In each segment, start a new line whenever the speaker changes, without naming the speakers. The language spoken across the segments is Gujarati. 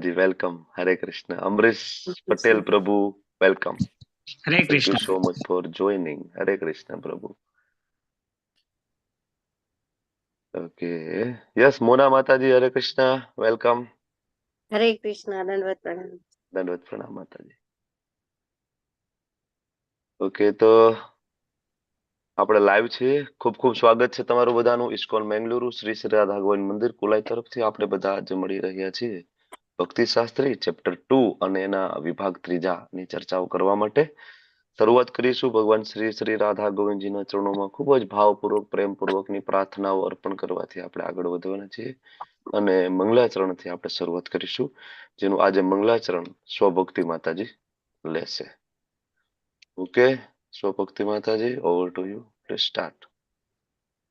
જી વેલકમ. હરે કૃષ્ણ. અમરીશ પટેલ પ્રભુ, welcome.
Hare
thank you
Krishna.
So much four joining. હરે કૃષ્ણ પ્રભુ. ઓકે. યસ, મોના માતાજી, હરે કૃષ્ણ, વેલકમ.
હરે કૃષ્ણ. દંડવત પ્રણામ.
દંડવત પ્રણામ માતાજી. ઓકે, તો આપણે લાઈવ છીએ. ખૂબ ખૂબ સ્વાગત છે તમારું બધાનું. ઇસ્કોન મેંગલુરુ શ્રી શ્રી રાધા ગોવિંદ મંદિર કુલાઈ તરફથી આપણે બધા આજે મળી રહ્યા છીએ ભક્તિ શાસ્ત્રી ચેપ્ટર 2 અને એના વિભાગ 3 ની ચર્ચાઓ કરવા માટે. શરૂઆત કરીશું ભગવાન શ્રી શ્રી રાધા ગોવિંદજીના ચરણોમાં ખૂબ જ ભાવપૂર્વક પ્રેમપૂર્વકની પ્રાર્થનાઓ અર્પણ કરવાથી આપણે આગળ વધવાના છીએ અને મંગલાચરણથી આપણે શરૂઆત કરીશું, જેનું આજે મંગલાચરણ સ્વભક્તિ માતાજી લેશે. ઓકે, સ્વભક્તિ માતાજી, over to you. Please start.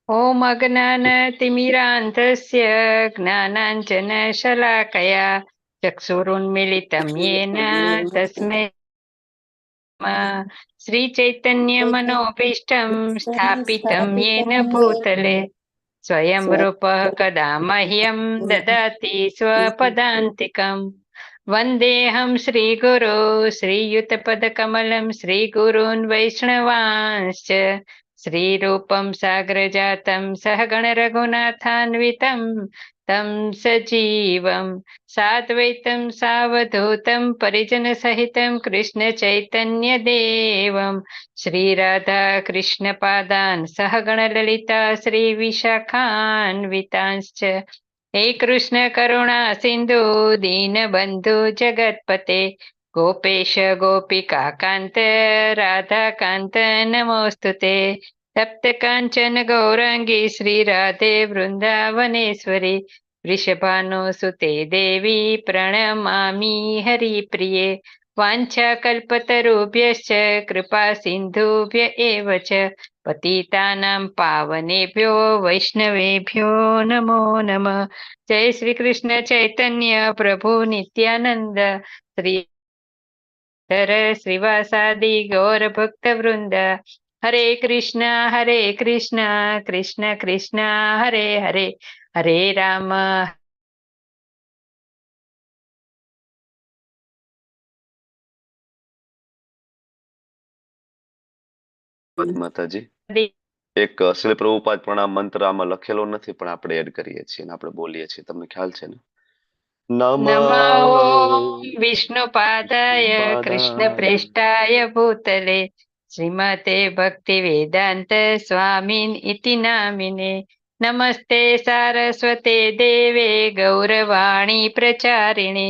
ઓમ અજ્ઞાનતિમિરાન્ધસ્ય જ્ઞાનાંજન શલાકયા ચક્ષુરુન્મિલિतं येन તસ્मै શ્રીચૈતન્યમનોભીષ્ટં સ્થાપિतं येन ભૂતલે સ્વયં રૂપः કદા મહ્યં દદાતિ સ્વપદાન્તિકम् વંદેહં શ્રીગુરો શ્રીયુતપદકમलं શ્રીગુરૂन् વૈષ્ણવાંશ્ચ શ્રીરૂપं સાગ્રજાतं સહગણ રઘુનાથાન્વિतं तं સજીવં સાદ્વૈतं સાવધૂतं પરિજનસહિतं કૃષ્ણચૈતન્યદેવं શ્રીરાધા કૃષ્ણપાદાन् સહગણ લલિતા શ્રીવિશાખાન્વિતાંશ્ચ હે કૃષ્ણ કરુણા સિંધુ દીનબંધુ જગતપતે ગોપેશ ગોપિકાકાંત રાધાકાંત નમોસ્તુતે તપ્ત કાંચન ગૌરાંગી શ્રી રાધે વૃંદાવનેશ્વરી વૃષભાનુસુતે દેવી પ્રણમામી હરિપ્રિયે વાંછાકલ્પતરુભ્યશ્ચ કૃપા સિંધુભ્ય એવ ચ પતિતાનાં પાવનેભ્યો વૈષ્ણવેભ્યો નમો નમઃ. જય શ્રી કૃષ્ણ ચૈતન્ય પ્રભુ નિત્યાનંદ શ્રી શ્રીવાસાદિ ગૌર ભક્ત વૃંદ હરે કૃષ્ણ કૃષ્ણ કૃષ્ણ હરે હરે હરે રામ
માતાજી, એક શ્રી પ્રભુપાદ પ્રણામ મંત્ર આમાં લખેલો નથી પણ આપણે એડ કરીએ છીએ અને આપણે બોલીએ છીએ. તમને ખ્યાલ છે ને?
નમો વિષ્ણુપાદાય કૃષ્ણ પ્રેષ્ઠાય ભૂતલે શ્રીમતે ભક્તિ વેદાંત સ્વામીન ઇતિ નામિને નમસ્તે સારસ્વતે દેવે ગૌરવાણી પ્રચારિણે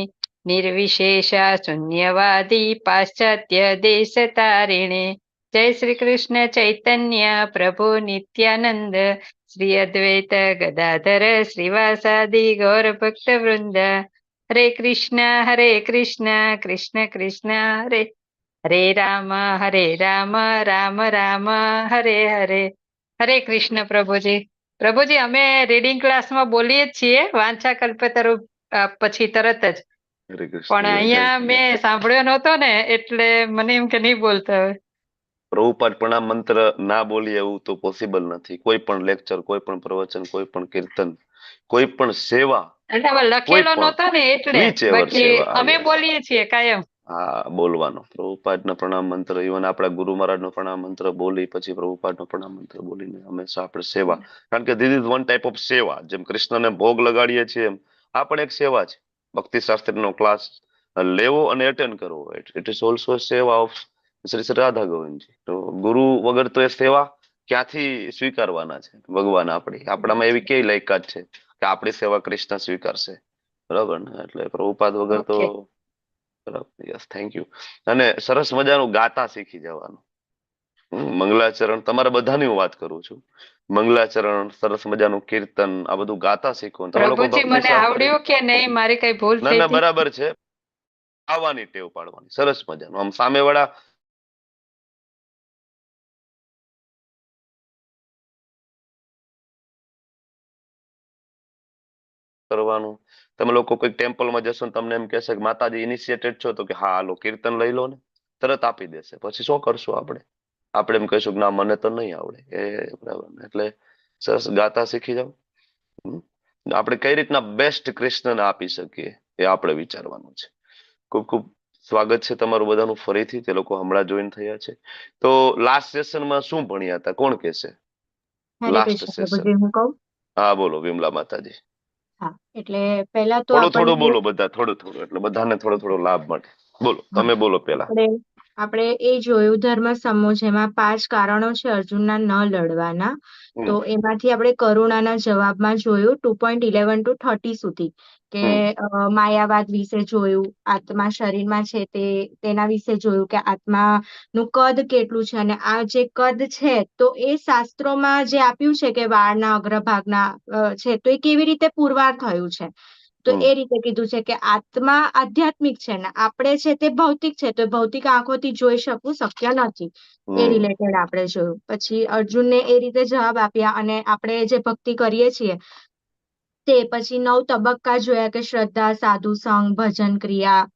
નિર્વિશેષા શૂન્યવાદી પાશ્ચાત્ય દેશતારિણે. જય શ્રી કૃષ્ણ ચૈતન્ય પ્રભુ નિત્યાનંદ શ્રી અદ્વૈત ગદાધર શ્રીવાસાદિ ગૌર ભક્ત વૃંદ હરે કૃષ્ણ કૃષ્ણ કૃષ્ણ હરે હરે રામ રામ રામ હરે હરે. હરે કૃષ્ણ પ્રભુજી. પ્રભુજી, અમે રીડિંગ ક્લાસમાં બોલીએ જ છીએ વાંછા કલ્પતરુ પછી તરત જ,
હરે કૃષ્ણ.
પણ અહીંયા મેં સાંભળ્યો નહોતો ને એટલે મને એમ કે નહીં બોલતા હોય.
પ્રભુપાદ પ્રણામ મંત્ર ના બોલીએ એવું તો પોસિબલ નથી. કોઈ પણ લેક્ચર, કોઈ પણ પ્રવચન, કોઈ પણ કીર્તન, કોઈ પણ સેવા,
એટલે લખેલો નહોતો ને એટલે,
whichever
બાકી
સેવા,
અમે
yes.
બોલીએ છીએ કાયમ.
હા, બોલવાનો પ્રભુપાદનો પ્રણામ મંત્ર, ઇવન આપણા ગુરુ મહારાજનો પ્રણામ મંત્ર બોલી પછી પ્રભુપાદનો પ્રણામ મંત્ર બોલીને હંમેશા આપણે સેવા, કારણ કે this is one type of સેવા. જેમ કૃષ્ણને ભોગ લગાડીએ છીએ એમ આ પણ એક સેવા છે. ભક્તિ શાસ્ત્રીનો ક્લાસ લેવો અને એટેન્ડ કરવો, ઇટ ઇઝ ઓલ્સો સેવા ઓફ શ્રી શ્રી રાધા ગોવિંદજી. તો ગુરુ વગર તો એ સેવા ક્યાંથી સ્વીકારવાના છે ભગવાન? આપણામાં એવી કઈ લાયકાત છે કે આપણી સેવા કૃષ્ણ સ્વીકારશે? બરાબર ને? એટલે પ્રભુપાદ વગર તો યસ, થેન્ક યુ. અને સરસ મજાનું ગાતા શીખી જવાનું. મંગલાચરણ તમારા બધાની હું વાત કરું છું. મંગલાચરણ, સરસ મજાનું કીર્તન, આ બધું ગાતા શીખો. તમે લોકો
પ્રભુજી, મને આવડ્યું કે નહીં? મારી કઈ ભૂલ થઈ
ના
હતી?
બરાબર છે. આવવાની ટેવ પાડવાની, સરસ મજાનું. આમ સામે વાળા કરવાનું. તમે લોકો કોઈ ટેમ્પલમાં જશો ને તમને એમ કહેશે કે માતાજી ઇનિશિયેટેડ છો, તો કે હા હાલો કીર્તન લઈ લો ને, તરત આપી દેશે. પછી શું કરશું આપણે? આપણે એમ કહીશું કે ના મને તો નહીં આવડે. બરાબર ને? એટલે સરસ ગાતા શીખી જાઓ. આપણે કઈ રીતના બેસ્ટ કૃષ્ણને આપી શકીએ એ આપણે વિચારવાનું છે. ખૂબ ખૂબ સ્વાગત છે તમારું બધાનું ફરીથી, તે લોકો હમણાં જોઈન થયા છે. તો લાસ્ટ સેશનમાં શું ભણ્યા હતા, કોણ કહેશે?
હરે
લાસ્ટ
કૃષ્ણ
સેશન.
પ્રભુજી, હું કહું.
હા બોલો વિમલા માતાજી.
હા, એટલે પહેલા તો
થોડું થોડું
આપણને
બોલો બધા, થોડું થોડું, એટલે બધાને થોડો થોડો લાભ મળે. બોલો,
હા,
તમે બોલો પેલા.
આપણે એ જોયું ધર્મ સમૂહ, જેમાં 5 કારણો છે અર્જુનના ન લડવાના. તો એમાંથી આપણે કરુણાના જવાબમાં જોયું 2.11 to 30 સુધી કે માયાવાદ વિશે જોયું, આત્મા શરીરમાં છે તેના વિશે જોયું કે આત્માનું કદ કેટલું છે, અને આ જે કદ છે તો એ શાસ્ત્રોમાં જે આપ્યું છે કે વાળના અગ્રભાગના છે, તો એ કેવી રીતે પુરવાર થયું છે. તો એ રીતે કીધું છે કે આત્મા આધ્યાત્મિક છે ને આપણે છે તે ભૌતિક છે, તો ભૌતિક આંખોથી જોઈ શકવું શક્ય નથી. એ રિલેટેડ આપણે જોયું. પછી અર્જુનને એ રીતે જવાબ આપ્યા, અને આપણે જે ભક્તિ કરીએ છીએ તે પછી 9 તબક્કા જોયા કે શ્રદ્ધા, સાધુ સંગ, ભજન ક્રિયા,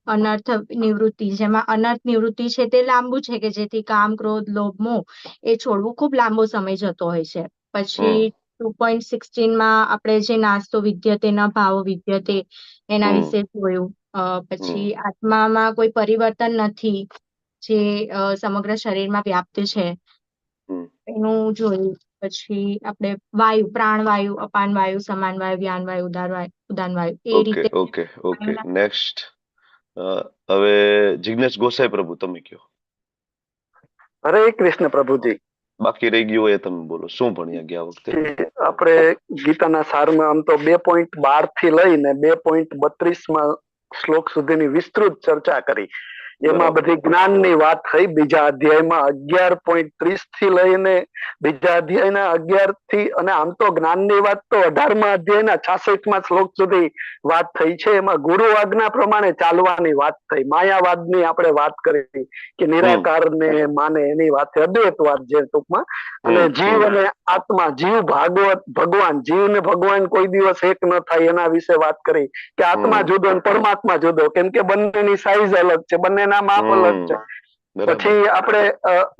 અનર્થ નિવૃત્તિ. જેમાં અનર્થ નિવૃત્તિ છે તે લાંબુ છે કે જેથી કામ, ક્રોધ, લોભ, મોહ એ છોડવું ખૂબ લાંબો સમય જતો હોય છે. પછી 2.16 આપણે જે નાસ્તો વિદ્યતે ન ભાવો વિદ્યતે એના વિશે જોયું. પછી આત્મામાં કોઈ પરિવર્તન નથી, જે સમગ્ર શરીરમાં વ્યાપ્ત છે એનું જોયું. પછી આપણે વાયુ, પ્રાણવાયુ, અપાન વાયુ, સમાન વાયુ, વ્યાન વાયુ, ઉદાન વાયુ, એ
ઓકે
રીતે.
Okay okay, next. હવે જિગ્નેશ ગોસાઈ પ્રભુ તમે કયો.
હરે કૃષ્ણ પ્રભુજી.
બાકી રહી ગયું હોય એ તમે બોલો, શું ભણ્યા ગયા વખતે?
આપણે ગીતાના સારમાં આમ તો 2.12 થી લઈને 2.32 શ્લોક સુધીની વિસ્તૃત ચર્ચા કરી. એમાં બધી જ્ઞાનની વાત થઈ. બીજા અધ્યાયમાં 11.30 થી લઈને બીજા અધ્યાયના 11 થી, અને આમ તો જ્ઞાનની વાત તો 18મા અધ્યાયના 66મા શ્લોક સુધી વાત થઈ છે. એમાં ગુરુ આજ્ઞા પ્રમાણે ચાલવાની વાત થઈ. માયાવાદની આપણે વાત કરી કે નિરાકાર ને માને એની વાત છે, અદ્વૈતવાદ જે ટૂંકમાં. અને જીવ અને આત્મા, જીવ ભાગવત ભગવાન, જીવ ને ભગવાન કોઈ દિવસ એક ન થાય એના વિશે વાત કરી કે આત્મા જુદો અને પરમાત્મા જુદો, કેમ કે બંનેની સાઈઝ અલગ છે, બંનેના માપ અલગ છે. પછી આપણે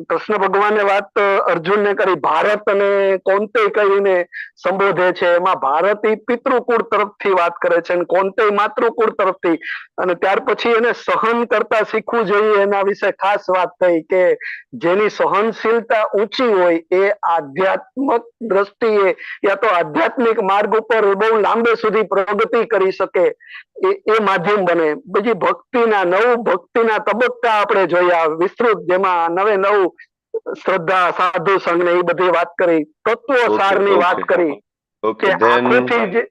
કૃષ્ણ ભગવાને વાત અર્જુનને કરી. ભારત અને કૌંતેય કરીને સંબોધે છે. એમાં ભારત એ પિતૃકુળ તરફથી વાત કરે છે અને કૌંતેય માતૃકુળ તરફથી. અને ત્યાર પછી એને સહન કરતા શીખવું જોઈએ એના વિશે ખાસ વાત થઈ કે જેની સહનશીલતા ઊંચી હોય એ આધ્યાત્મક દ્રષ્ટિએ યા તો આધ્યાત્મિક માર્ગ ઉપર બહુ લાંબે સુધી પ્રગતિ કરી શકે, એ માધ્યમ બને. બીજી ભક્તિના તબક્કા આપણે જોયા વિસ્તૃત, જેમાં 9 શ્રદ્ધા, સાધુ સંઘ ને એ બધી વાત કરી. તત્વ સારની વાત કરી કે આંખોથી જે.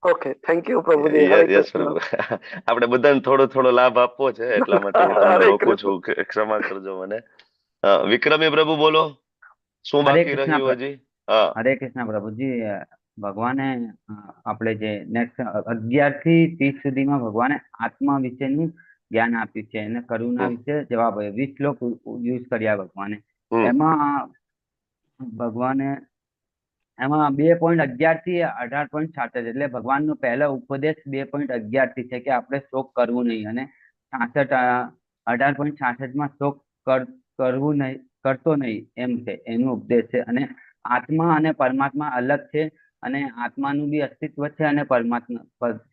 ઓકે, થેન્ક યુ પ્રભુજી. હરે કૃષ્ણ.
આપણે બધાને થોડો થોડો લાભ આપવો છે, એટલા માટે હું તમને રોકું છું, ક્ષમા કરજો મને. વિક્રમી પ્રભુ બોલો, શું બાકી રહ્યું હજી?
હરે કૃષ્ણ પ્રભુજી. ભગવાને આપણે જે નેક્સ્ટ 11 થી 30 સુધીમાં ભગવાને આત્મા વિશેનું જ્ઞાન આપ્યું છે, અને કરુણા વિશે જવાબ આપ્યો. 20 શ્લોક યુઝ કર્યા ભગવાને. એમાં 2.11 થી 18.66, એટલે ભગવાનનો પહેલો ઉપદેશ 2.11 થી છે કે આપણે શોક કરવું નહીં, અને 18.66માં શોક કરવું નહીં, કરતો નહીં, એમ છે એનો ઉપદેશ છે. અને આત્મા અને પરમાત્મા અલગ છે, અને આત્માનું બી અસ્તિત્વ છે અને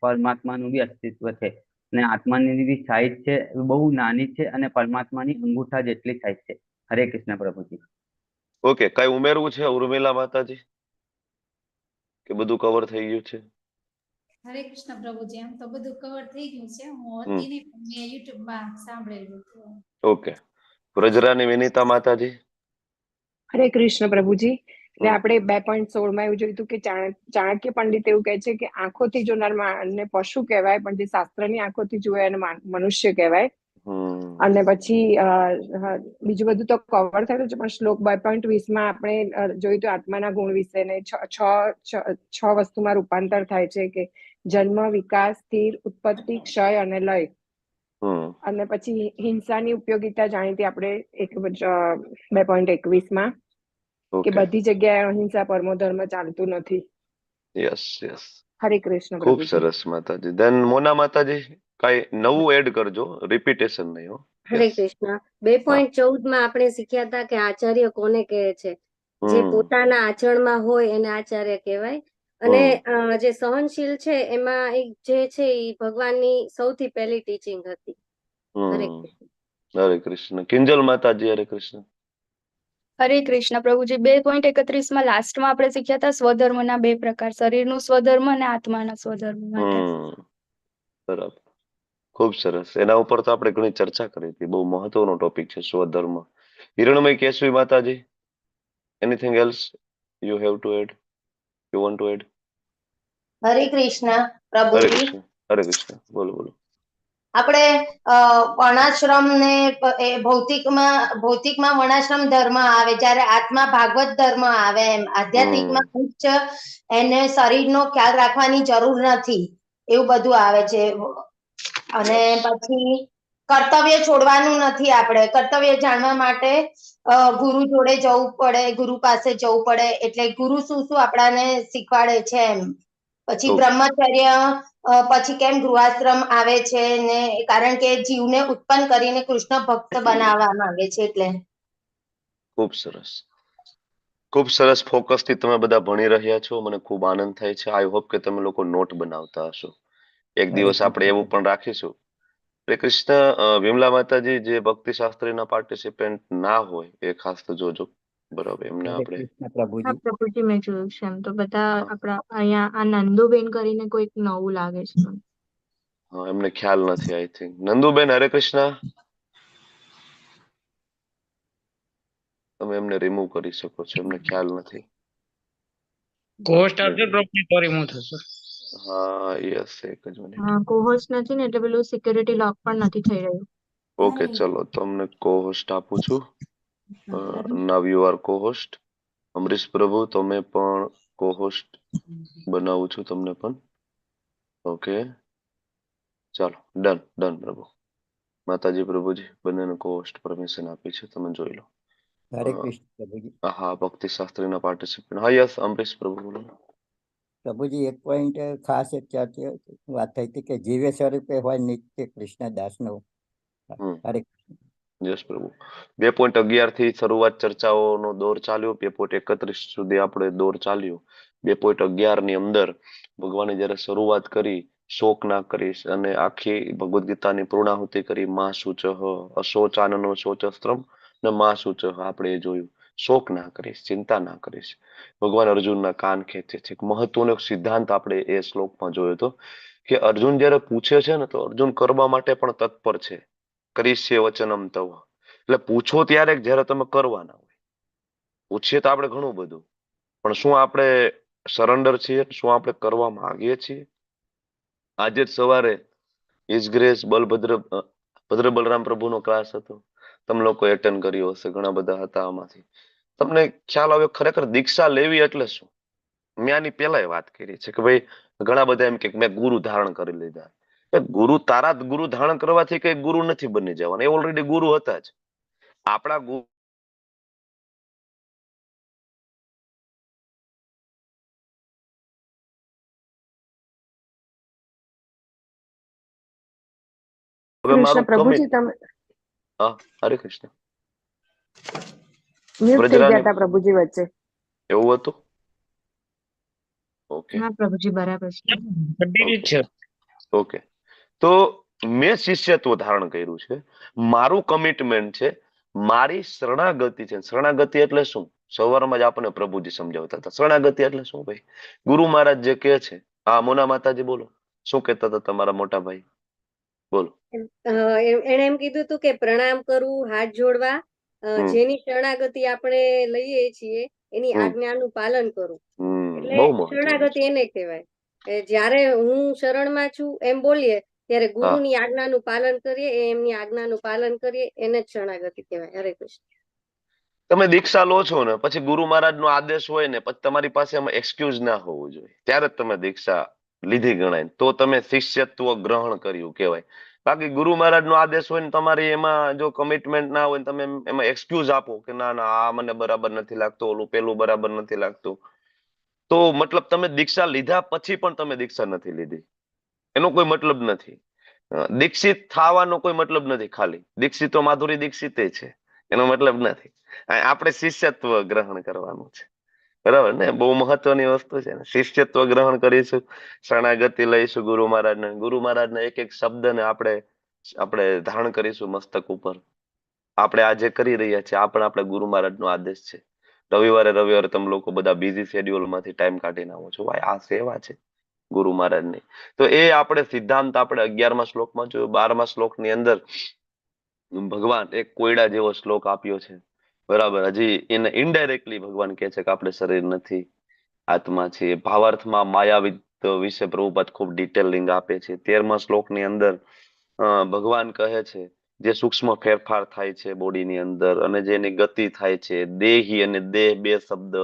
પરમાત્માનું બી અસ્તિત્વ છે. અને આત્માની બી સાઈઝ છે બહુ નાની છે, અને પરમાત્માની અંગૂઠા જેટલી સાઈઝ છે. હરે કૃષ્ણ પ્રભુજી.
ઓકે, કઈ ઉમેરવું છે ઉર્મિલા માતાજી, કે બધું કવર થઈ ગયું છે?
હરે કૃષ્ણ પ્રભુજી. આમ તો બધું કવર થઈ ગયું છે. હું હતી નહીં, પણ મેં યુટ્યુબમાં સાંભળેલું હતું.
ઓકે, વ્રજરાની વિનીતા માતાજી.
હરે કૃષ્ણ પ્રભુજી. એટલે આપણે 2.16 એવું જોયું કે ચાણક્ય પંડિત એવું કહે છે કે આંખોથી જોનારને પશુ કહેવાય, પણ જે શાસ્ત્રની આંખોથી જોવે એને મનુષ્ય કહેવાય. અને પછી બીજું બધું તો કવર થયેલું છે, પણ શ્લોક 2.20માં આપણે જોયું તો આત્માના ગુણ વિશે ને 6 વસ્તુમાં રૂપાંતર થાય છે કે જન્મ, વિકાસ, સ્થિર, ઉત્પત્તિ, ક્ષય અને લય. અને પછી હિંસાની ઉપયોગિતા જાણીતી આપણે 2.21માં કે બધી જગ્યાએ અહિંસા પરમો ધર્મ ચાલતું નથી.
યસ યસ,
હરે કૃષ્ણ.
ખૂબ સરસ માતાજી. ધન મોના માતાજી, કઈ નવું એડ કરજો, રિપીટેશન નહીં હો.
હરે કૃષ્ણ. 2.14માં આપણે શીખ્યા હતા કે આચાર્ય કોને કહે છે? જે પોતાના આચરણમાં હોય એને આચાર્ય કહેવાય, અને જે સહનશીલ છે એમાં એક જે છે એ ભગવાનની સૌથી પહેલી ટીચિંગ હતી. હરે કૃષ્ણ.
હરે કૃષ્ણ. કિંજલ માતાજી હરે કૃષ્ણ.
હરે કૃષ્ણ પ્રભુજી. 2.31 લાસ્ટમાં આપણે શીખ્યા હતા સ્વધર્મના 2 પ્રકાર, શરીરનું સ્વધર્મ અને આત્માના સ્વધર્મ માટે.
બરાબર, ખૂબ સરસ. એના ઉપર તો આપણે ઘણી ચર્ચા કરી હતી. બહુ મહત્વનો ટોપિક છે સ્વધર્મ. Hiranmay Keshavi Mataji, anything else you have to add, you want to add?
Hare Krishna
હરે
પ્રભુજી.
કૃષ્ણ. હરે કૃષ્ણ. બોલો બોલો.
આપણે વર્ણાશ્રમ ને ભૌતિકમાં વર્ણાશ્રમ ધર્મ આવે, જ્યારે આત્મા ભાગવત ધર્મ આવે. એમ આધ્યાત્મિકમાં ઉચ્ચ એને શરીરનો ખ્યાલ રાખવાની જરૂર નથી, એવું બધું આવે છે. અને પછી કર્તવ્ય છોડવાનું નથી. આપણે કર્તવ્ય જાણવા માટે ગુરુ જોડે જવું પડે, ગુરુ પાસે જવું પડે. એટલે ગુરુ શું શું આપણાને શીખવાડે છે એમ. પછી બ્રહ્મચર્ય, પછી કેમ ગૃહાશ્રમ આવે છે ને, કારણ કે જીવને ઉત્પન્ન કરીને કૃષ્ણ ભક્ત બનાવવા માંગે છે એટલે.
ખૂબ સરસ, ખૂબ સરસ. ફોકસ થી તમે બધા ભણી રહ્યા છો, મને ખૂબ આનંદ થાય છે. આઈ હોપ કે તમે લોકો નોટ બનાવતા હશો. એક દિવસ આપણે એવું પણ રાખીશું. હરે કૃષ્ણ. વિમલા માતાજી, જે ભક્તિ શાસ્ત્રીના પાર્ટિસિપેન્ટ ના હોય એ ખાસ તો જોજો. બરાબર, એમને આપણે
હા પ્રભુજી, મેં જોયું છે. એમ તો બધા આપણા અહીંયા આ નંદુબેન કરીને કોઈક નવું લાગે છે મને.
હા, એમને ખ્યાલ નથી આઈ થિંક. નંદુબેન હરે કૃષ્ણ. તમે એમને રિમૂવ કરી શકો છો, એમને ખ્યાલ નથી. હા યસ, એક જ મિનિટ.
હા, કોહોસ્ટ નથી ને એટલે પેલું સિક્યુરિટી લોક પણ નથી થઈ રહ્યું.
ઓકે, ચલો તમને કોહોસ્ટ આપું છું. Now you are cohost. Amrish પ્રભુ, તમે પણ કોહોસ્ટ બનાવું છું તમને પણ. ઓકે, ચાલો, ડન ડન પ્રભુ. માતાજી પ્રભુજી બંનેને કોહોસ્ટ પરમિશન આપી છે, તમે જોઈ લો.
હરે કૃષ્ણ પ્રભુજી.
હા, ભક્તિ શાસ્ત્રીના પાર્ટિસિપન્ટ. હા યસ, અમરીશ પ્રભુ બોલો.
પ્રભુજી, એક પોઈન્ટ ખાસ વાત થઈ હતી કે જીવ્ય સ્વરૂપે હોય નિત્ય કૃષ્ણ દાસનો. હરે
યસ પ્રભુ. 2.11 થી શરૂઆત ચર્ચાઓનો દોર ચાલ્યો. 2.31 સુધી આપણે દોર ચાલ્યો. 2.11 ની અંદર ભગવાને જયારે શરૂઆત કરી, શોક ના કરીશ, અને આખી ભગવદ્ ગીતાની પૂર્ણાહુતિ કરી. માં શુચ અશોચાનનો શોચસ્ત્રમ ને માં શુચ, આપણે એ જોયું. શોક ના કરીશ, ચિંતા ના કરીશ. ભગવાન અર્જુનના કાન ખેંચે છે. એક મહત્વનો સિદ્ધાંત આપણે એ શ્લોકમાં જોયો હતો કે અર્જુન જયારે પૂછે છે ને, તો અર્જુન કરવા માટે પણ તત્પર છે. કરીશ્ય વચનમ તવ. એટલે પૂછો ત્યારે જયારે તમે કરવાના હોય. પૂછીએ તો આપણે ઘણું બધું, પણ શું આપણે સરેન્ડર છીએ? શું આપણે કરવા માંગીએ છીએ? આજે જ સવારે હિઝ ગ્રેસ ભદ્ર બલરામ પ્રભુનો ક્લાસ હતો. તમે લોકો એટેન્ડ કર્યો હશે, ઘણા બધા હતા આમાંથી. તમને ખ્યાલ આવ્યો ખરેખર દીક્ષા લેવી એટલે શું? મેં આની પહેલા વાત કરી છે કે ભાઈ ઘણા બધા એમ કે મેં ગુરુ ધારણ કરી લીધા. ગુરુ તારા ગુરુ ધારણ કરવાથી કઈ ગુરુ નથી બની જવાના. એ ઓલરેડી ગુરુ હતા જ. આપણા ગુરુ હવે મારું
પ્રભુજી, તમે
હા, હરે કૃષ્ણ.
મ્યુટ થઈ ગયા હતા પ્રભુજી વચ્ચે.
એવું હતું? ઓકે,
હા પ્રભુજી, બરાબર છે.
ઓકે. તો મેં શિષ્યત્વ ધારણ કર્યું છે. મારું કમિટમેન્ટ છે, મારી શરણાગતિ છે. શરણાગતિ એટલે શું? સવારમાં જ આપણને પ્રભુજી સમજાવતા હતા. શરણાગતિ એટલે શું ભાઈ? ગુરુ મહારાજ જે કહે છે. હા, મોના માતાજી બોલો, શું કહેતા હતા તમારા મોટા ભાઈ? બોલો.
એણે એમ કીધું હતું કે પ્રણામ કરવું, હાથ જોડવા, જેની શરણાગતિ આપણે લઈએ છીએ એની આજ્ઞાનું પાલન કરવું. એટલે શરણાગતિ એને કહેવાય. જ્યારે હું શરણમાં છું એમ બોલીએ ત્યારે ગુરુની આજ્ઞાનું પાલન કરીએ, એમની આજ્ઞાનું પાલન કરીએ, એને જ શરણાગતિ કહેવાય. હરે કૃષ્ણ.
તમે દીક્ષા લો છો ને, પછી ગુરુ મહારાજ નો આદેશ હોય ને, પછી તમારી પાસે એમાં એક્સક્યુઝ ના હોવું જોઈએ. ત્યારે જ તમે દીક્ષા લીધી ગણાય, તો તમે શિષ્યત્વ ગ્રહણ કર્યું કહેવાય. બાકી ગુરુ મહારાજ નો આદેશ હોય ને તમારી એમાં જો કમિટમેન્ટ ના હોય, તમે એમાં એક્સક્યુઝ આપો કે ના ના આ મને બરાબર નથી લાગતું, ઓલું પેલું બરાબર નથી લાગતું, તો મતલબ તમે દીક્ષા લીધા પછી પણ તમે દીક્ષા નથી લીધી, એનો કોઈ મતલબ નથી. દીક્ષિત થવાનો કોઈ મતલબ નથી. ખાલી દીક્ષિત તો માધુરી દીક્ષિત છે, એનો મતલબ નથી. આપણે શિષ્યત્વ ગ્રહણ કરવાનું છે. બરાબર ને? બહુ મહત્વની વસ્તુ છે ને. શિષ્યત્વ ગ્રહણ કરીશું, શરણાગતિ લઈશું ગુરુ મહારાજના એક એક શબ્દને આપણે ધારણ કરીશું મસ્તક ઉપર. આપણે આજે કરી રહ્યા છીએ આ પણ આપણે ગુરુ મહારાજનો આદેશ છે. રવિવારે તમે લોકો બધા બિઝી શેડ્યુલમાંથી ટાઈમ કાઢીને આવો છો. ભાઈ આ સેવા છે ગુરુ મહારાજની. તો એ આપણે સિદ્ધાંત આપણે 11મા શ્લોકમાં જોયું. 12મા શ્લોકની અંદર ભગવાન એક કોયડા જેવો શ્લોક આપ્યો છે. બરાબર. હજી એને ઇનડાયરેક્ટલી ભગવાન કહે છે કે આપણે શરીર નથી, આત્મા છે. ભાવાર્થમાં માયાવિદ વિશે પ્રભુપાદ ખૂબ ડિટેલિંગ આપે છે. 13મા શ્લોકની અંદર ભગવાન કહે છે જે સૂક્ષ્મ ફેરફાર થાય છે બોડીની અંદર અને જેની ગતિ થાય છે, દેહી અને દેહ બે શબ્દ,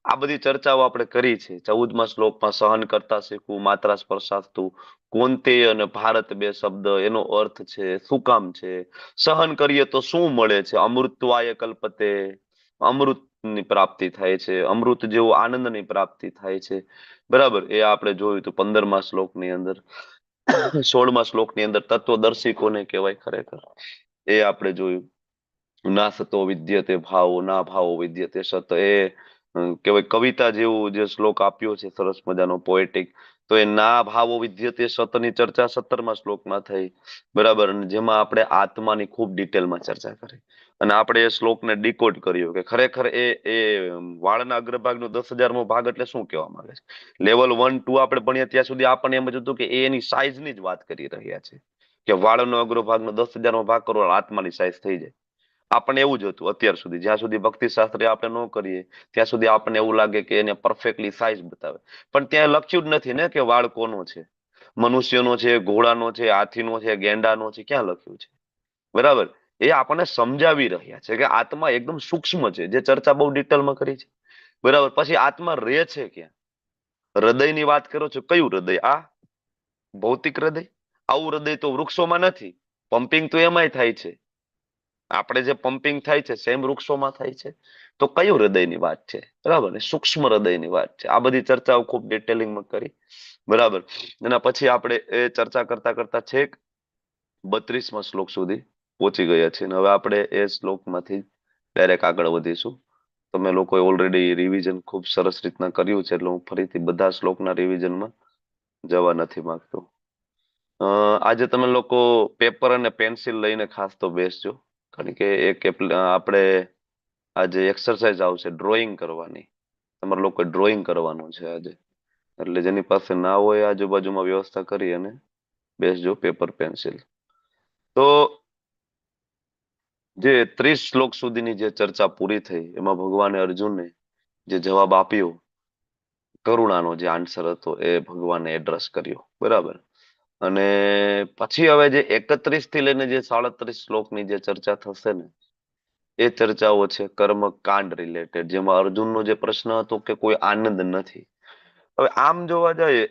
આ બધી ચર્ચાઓ આપણે કરી છે. 14મા શ્લોકમાં સહન કરતા શીખવું, માત્રા સ્પર્શાસ્તુ, કોંતેય અને ભારત બે શબ્દ, એનો અર્થ છે, શું કામ છે, સહન કરીએ તો શું મળે છે, અમૃતવાય કલ્પતે, અમૃતની પ્રાપ્તિ થાય છે, અમૃત જેવો આનંદની પ્રાપ્તિ થાય છે. બરાબર. એ આપણે જોયું હતું 15મા શ્લોકની અંદર. 16મા શ્લોકની અંદર તત્વદર્શી કોને કહેવાય ખરેખર એ આપણે જોયું. ના સતો વિદ્યતે ભાવો, ના ભાવો વિદ્યતે સત. એ કહેવાય કવિતા જેવું જે શ્લોક આપ્યો છે સરસ મજાનો પોએટિક. તો એ ના ભાવો વિદ્યતે સતની ચર્ચા 17મા શ્લોકમાં થઈ. બરાબર. અને જેમાં આપણે આત્માની ખૂબ ડિટેલમાં ચર્ચા કરી અને આપણે એ શ્લોકને ડીકોડ કર્યો કે ખરેખર એ વાળના અગ્રભાગનો 10,000મો ભાગ એટલે શું કહેવા માંગે છે. લેવલ 1, 2 આપણે ભણીએ ત્યાં સુધી આપણને એમ જ હતું કે એની સાઈઝની જ વાત કરી રહ્યા છે કે વાળનો અગ્રભાગનો 10,000મો ભાગ કરો આત્માની સાઈઝ થઈ જાય. આપણને એવું જ હતું અત્યાર સુધી. જ્યાં સુધી ભક્તિ શાસ્ત્ર આપણે ન કરીએ ત્યાં સુધી આપણને એવું લાગે કે એને પરફેક્ટલી સાઈઝ બતાવે. પણ ત્યાં લખ્યું જ નથી ને કે વાળ કોનો છે, મનુષ્યનો છે, ઘોડાનો છે, હાથીનો છે, ગેંડાનો છે, ક્યાં લખ્યું છે. બરાબર. એ આપણને સમજાવી રહ્યા છે કે આત્મા એકદમ સૂક્ષ્મ છે, જે ચર્ચા બહુ ડિટેલમાં કરી છે. બરાબર. પછી આત્મા રહે છે ક્યાં? હૃદયની વાત કરો છો, કયું હૃદય? આ ભૌતિક હૃદય? આવું હૃદય તો વૃક્ષોમાં નથી. પમ્પિંગ તો એમાંય થાય છે. આપણે જે પમ્પિંગ થાય છે સેમ વૃક્ષોમાં થાય છે. તો કયું હૃદયની વાત છે? બરાબર ને? સૂક્ષ્મ હૃદયની વાત છે. આ બધી ચર્ચાઓ ખૂબ ડિટેલિંગમાં કરી. બરાબર. એના પછી આપણે એ ચર્ચા કરતા કરતા છેક 32મા શ્લોક સુધી પહોંચી ગયા છીએ. હવે આપણે એ શ્લોકમાંથી ડાયરેક્ટ આગળ વધીશું. તમે લોકોએ ઓલરેડી રિવિઝન ખૂબ સરસ રીતના કર્યું છે એટલે હું ફરીથી બધા શ્લોકના રિવિઝનમાં જવા નથી માંગતો. આજે તમે લોકો પેપર અને પેન્સિલ લઈને ખાસ તો બેસજો, કારણ કે આપણે આજે એક્સરસાઇઝ આવશે ડ્રોઈંગ કરવાની. તમારે લોકો ડ્રોઈંગ કરવાનું છે આજે. એટલે જેની પાસે ના હોય આજુબાજુમાં વ્યવસ્થા કરી અને બેસજો પેપર પેન્સિલ. તો જે 30 શ્લોક સુધીની જે ચર્ચા પૂરી થઈ એમાં ભગવાને અર્જુનને જે જવાબ આપ્યો, કરુણાનો જે આન્સર હતો એ ભગવાને એડ્રેસ કર્યો. બરાબર. અને પછી હવે જે 31 થી લઈને જે 37 શ્લોકની જે ચર્ચા થશે ને એ ચર્ચાઓ છે કર્મકાંડ રિલેટેડ, જેમાં અર્જુનનો જે પ્રશ્ન હતો કે કોઈ આનંદ નથી. હવે આમ જોવા જઈએ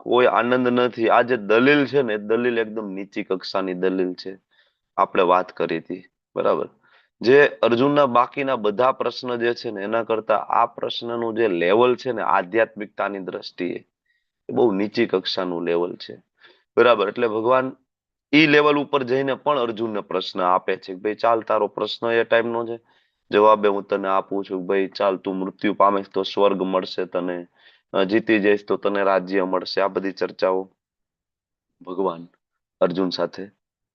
કોઈ આનંદ નથી. આ જે દલીલ છે ને દલીલ એકદમ નીચી કક્ષાની દલીલ છે. આપણે વાત કરી હતી. બરાબર. જે અર્જુનના બાકીના બધા પ્રશ્ન જે છે ને એના કરતા આ પ્રશ્નનું જે લેવલ છે ને આધ્યાત્મિકતાની દ્રષ્ટિએ એ બહુ નીચી કક્ષાનું લેવલ છે. બરાબર. એટલે ભગવાન ઈ લેવલ ઉપર જઈને પણ અર્જુનને પ્રશ્ન આપે છે કે ભાઈ ચાલ, તારો પ્રશ્ન એ ટાઈમનો છે, જવાબે હું તને આપું છું. ભાઈ ચાલ, તું મૃત્યુ પામીશ તો સ્વર્ગ મળશે તને, જીતી જઈશ તો તને રાજ્ય મળશે. આ બધી ચર્ચાઓ ભગવાન અર્જુન સાથે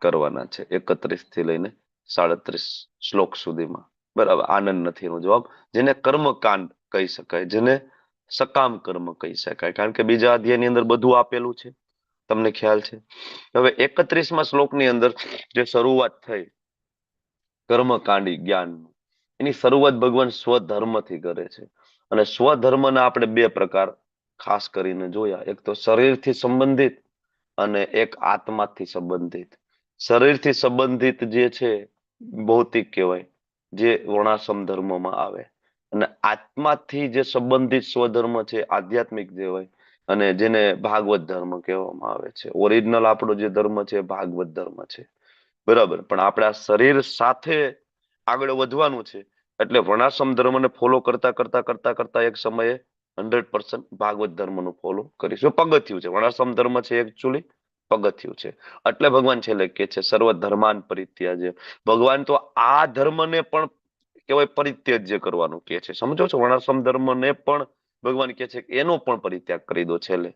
કરવાના છે 31 થી લઈને 37 શ્લોક સુધીમાં. બરાબર. આનંદ નથી એનો જવાબ, જેને કર્મકાંડ કહી શકાય, જેને સકામ કર્મ કહી શકાય, કારણ કે બીજા અધ્યાયની અંદર બધું આપેલું છે. તમને ખ્યાલ છે. હવે 31મા શ્લોકની અંદર જે શરૂઆત થઈ કર્મકાંડી જ્ઞાન, એની શરૂઆત ભગવાન સ્વધર્મથી કરે છે. અને સ્વધર્મના આપણે બે પ્રકાર ખાસ કરીને જોયા. એક તો શરીરથી સંબંધિત અને એક આત્માથી સંબંધિત. શરીરથી સંબંધિત જે છે ભૌતિક કહેવાય, જે વર્ણાશ્રમ ધર્મમાં આવે, અને આત્માથી જે સંબંધિત સ્વધર્મ છે આધ્યાત્મિક કહેવાય, અને જેને ભાગવત ધર્મ કહેવામાં આવે છે. ઓરિજિનલ આપણો જે ધર્મ છે ભાગવત ધર્મ છે. બરાબર. પણ આપણે આ શરીર સાથે આગળ વધવાનું છે એટલે વર્ણાશ્રમ ધર્મને ફોલો કરતા કરતા કરતા કરતા એક સમયે 100% ભાગવત ધર્મનું ફોલો કરીશું. પગથિયું છે. વર્ણાશ્રમ ધર્મ છે એકચ્યુઅલી પગથિયું છે. એટલે ભગવાન છેલ્લે કે છે સર્વ ધર્માન પરિત્યાજ્ય. ભગવાન તો આ ધર્મને પણ કહેવાય પરિત્યાજ્ય કરવાનું કે છે. સમજો છો? વર્ણાશ્રમ ધર્મને પણ ભગવાન કે છે કે એનો પણ પરિત્યાગ કરી દો છેલ્લે.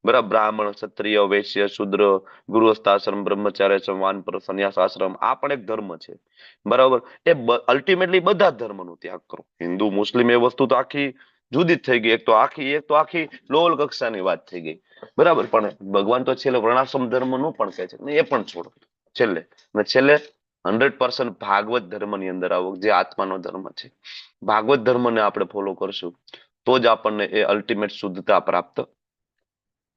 બરાબર. બ્રાહ્મણ, ક્ષત્રિય, વૈશ્ય, શૂદ્ર, ગૃહસ્થાશ્રમ, બ્રહ્મચાર્ય, વાનપ્ર, સંન્યાસ આશ્રમ, આ પણ એક ધર્મ છે. બરાબર. એ અલ્ટિમેટલી બધા ધર્મનો ત્યાગ કરો. હિન્દુ, મુસ્લિમ એ વસ્તુ તો આખી જુદી જ થઈ ગઈ. એક તો આખી લોલ કક્ષાની વાત થઈ ગઈ. બરાબર. પણ ભગવાન તો છેલ્લે વર્ણાશ્રમ ધર્મનું પણ કહે છે એ પણ છોડો છેલ્લે. અને છેલ્લે 100% ભાગવત ધર્મની અંદર આવો, જે આત્માનો ધર્મ છે. ભાગવત ધર્મને આપણે ફોલો કરશું તો જ આપણને એ અલ્ટિમેટ શુદ્ધતા પ્રાપ્ત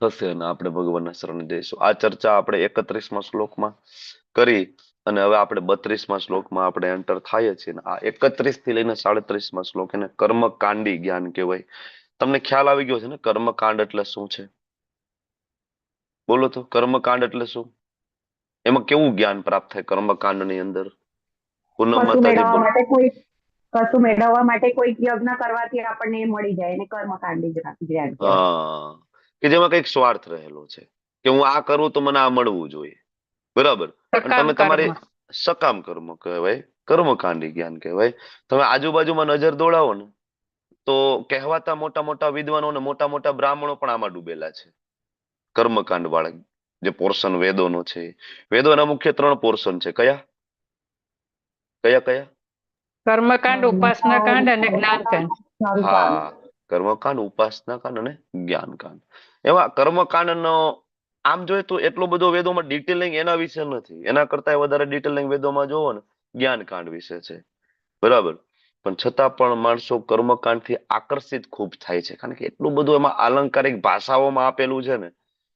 થશે અને આપણે ભગવાનના શરણે જઈશું. આ ચર્ચા આપણે 31મા શ્લોકમાં કરી અને હવે આપણે 32મા શ્લોકમાં આપણે એન્ટર થાય છીએ. આ 31 થી લઈને 37મા શ્લોક એને કર્મકાંડી જ્ઞાન કહેવાય. તમને ખ્યાલ આવી ગયો છે ને કર્મકાંડ એટલે શું છે? બોલો તો, કર્મકાંડ એટલે શું? એમાં કેવું જ્ઞાન પ્રાપ્ત થાય કર્મકાંડની અંદર? પૂનમ માતાજી બોલો.
કશું મેળવવા માટે કોઈ યજ્ઞ કરવાથી આપણને એ મળી જાય એને કર્મકાંડી જ્ઞાન કહેવાય.
હા, કે જેમાં કઈક સ્વાર્થ રહેલો છે કે હું આ કરું તો મને આ મળવું જોઈએ. બરાબર. અને તમે તમારી સકામ કર્મ કહેવાય, કર્મકાંડી જ્ઞાન કહેવાય. તમે આજુબાજુમાં નજર દોડાવો ને તો કહેવાતા મોટા મોટા વિદ્વાનો ને મોટા મોટા બ્રાહ્મણો પણ આમાં ડૂબેલા છે. કર્મકાંડ વાળા જે પોર્શન વેદોનો છે. વેદોના મુખ્ય 3 પોર્શન છે. કયા કયા?
કર્મકાંડ, ઉપાસના કાંડ અને જ્ઞાનકાંડ.
હા, કર્મકાંડ, ઉપાસના કાંડ અને જ્ઞાનકાંડ. એમાં કર્મકાંડનો આમ જોઈએ તો એટલો બધો વેદોમાં ડિટેલિંગ એના વિશે નથી. એના કરતા વધારે ડિટેલિંગ વેદોમાં જોવો ને જ્ઞાનકાંડ વિશે છે. બરાબર. પણ છતાં પણ માણસો કર્મકાંડથી આકર્ષિત ખૂબ થાય છે. કારણ કે એટલું બધું એમાં આલંકારિક ભાષાઓમાં આપેલું છે ને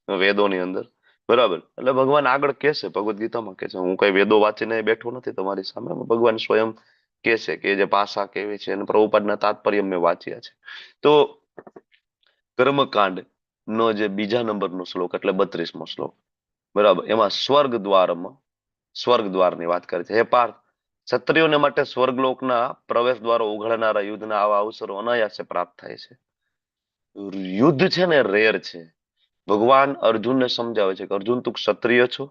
વેદોની અંદર. બરાબર. એટલે ભગવાન આગળ કહેશે, ભગવદ્ ગીતામાં કહે છે, હું કઈ વેદો વાંચીને બેઠો નથી તમારી સામે. ભગવાન સ્વયં કે છે કે જે ભાષા કેવી છે અને પ્રભુપાદના તાત્પર્ય મેં વાંચ્યા છે. તો કર્મકાંડ નો જે બીજા નંબરનો શ્લોક એટલે 32મો શ્લોક. બરાબર. એમાં સ્વર્ગ દ્વારની વાત કરે છે. હે પાર્થ, ક્ષત્રિયોને માટે સ્વર્ગલોકના પ્રવેશ દ્વારો ઉઘડનારા યુદ્ધના આવા અવસરો અનાયાસે પ્રાપ્ત થાય છે. યુદ્ધ છે ને રેર છે. ભગવાન અર્જુનને સમજાવે છે કે અર્જુન તું ક્ષત્રિય છો.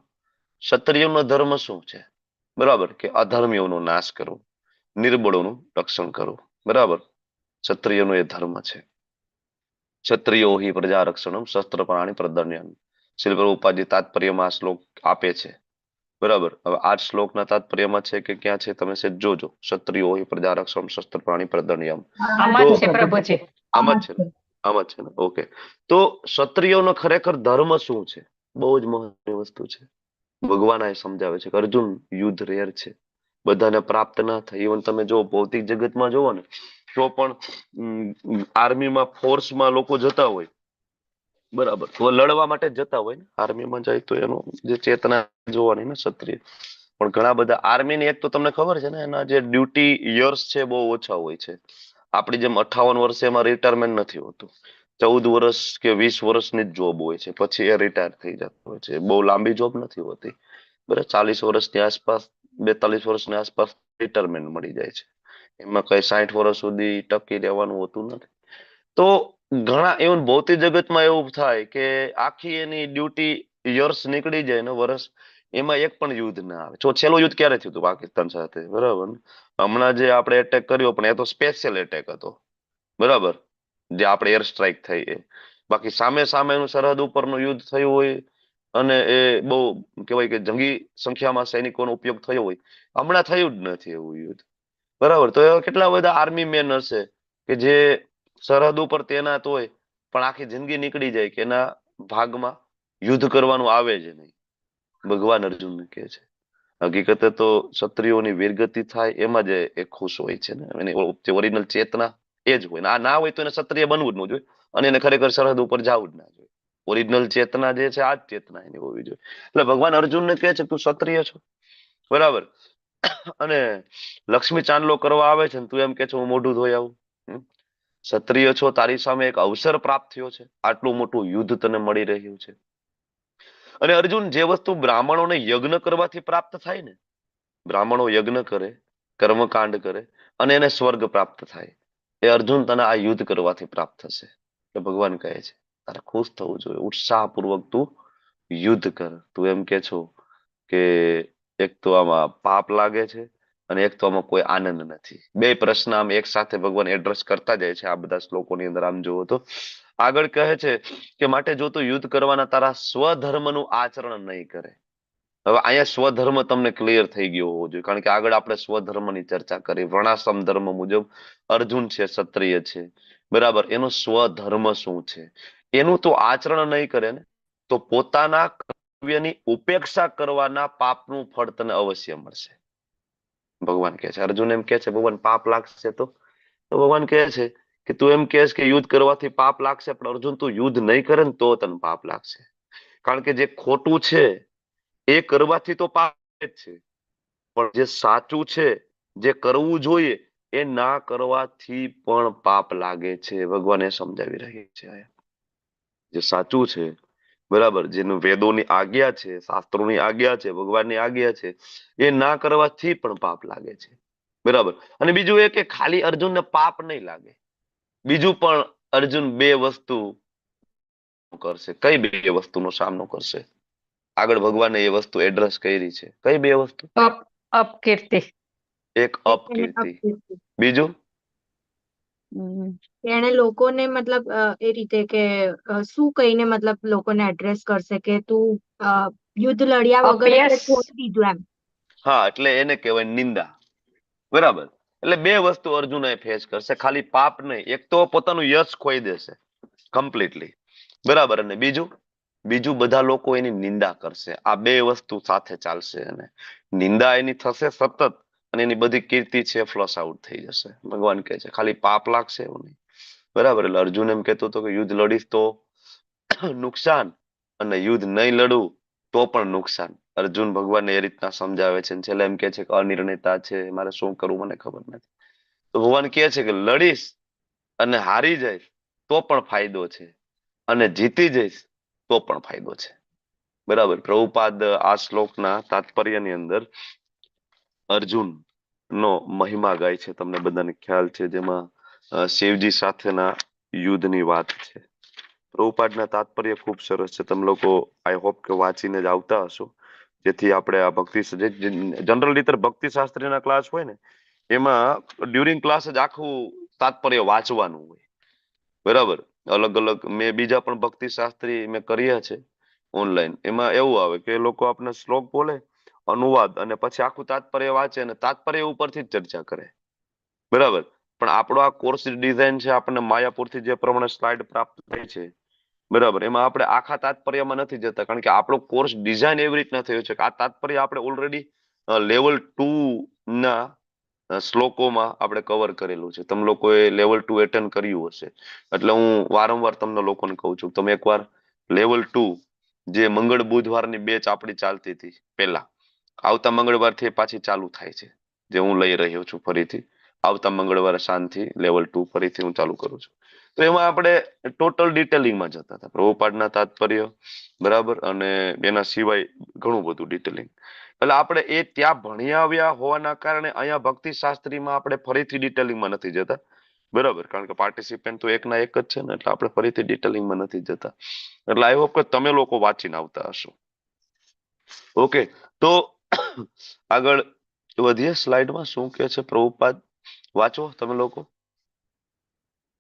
ક્ષત્રિયનો ધર્મ શું છે? બરાબર. કે અધર્મીઓનો નાશ કરવો, નિર્બળોનું રક્ષણ કરવું. બરાબર. ક્ષત્રિયનો એ ધર્મ છે. ક્ષત્રિયો હિ પ્રજા રક્ષણમ શસ્ત્ર પ્રાણી પ્રદર્શન. શ્રી પ્રભુપાદજી તાત્પર્યમાં આ શ્લોક આપે છે. બરાબર. હવે આ શ્લોકના તાત્પર્યમાં છે કે ક્યાં છે તમે જોજો. ક્ષત્રિયો હિ પ્રજા રક્ષણમ શસ્ત્ર પ્રાણી પ્રદર્શન.
આમાં જ છે પ્રભુજી.
આમાં જ છે ને. ઓકે. તો ક્ષત્રિયોનો ખરેખર ધર્મ શું છે? બહુ જ મહત્વની વસ્તુ છે. ભગવાન આ સમજાવે છે કે અર્જુન યુદ્ધ રેર છે, બધાને પ્રાપ્ત ના થાય. ઇવન તમે જો ભૌતિક જગતમાં જોવો ને તો પણ આર્મીમાં ફોર્સમાં લોકો જતા હોય. બરાબર. તો લડવા માટે જતા હોય ને. આર્મીમાં જાય તો એનો જે ચેતના જોવાની ને ક્ષત્રિય. પણ ઘણા બધા આર્મીની એક તો તમને ખબર છે ને એના જે ડ્યુટી યર્સ છે બહુ ઓછા હોય છે. આપણી જેમ 58 વર્ષે એમાં રિટાયરમેન્ટ નથી હોતું. 14 વર્ષ કે 20 વર્ષની જ જોબ હોય છે. પછી એ રિટાયર થઈ જતો હોય છે. બહુ લાંબી જોબ નથી હોતી. બરાબર. 40 વર્ષની આસપાસ, 42 વર્ષની આસપાસ રિટાયરમેન્ટ મળી જાય છે. એમાં કઈ 60 વર્ષ સુધી ટકી રહેવાનું હોતું નથી. તો ઘણા એવું ભૌતિક જગતમાં એવું થાય કે આખી એની ડ્યુટી યર્સ નીકળી જાય ને વર્ષ, એમાં એક પણ યુદ્ધ ના આવે. જો છેલ્લું યુદ્ધ ક્યારે થયું હતું પાકિસ્તાન સાથે? બરાબર. હમણાં જે આપણે એટેક કર્યો પણ એ તો સ્પેશિયલ એટેક હતો. બરાબર. જે આપણે એર સ્ટ્રાઇક થઈ એ. બાકી સામેનું સરહદ ઉપરનું યુદ્ધ થયું હોય અને એ બહુ કહેવાય કે જંગી સંખ્યામાં સૈનિકોનો ઉપયોગ થયો હોય, હમણાં થયું જ નથી એવું યુદ્ધ. બરાબર. તો એવા કેટલા બધા આર્મી મેન હશે કે જે સરહદ ઉપર તૈનાત હોય પણ આખી જિંદગી નીકળી જાય કે એના ભાગમાં યુદ્ધ કરવાનું આવે જ નહીં. ભગવાન અર્જુનને કહે છે હકીકતે તો ક્ષત્રિયોની વીરગતિ થાય એમાં જ એ ખુશ હોય છે ને. એની જે ઓરિજિનલ ચેતના એ જ હોય ને. આ ના હોય તો એને ક્ષત્રિય બનવું જ ન જોઈએ અને એને ખરેખર સરહદ ઉપર જવું જ ના જોઈએ. ઓરિજિનલ ચેતના જે છે આ જ ચેતના એની હોવી જોઈએ. એટલે ભગવાન અર્જુનને કહે છે તું ક્ષત્રિય છો. બરાબર. અને લક્ષ્મી ચાંદલો કરવા આવે છે ને તું એમ કે છે હું મોઢું ધોઈ આવું. ક્ષત્રિય છો, તારી સામે એક અવસર પ્રાપ્ત થયો છે. આટલું મોટું યુદ્ધ તને મળી રહ્યું છે. અને અર્જુન, જે વસ્તુ બ્રાહ્મણોને યજ્ઞ કરવાથી પ્રાપ્ત થાય ને, બ્રાહ્મણો યજ્ઞ કરે, કર્મકાંડ કરે અને એને સ્વર્ગ પ્રાપ્ત થાય, એ અર્જુન તને આ યુદ્ધ કરવાથી પ્રાપ્ત થશે. એટલે ભગવાન કહે છે તારે ખુશ થવું જોઈએ, ઉત્સાહપૂર્વક તું યુદ્ધ કર. તું એમ કે છો કે એક તો આમાં પાપ લાગે છે, અને એક તો આમાં કોઈ આનંદ નથી. બે પ્રશ્ન આમ એક સાથે ભગવાન એડ્રેસ કરતા જાય છે આ બધા શ્લોકોની અંદર. આમ જુઓ તો આગળ કહે છે કે માટે જો તું યુદ્ધ કરવાના તારા સ્વધર્મનું આચરણ નહીં કરે. હવે અહીંયા સ્વધર્મ તમને ક્લિયર થઈ ગયો હોવો જોઈએ, કારણ કે આગળ આપણે સ્વધર્મની ચર્ચા કરી. વર્ણાશ્રમ ધર્મ મુજબ અર્જુન છે, ક્ષત્રિય છે, બરાબર. એનો સ્વધર્મ શું છે એનું તો આચરણ નહીં કરે ને, તો પોતાના કર્તવ્યની ઉપેક્ષા કરવાના પાપનું ફળ તને અવશ્ય મળશે. ભગવાન કહે છે, અર્જુન એમ કહે છે ભગવાન પાપ લાગશે તો ભગવાન કહે છે કે તું એમ કહેશ કે યુદ્ધ કરવાથી પાપ લાગશે, પણ અર્જુન તું યુદ્ધ નહીં કરે ને તો તને પાપ લાગશે. કારણ કે જે ખોટું છે એ કરવાથી તો પાપ જ છે, પણ જે સાચું છે, જે કરવું જોઈએ એ ના કરવાથી પણ પાપ લાગે છે. ભગવાન એ સમજાવી રહી છે. જે સાચું છે, બરાબર, જેનું વેદોની આજ્ઞા છે, શાસ્ત્રોની આજ્ઞા છે, ભગવાનની આજ્ઞા છે, એ ના કરવાથી પણ પાપ લાગે છે, બરાબર. અને બીજું એ કે ખાલી અર્જુનને પાપ નહીં લાગે, બીજું પણ અર્જુન બે વસ્તુ કરશે. કઈ બે વસ્તુનો સામનો કરશે? આગળ ભગવાને એ વસ્તુ એડ્રેસ કરી છે. કઈ બે વસ્તુ?
અપકીર્તિ.
એક અપકીર્તિ, બીજું
એને લોકોને મતલબ એ રીતે કે શું કહીને મતલબ લોકોને એડ્રેસ કરશે કે તું યુદ્ધ લડ્યા વગર એટલે છોડી દીધું એમ.
હા, એટલે એને કહેવાય નિંદા, બરાબર. એટલે બે વસ્તુ અર્જુન ફેસ કરશે, ખાલી પાપ નહીં. એક તો પોતાનું યશ ખોઈ દેશે કમ્પ્લીટલી, બરાબર. અને બીજું બધા લોકો એની નિંદા કરશે. આ બે વસ્તુ સાથે ચાલશે, અને નિંદા એની થશે સતત, અને એની બધી કીર્તિ છે ફ્લશ આઉટ થઈ જશે. ભગવાન કહે છે ખાલી પાપ લાગશે એવું નહીં, બરાબર. એટલે અર્જુન એમ કહેતો હતો કે યુદ્ધ લડીશ તો નુકસાન, અને યુદ્ધ નહીં લડું તો પણ નુકસાન. અર્જુન ભગવાનને એ રીતના સમજાવે છે. છેલ્લે એમ કે છે કે અનિર્ણયતા છે, મારે શું કરવું મને ખબર નથી. તો ભગવાન કહે છે કે લડીશ અને હારી જઈશ તો પણ ફાયદો છે, અને જીતી જઈશ તો પણ ફાયદો છે, બરાબર. પ્રભુપાદ આ શ્લોકના તાત્પર્યની અંદર અર્જુન નો મહિમા ગાય છે, તમને બધાને ખ્યાલ છે, જેમાં શિવજી સાથેના યુદ્ધની વાત છે. પ્રભુપાદના તાત્પર્ય ખૂબ સરસ છે. તમે લોકો આઈ હોપ કે વાંચીને જ આવતા હશો, જેથી આપણે આ ભક્તિ જનરલ રીતે ભક્તિ શાસ્ત્રીના ક્લાસ હોય ને એમાં ડ્યુરિંગ ક્લાસ જ આખું તાત્પર્ય વાંચવાનું હોય, બરાબર. અલગ અલગ મેં બીજા પણ ભક્તિ શાસ્ત્રી મેં કર્યા છે ઓનલાઈન. એમાં એવું આવે કે એ લોકો આપણે શ્લોક બોલે, અનુવાદ, અને પછી આખું તાત્પર્ય વાંચે અને તાત્પર્ય ઉપરથી જ ચર્ચા કરે, બરાબર. પણ આપણો આ કોર્સ ડિઝાઇન છે, આપણને માયાપુરથી જે પ્રમાણે સ્લાઇડ પ્રાપ્ત થઈ છે, બરાબર, એમાં આપણે આખા તાત્પર્યમાં નથી જતા, કારણ કે આપણો કોર્સ ડિઝાઇન એવી રીતના થયો છે કે આ તાત્પર્ય આપણે ઓલરેડી લેવલ 2 ના શ્લોકોમાં આપણે કવર કરેલું છે. તમે લોકોએ લેવલ 2 એટેન્ડ કર્યું હશે, એટલે હું વારંવાર તમને લોકોને કહું છું, તમે એકવાર લેવલ 2 જે મંગળ બુધવારની બેચ આપણી ચાલતી હતી પહેલા, આવતા મંગળવારથી પાછી ચાલુ થાય છે, જે હું લઈ રહ્યો છું ફરીથી. આવતા મંગળવારે સાંજથી લેવલ 2 ફરીથી હું ચાલુ કરું છું. તો એમાં આપણે ટોટલ ડિટેલિંગમાં જતા હતા, પ્રભુપાદના તાત્પર્ય, બરાબર, અને એના સિવાય ઘણું બધું ડિટેલિંગ. એટલે આપણે એ ત્યાં ભણી આવ્યા હોવાના કારણે અહીંયા ભક્તિ શાસ્ત્રીમાં આપણે ફરીથી ડિટેલિંગમાં નથી જતા, બરાબર, કારણ કે પાર્ટિસિપન્ટ તો એકના એક જ છે ને, એટલે આપણે ફરીથી ડિટેલિંગમાં નથી જતા. એટલે આઈ હોપ કે તમે લોકો વાંચીને આવતા હશો. ઓકે, તો આગળ વધીએ. સ્લાઇડમાં શું કહે છે પ્રભુપાદ, વાંચો તમે લોકો.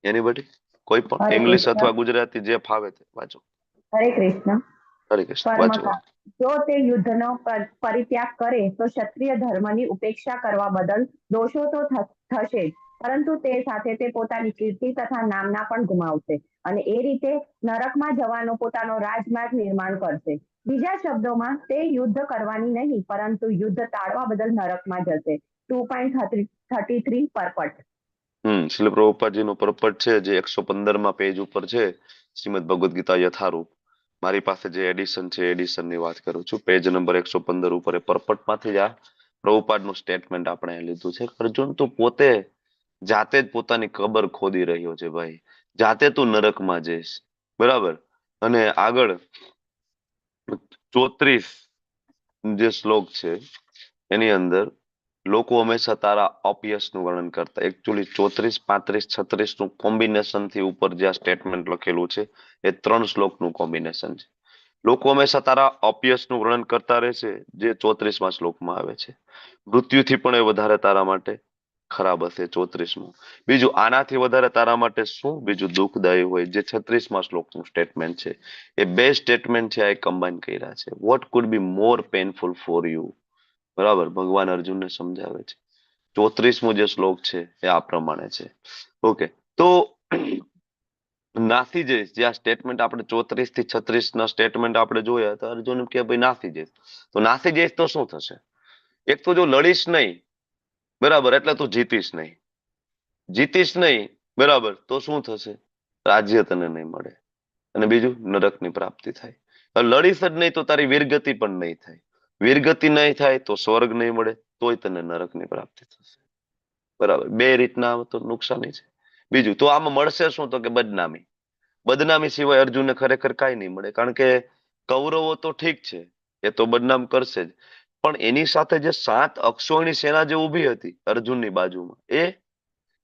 એનીબડી, કોઈ પણ ઇંગ્લિશ અથવા ગુજરાતી જે ફાવે તે વાંચો.
હરે કૃષ્ણ.
હરે કૃષ્ણ, વાંચો.
જો તે યુદ્ધનો પરિત્યાગ કરે તો ક્ષત્રિય ધર્મની ઉપેક્ષા કરવા બદલ દોષો તો થશે જ, પરંતુ તે સાથે તે પોતાની કીર્તિ તથા નામના પણ ગુમાવશે, અને એ રીતે નરકમાં જવાનો પોતાનો રાજમાર્ગ નિર્માણ કરશે. બીજા શબ્દોમાં તે યુદ્ધ કરવાની નહીં, પરંતુ યુદ્ધ ટાળવા બદલ નરકમાં જશે. 2.33 પરપટ.
શ્રીલ પ્રભુપાદજીનો પરપટ છે, જે 115માં પેજ ઉપર છે, શ્રીમદ ભગવદ ગીતા યથારૂપ. મારી પાસે જે એડિશન છે એડિશનની વાત કરું છું. પેજ નંબર 115 ઉપર એ પરપટમાંથી જ આ પ્રભુપાદનું સ્ટેટમેન્ટ આપણે લીધું છે. અર્જુન તું પોતે જાતે જ પોતાની કબર ખોદી રહ્યો છે ભાઈ, જાતે તું નરકમાં જઈશ, બરાબર. અને આગળ 34 જે શ્લોક છે એની અંદર લોકો હંમેશા તારા અપયશનું વર્ણન કરતા. એકચ્યુઅલી 34, 35, 36 નું કોમ્બિનેશન થી ઉપર જે આ સ્ટેટમેન્ટ લખેલું છે એ 3 શ્લોકનું કોમ્બિનેશન છે. લોકો હંમેશા તારા અપયશનું વર્ણન કરતા રહેશે, જે 34મા શ્લોકમાં આવે છે. મૃત્યુથી પણ એ વધારે તારા માટે ખરાબ હશે, 34મું. બીજું, આનાથી વધારે તારા માટે શું? બીજું દુઃખદાયી હોય, જે 36મા શ્લોકનું સ્ટેટમેન્ટ છે. એ બે સ્ટેટમેન્ટ છે, આ કમ્બાઈન કર્યા છે. Vote food B more painful for you? બરાબર, ભગવાન અર્જુનને સમજાવે છે. 34મો જે શ્લોક છે એ આ પ્રમાણે છે. ઓકે, તો નાસી જઈશ, જે આ સ્ટેટમેન્ટ આપણે 34 થી 36ના સ્ટેટમેન્ટ આપણે જોયા, તો અર્જુન કે ભાઈ નાસી જઈશ. તો નાસી જઈશ તો શું થશે? એક તો જો લડીશ નહીં, બરાબર, એટલે તું જીતીશ નહીં. જીતીશ નહીં, બરાબર, તો શું થશે? રાજ્ય તને નહીં મળે, અને બીજું નરકની પ્રાપ્તિ થાય. લડીશ જ નહીં તો તારી વીરગતિ પણ નહીં થાય. વીરગતિ નહીં થાય તો સ્વર્ગ નહીં મળે, તોય તને નરકની પ્રાપ્તિ થશે. બરાબર, બે રીતના તો નુકસાની છે. બીજું, તો આમાં મળશે શું? તો કે બદનામી. બદનામી સિવાય અર્જુનને ખરેખર કાંઈ નહીં મળે, કારણ કે કૌરવો તો ઠીક છે, એ તો બદનામ કરશે જ, પણ એની સાથે જે 7 અક્ષોહિણી સેના જે ઊભી હતી અર્જુનની બાજુમાં,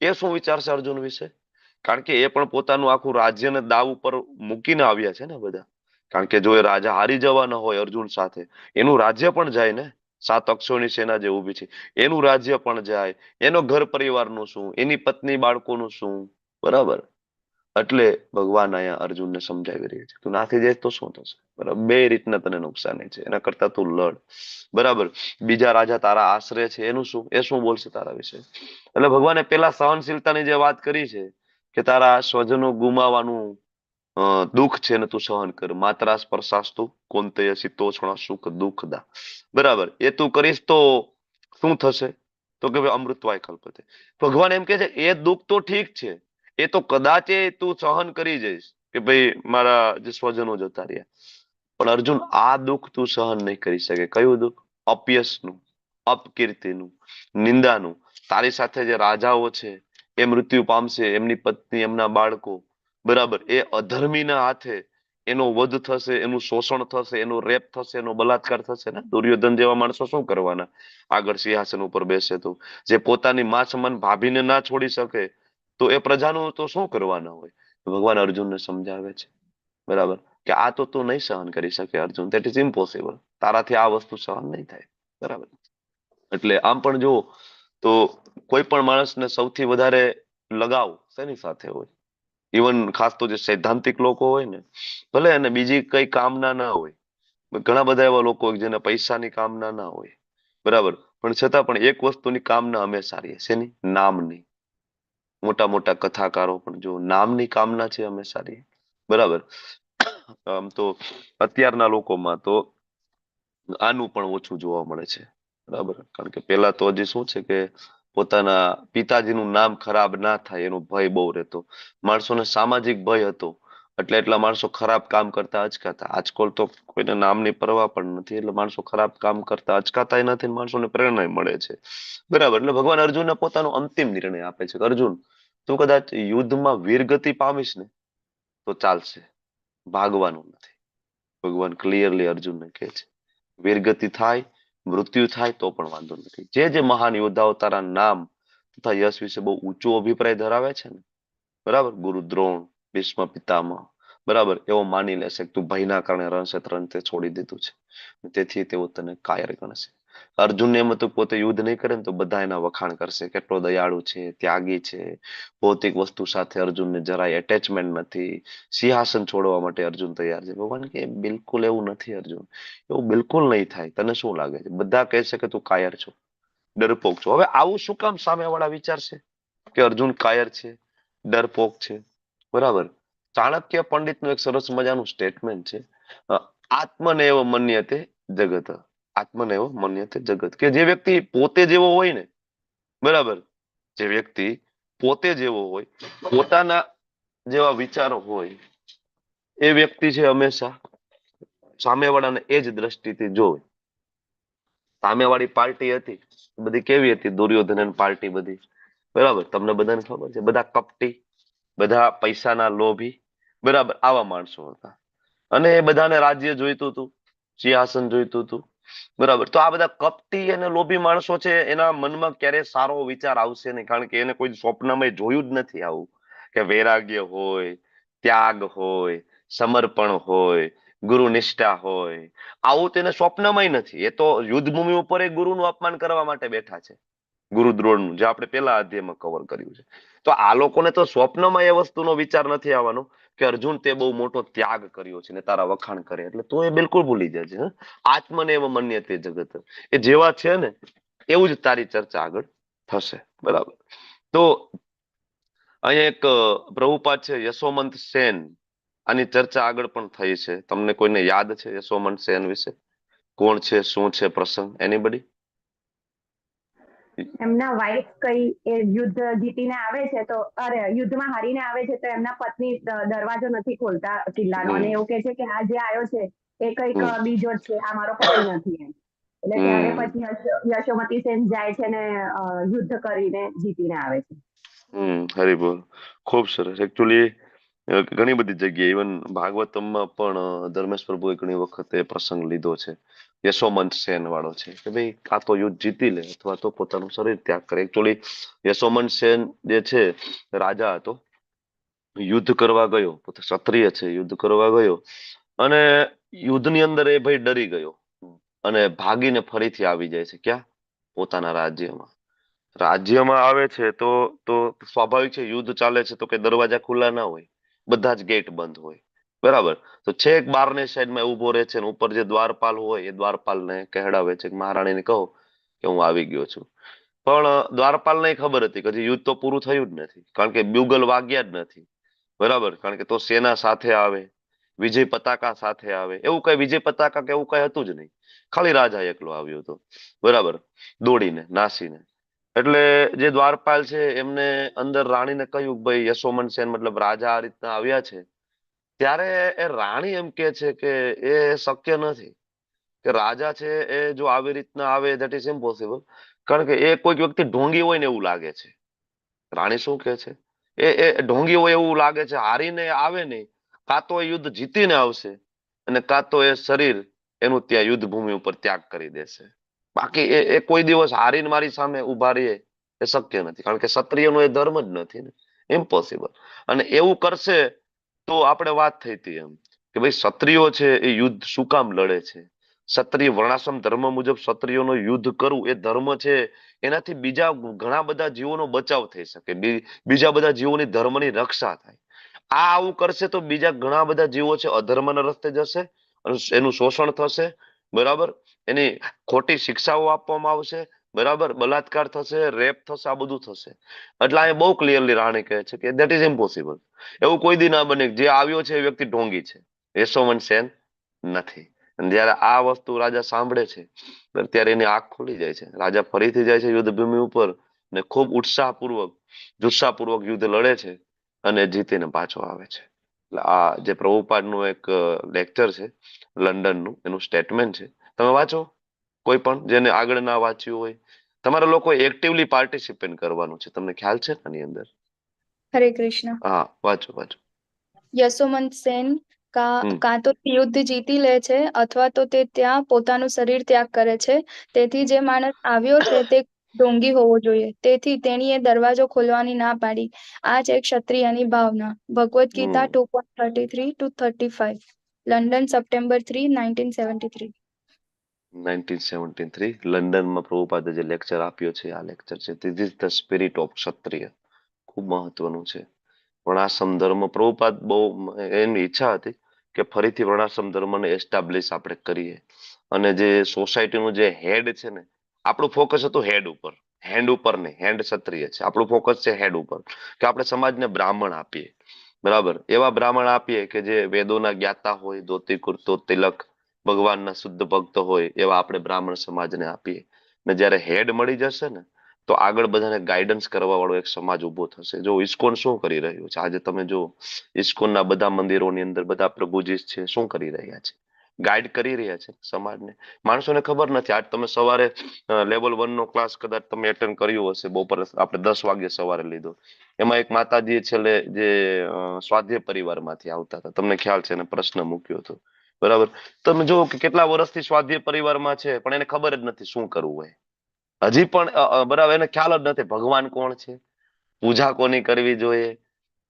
એ શું વિચારશે અર્જુન વિશે? કારણ કે એ પણ પોતાનું આખું રાજ્યને દાવ ઉપર મૂકીને આવ્યા છે ને બધા. કારણ કે જો એ રાજા હારી જવાના હોય અર્જુન સાથે, એનું રાજ્ય પણ જાય ને. 7 અક્ષોહિણી સેના જે ઊભી છે એનું રાજ્ય પણ જાય, એનો ઘર પરિવારનું શું, એની પત્ની બાળકોનું શું? બરાબર, એટલે ભગવાન અહીંયા અર્જુનને સમજાવી રહ્યા છે, તું નાથી જાય તો શું થશે? બરાબર, બે રીતના તને નુકસાની છે, એના કરતા તું લડ. બરાબર, બીજા રાજા તારા આશરે છે, એનું શું? એ શું બોલશે તારા વિશે? એટલે ભગવાને પેલા સહનશીલતાની જે વાત કરી છે, કે તારા સ્વજનો ગુમાવાનું દુઃખ છે ને તું સહન કર. માત્રા સ્પર્શાસ્તુ કોંતય શીતોષ્ણ સુખ દુઃખદા. બરાબર, એ તું કરીશ તો શું થશે? તો કે ભાઈ અમૃતવાય કલ્પતે. ભગવાન એમ કે છે એ દુઃખ તો ઠીક છે, એ તો કદાચ તું સહન કરી જઈશ, કે ભાઈ મારા જે સ્વજનો જતા રહ્યા, પણ અર્જુન આ દુઃખ તું સહન નહીં કરી શકે. કયું દુઃખ? અપયશનું, અપકીર્તિનું, નિંદાનું. તારી સાથે જે રાજાઓ છે એ મૃત્યુ પામશે, એમની પત્ની, એમના બાળકો, બરાબર, એ અધર્મીના હાથે એનો વધ થશે, એનું શોષણ થશે, એનો રેપ થશે, એનો બલાત્કાર થશે ને. દુર્યોધન જેવા માણસો શું કરવાના આગળ સિંહાસન ઉપર બેસે તો? જે પોતાની માં સમાન ભાભીને ના છોડી શકે, તો એ પ્રજાનું તો શું કરવાના હોય? ભગવાન અર્જુનને સમજાવે છે, બરાબર, કે આ તો તું નહીં સહન કરી શકે અર્જુન, ધેટ ઇઝ ઇમ્પોસિબલ. તારાથી આ વસ્તુ સહન નહીં થાય. બરાબર, એટલે આમ પણ જો તો કોઈ પણ માણસને સૌથી વધારે લગાવ શેની સાથે હોય? ઇવન ખાસ તો જે સૈદ્ધાંતિક લોકો હોય ને, ભલે એને બીજી કઈ કામના ના હોય, ઘણા બધા એવા લોકો જેને પૈસાની કામના ના હોય, બરાબર, પણ છતાં પણ એક વસ્તુની કામના હંમેશા રહે, શેની? નામની. મોટા મોટા કથાકારો પણ જો નામની કામના છે હંમેશા રહે. બરાબર, આમ તો અત્યારના લોકોમાં તો આનું પણ ઓછું જોવા મળે છે. બરાબર, કારણ કે પેલા તો હજી શું છે કે પોતાના પિતાજીનું નામ ખરાબ ના થાય એનો ભય બહુ રહેતો. માણસોને સામાજિક ભય હતો, એટલે એટલા માણસો ખરાબ કામ કરતા અચકાતા. આજકાલ તો કોઈને નામની પરવા પણ નથી, એટલે માણસો ખરાબ કામ કરતા અચકાતાય નથી, માણસોને પ્રેરણા મળે છે. બરાબર, એટલે ભગવાન અર્જુનને પોતાનો અંતિમ નિર્ણય આપે છે કે અર્જુન, તું કદાચ યુદ્ધમાં વીરગતિ પામીશ ને તો ચાલશે, ભાગવાનું નથી. ભગવાન ક્લિયરલી અર્જુનને કહે છે વીરગતિ થાય, મૃત્યુ થાય તો પણ વાંધો નથી. જે જે મહાન યોદ્ધાઓ તારા નામ તથા યશ વિશે બહુ ઊંચો અભિપ્રાય ધરાવે છે ને, બરાબર, ગુરુ દ્રોણ, ભીષ્મ પિતામહ, બરાબર, એવો માની લેશે કે તું ભયના કારણે રણક્ષેત્ર છોડી દીધું છે, તેથી તેઓ તને કાયર ગણશે. અર્જુનને એમ હતું પોતે યુદ્ધ નહીં કરે ને તો બધા એના વખાણ કરશે, કેટલો દયાળુ છે, ત્યાગી છે, ભૌતિક વસ્તુ સાથે અર્જુનને જરાય એટેચમેન્ટ નથી, સિંહાસન છોડવા માટે અર્જુન તૈયાર છે. ભગવાન કે બિલકુલ એવું નથી અર્જુન, એવું બિલકુલ નહીં થાય. તને શું લાગે છે? બધા કહે છે કે તું કાયર છો, ડરપોક છો. હવે આવું શું કામ સામેવાળા વિચારશે કે અર્જુન કાયર છે, ડરપોક છે? બરાબર, ચાણક્ય પંડિતનું એક સરસ મજાનું સ્ટેટમેન્ટ છે, આત્મનેવ મન્યતે જગત. આત્મનેવ મન્યતે જગત, કે જે વ્યક્તિ પોતે જેવો હોય ને, બરાબર, જે વ્યક્તિ પોતે જેવો હોય, પોતાના જેવા વિચારો હોય, એ વ્યક્તિ છે હંમેશા સામેવાળાને એ જ દ્રષ્ટિથી જોવે. સામેવાળી પાર્ટી હતી બધી કેવી હતી? દુર્યોધન પાર્ટી બધી, બરાબર, તમને બધાને ખબર છે, બધા કપટી, બધા પૈસાના લોભી, બરાબર, આવા માણસો હતા. અને એ બધાને રાજ્ય જોઈતું હતું, સિંહાસન જોઈતું હતું, બરાબર. તો આ બધા કપટી અને લોભી માણસો છે, એના મનમાં ક્યારેય સારો વિચાર આવશે નહીં, કારણ કે એને કોઈ સ્વપ્નમાં જોયું જ નથી આવું, કે વૈરાગ્ય હોય, ત્યાગ હોય, સમર્પણ હોય, ગુરુ નિષ્ઠા હોય, આવું તેને સ્વપ્નમાંય નથી. એ તો યુદ્ધ ભૂમિ ઉપર એ ગુરુનું અપમાન કરવા માટે બેઠા છે, ગુરુદ્રોણનું, જે આપણે પેલા અધ્યાયમાં કવર કર્યું છે. તો આ લોકોને તો સ્વપ્નમાં એ વસ્તુનો વિચાર નથી આવવાનો કે અર્જુન તે બહુ મોટો ત્યાગ કર્યો છે ને તારા વખાણ કરે, એટલે તો એ બિલકુલ ભૂલી જાય છે. આત્મને એવ મન્યતે જગત, એ જેવા છે ને એવું જ તારી ચર્ચા આગળ થશે. બરાબર. તો અહીંયા એક પ્રભુપાદ છે યશોમંત સેન, આની ચર્ચા આગળ પણ થઈ છે. તમને કોઈને યાદ છે યશોમંત સેન વિશે? કોણ છે, શું છે પ્રસંગ? એનીબડી?
એમના વાઇફ કઈ એ યુદ્ધ જીતીને આવે છે તો અરે યુદ્ધમાં હારીને આવે છે તો એમના પત્ની દરવાજો નથી ખોલતા કિલ્લાનો અને એવું કહે છે કે આ જે આવ્યો છે એ કઈક બીજો જ છે, આ મારો પતિ નથી એમ. એટલે ત્યારે પછી યશોમતી સેન જાય છે ને યુદ્ધ કરીને જીતીને આવે છે.
હરિબોલ. ખૂબ સરસ. એકચ્યુઅલી ઘણી બધી જગ્યાએ ઇવન ભાગવતમમાં પણ ધર્મેશ પ્રભુએ ઘણી વખત એ પ્રસંગ લીધો છે. યશોમંત સેન વાળો છે કે ભાઈ કાં તો યુદ્ધ જીતી લે અથવા તો પોતાનું શરીર ત્યાગ કરે. એકચ્યુઅલી યશોમંત સેન જે છે રાજા હતો, યુદ્ધ કરવા ગયો, પોતે ક્ષત્રિય છે, યુદ્ધ કરવા ગયો અને યુદ્ધની અંદર એ ભાઈ ડરી ગયો અને ભાગીને ફરીથી આવી જાય છે. ક્યાં? પોતાના રાજ્યમાં. રાજ્યમાં આવે છે તો સ્વાભાવિક છે, યુદ્ધ ચાલે છે તો કે દરવાજા ખુલ્લા ના હોય, બધા જ ગેટ બંધ હોય. બરાબર. તો છેક બારની સાઈડમાં ઉભો રહે છે, ઉપર જે દ્વારપાલ હોય એ દ્વારપાલને કહેડાવે છે કે મહારાણીને કહો કે હું આવી ગયો છું. પણ દ્વારપાલને ખબર હતી કે હજી યુદ્ધ તો પૂરું થયું જ નથી, કારણ કે બ્યુગલ વાગ્યા જ નથી. બરાબર. કારણ કે તો સેના સાથે આવે, વિજય પતાકા સાથે આવે, એવું કઈ વિજય પતાકા કે એવું કઈ હતું જ નહીં, ખાલી રાજા એકલો આવ્યો હતો. બરાબર. દોડીને, નાસીને. એટલે જે દ્વારપાલ છે એમને અંદર રાણીને કહ્યું ભાઈ યશોમંત સેન મતલબ રાજા આ રીતના આવ્યા છે. ત્યારે એ રાણી એમ કે છે કે એ શક્ય નથી, કે રાજા છે એ જો આવી રીતના આવે ધેટ ઇઝ ઇમ્પોસિબલ, કારણ કે એ કોઈક વ્યક્તિ ઢોંગી હોય ને એવું લાગે છે. રાણી શું કે છે? એ ઢોંગી હોય એવું લાગે છે, હારીને આવે નહીં, કાં તો એ યુદ્ધ જીતીને આવશે અને કાં તો એ શરીર એનું ત્યાં યુદ્ધ ભૂમિ ઉપર ત્યાગ કરી દેશે. બાકી એ કોઈ દિવસ હારીને મારી સામે ઉભા રહીએ એ શક્ય નથી, કારણ કે ક્ષત્રિયનો એ ધર્મ જ નથી ને, ઇમ્પોસિબલ. અને એવું કરશે તો આપણે વાત થઈ હતી એમ કે ભાઈ ક્ષત્રિયો છે એ યુદ્ધ શું કામ લડે છે? ક્ષત્રિય વર્ણાશ્રમ ધર્મ મુજબ ક્ષત્રિયોનો યુદ્ધ કરવું એ ધર્મ છે, એનાથી બીજા ઘણા બધા જીવોનો બચાવ થઈ શકે, બીજા બધા જીવોની ધર્મની રક્ષા થાય. આ આવું કરશે તો બીજા ઘણા બધા જીવો છે અધર્મના રસ્તે જશે, એનું શોષણ થશે. બરાબર. એની ખોટી શિક્ષાઓ આપવામાં આવશે. બરાબર. બલાત્કાર થશે, રેપ થશે, આ બધું થશે. એટલે આ બહુ ક્લિયરલી રાણી કહે છે કે દેટ ઇઝ ઇમ્પોસિબલ. એવું કોઈ દી ના બને જે આવ્યો છે એ વ્યક્તિ ઢોંગી છે, યશોમંત સેન નથી. અને જયારે આ વસ્તુ રાજા સાંભળે છે ત્યારે એની આંખ ખુલી જાય છે. રાજા ફરીથી જાય છે યુદ્ધ ભૂમિ ઉપર ને ખૂબ ઉત્સાહપૂર્વક જુસ્સાપૂર્વક યુદ્ધ લડે છે અને જીતીને પાછો આવે છે. એટલે આ જે પ્રભુપાદનું એક લેક્ચર છે લંડનનું, એનું સ્ટેટમેન્ટ છે. તમે વાંચો, કોઈ પણ જેને આગળ ના વાંચ્યું હોય. તમારે લોકો એક્ટિવલી પાર્ટિસિપેટ કરવાનું છે. તમને ખ્યાલ છે આની અંદર?
હરે કૃષ્ણ.
હા, વાંચો.
યશોમંત સેન કાં તો યુદ્ધ જીતી લે છે અથવા તો તે ત્યાં પોતાનું શરીર ત્યાગ કરે છે. તેથી જે માણસ આવ્યો છે તે ઢોંગી હોવો જોઈએ, તેથી તેણીએ દરવાજો ખોલવાની ના પાડી. આ જ એક ક્ષત્રિયની ભાવના. Bhagavad Gita 2.33-35, London, September 3, 1973.
1973 લંડનમાં પ્રભુપાદે જે લેક્ચર આપ્યો છે આ લેક્ચર છે this is the spirit of ક્ષત્રિય. ખૂબ મહત્વનું છે. વર્ણાશ્રમ ધર્મ, પ્રભુપાદ બહુ એની ઈચ્છા હતી કે ફરીથી વર્ણાશ્રમ ધર્મને એસ્ટાબ્લિશ આપણે કરીએ. અને જે સોસાયટીનું જે હેડ છે ને, આપણું ફોકસ હતું હેડ ઉપર, હેન્ડ ઉપર નહીં, હેન્ડ ક્ષત્રિય છે, આપણું ફોકસ છે હેડ ઉપર, કે આપણે સમાજને બ્રાહ્મણ આપીએ. બરાબર. એવા બ્રાહ્મણ આપીએ કે જે વેદોના જ્ઞાતા હોય, ધોતી કુર્તો તિલક, ભગવાનના શુદ્ધ ભક્ત હોય, એવા આપણે બ્રાહ્મણ સમાજને આપીએ. ને જ્યારે હેડ મળી જશે ને તો આગળ બધાને ગાઈડન્સ કરવા વાળો એક સમાજ ઉભો થશે. જો ઇસ્કોન શું કરી રહ્યું છે આજે, તમે જો ઇસ્કોનના બધા મંદિરોની અંદર બધા પ્રભુજી છે શું કરી રહ્યા છે? ગાઈડ કરી રહ્યા છે સમાજને. માણસોને ખબર નથી. આજ તમે સવારે લેવલ 1 નો ક્લાસ કદાચ તમે એટેન્ડ કર્યો હશે, બપોરે આપણે 10 વાગે સવારે લીધો. એમાં એક માતાજી છેલ્લે જે સ્વાધ્યાય પરિવારમાંથી આવતા હતા, તમને ખ્યાલ છે, એને પ્રશ્ન મૂક્યો હતો. બરાબર. તમે જુઓ કે કેટલા વર્ષથી સ્વાધ્યાય પરિવારમાં છે પણ એને ખબર જ નથી શું કરવું હોય. હજી પણ બરાબર એને ખ્યાલ જ નથી ભગવાન કોણ છે, પૂજા કોની કરવી જોઈએ,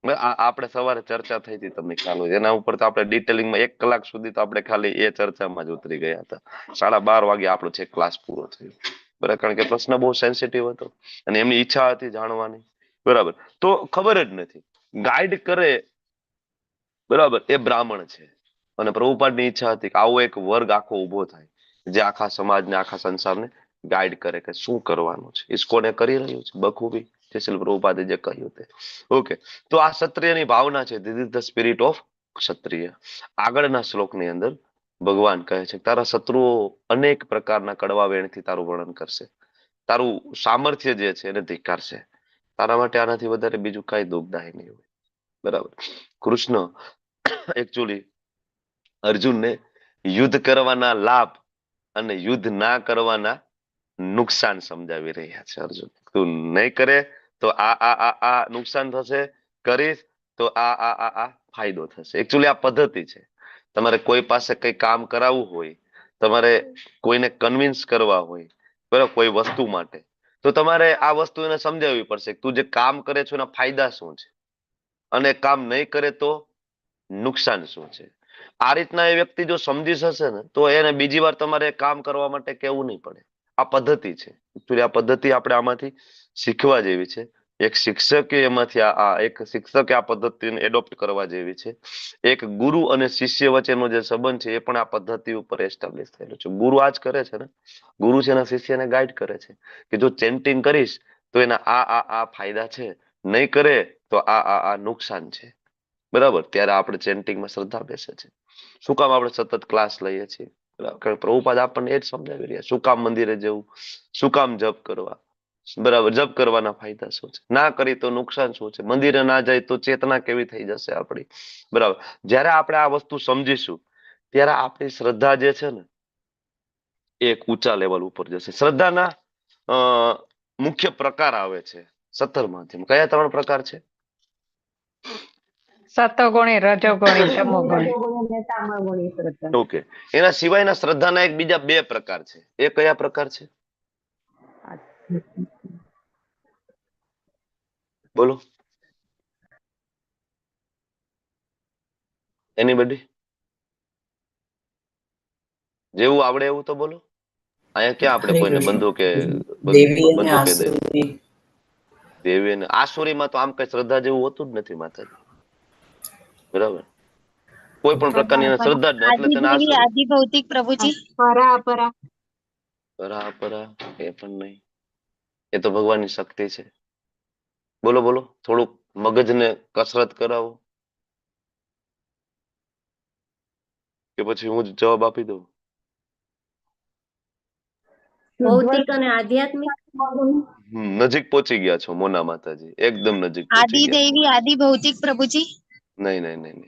આપણે સવારે ચર્ચા થઈ હતી, તમને ખ્યાલ હોય, એના ઉપર તો આપણે ડિટેલિંગમાં 1 કલાક સુધી તો આપણે ખાલી એ ચર્ચામાં જ ઉતરી ગયા હતા. 12:30 વાગે આપણો છે ક્લાસ પૂરો થયો, બરાબર, કારણ કે પ્રશ્ન બહુ સેન્સિટિવ હતો અને એમની ઈચ્છા હતી જાણવાની, બરાબર. તો ખબર જ નથી, ગાઈડ કરે, બરાબર, એ બ્રાહ્મણ છે અને પ્રભુપાદની ઈચ્છા હતી કે આવો એક વર્ગ આખો ઉભો થાય જે આખા સમાજને, આખા સંસારને ગાઈડ કરે કે શું કરવાનું છે. ઇસ્કોને કરી રહ્યું છે બખૂબી, શ્રીલ પ્રભુપાદે જે કહ્યું તે. ઓકે, તો આ ક્ષત્રિયની ભાવના છે, this is the spirit of ક્ષત્રિય. આગળના શ્લોકની અંદર ભગવાન કહે છે તારા શત્રુઓ અનેક પ્રકારના કડવા વેણથી તારું વર્ણન કરશે, તારું સામર્થ્ય જે છે એને ધિક્કારશે, તારા માટે આનાથી વધારે બીજું કઈ દુઃખદાયી નહીં હોય, બરાબર. કૃષ્ણ એકચ્યુઅલી અર્જુનને યુદ્ધ કરવાના લાભ અને યુદ્ધ ના કરવાના નુકસાન સમજાવી રહ્યા છે. અર્જુન, તું નહીં કરે તો આ નુકસાન થશે, કરીશ તો આ ફાયદો થશે. એકચ્યુઅલી આ પદ્ધતિ છે. તમારે કોઈ પાસે કઈ કામ કરાવવું હોય, તમારે કોઈને કન્વિન્સ કરવા હોય, બરાબર, કોઈ વસ્તુ માટે, તો તમારે આ વસ્તુ એને સમજાવવી પડશે તું જે કામ કરે છે એના ફાયદા શું છે અને કામ નહીં કરે તો નુકસાન શું છે. આ રીતના એ વ્યક્તિ જો સમજી જશે ને તો એને બીજી વાર તમારે કામ કરવા માટે કહેવું નહીં પડે. આ પદ્ધતિ છે. એકચ્યુઅલી આ પદ્ધતિ આપણે આમાંથી શીખવા જેવી છે. એક શિક્ષકે એમાંથી એક શિક્ષકે આ પદ્ધતિને એડોપ્ટ કરવા જેવી છે. એક ગુરુ અને શિષ્ય વચ્ચેનો જે સંબંધ છે એ પણ આ પદ્ધતિ ઉપર એસ્ટાબ્લિશ થયેલો છે. ગુરુ આ જ કરે છે ને, ગુરુ છે એના શિષ્યને ગાઈડ કરે છે કે જો ચેન્ટિંગ કરીશ તો એના આ ફાયદા છે, નહીં કરે તો આ નુકસાન છે, બરાબર. ત્યારે આપણે ચેન્ટિંગમાં શ્રદ્ધા બેસે છે. શું કામ આપણે સતત ક્લાસ લઈએ છીએ? કારણ પ્રભુપાદ આપણને એ જ સમજાવી રહ્યા, શું કામ મંદિરે જવું, શું કામ જપ કરવા, બરાબર, જપ કરવાના ફાયદા શું છે, ના કરી તો નુકસાન શું છે, મંદિરે ના જાય તો ચેતના કેવી થઈ જશે આપણી, બરાબર. જ્યારે આપણે આ વસ્તુ સમજીશું ત્યારે આપણી શ્રદ્ધા જે છે ને એક ઊંચા લેવલ ઉપર જશે. શ્રદ્ધાના મુખ્ય પ્રકાર આવે છે 17 માંથી. કયા 3 પ્રકાર છે?
સતોગુણી, રજોગુણી, તમોગુણી.
ઓકે, એના સિવાયના શ્રદ્ધાના એક બીજા 2 પ્રકાર છે. એ કયા પ્રકાર છે? બોલો, એનીબડી? જેવું આવડે એવું તો બોલો. અહીંયા ક્યાં આપણે કોઈને બંદૂકે દે. દેવી અને આસુરીમાં તો આમ કઈ શ્રદ્ધા જેવું હોતું જ નથી માતાજી, બરાબર. કોઈ પણ પ્રકારની શ્રદ્ધા જ નથી, એટલે તેને આસુરી.
આદિ ભૌતિક પ્રભુજી.
પરા
એ પણ નહીં, એ તો ભગવાનની શક્તિ છે. બોલો બોલો, થોડુંક મગજને કસરત કરાવો કે પછી હું જ જવાબ આપી દઉં.
ભૌતિક અને આધ્યાત્મિક
નજીક પહોંચી ગયા છો મોના માતાજી, એકદમ નજીક પહોંચી ગયા.
આદિ દેવી, આદિ ભૌતિક પ્રભુજી.
નહીં,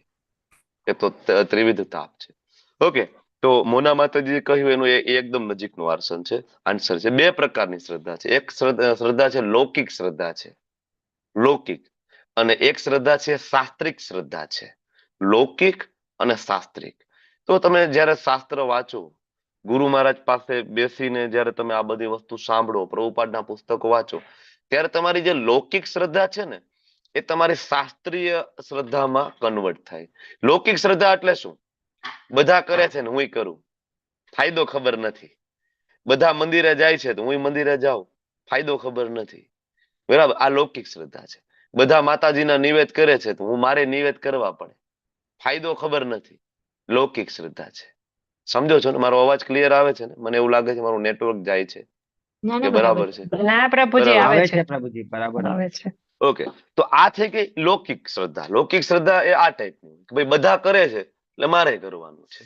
એ તો ત્રિવિધ તાપ છે. ઓકે, તો મોના માતાજી કહ્યું એનું એ એકદમ નજીકનું આન્સર છે. 2 પ્રકારની શ્રદ્ધા છે. એક શ્રદ્ધા છે લૌકિક શ્રદ્ધા છે, લૌકિક, અને એક શ્રદ્ધા છે શાસ્ત્રિક શ્રદ્ધા છે. લૌકિક અને શાસ્ત્રિક. તો તમે જ્યારે શાસ્ત્ર વાંચો, ગુરુ મહારાજ પાસે બેસીને જ્યારે તમે આ બધી વસ્તુ સાંભળો, પ્રભુપાદના પુસ્તકો વાંચો, ત્યારે તમારી જે લૌકિક શ્રદ્ધા છે ને એ તમારી શાસ્ત્રીય શ્રદ્ધામાં કન્વર્ટ થાય. લૌકિક શ્રદ્ધા એટલે શું? બધા કરે છે ને હું કરું, ફાયદો ખબર નથી. બધા મંદિરે જાય છે તો હું મંદિરે જાઉં, ફાયદો ખબર નથી, બરાબર. આ લૌકિક શ્રદ્ધા છે. બધા માતાજીના નિવેદ કરે છે તો હું મારે નિવેદ કરવા પડે, ફાયદો ખબર નથી, લૌકિક શ્રદ્ધા છે. સમજો છો ને? મારો અવાજ ક્લિયર આવે છે ને? મને એવું લાગે છે મારું નેટવર્ક જાય છે કે બરાબર છે?
ના પ્રભુજી, આવે છે પ્રભુજી, બરાબર આવે છે.
ઓકે, તો આ થઈ ગઈ લૌકિક શ્રદ્ધા. લૌકિક શ્રદ્ધા એ આ ટાઈપની, ભાઈ બધા કરે છે એટલે મારે કરવાનું છે,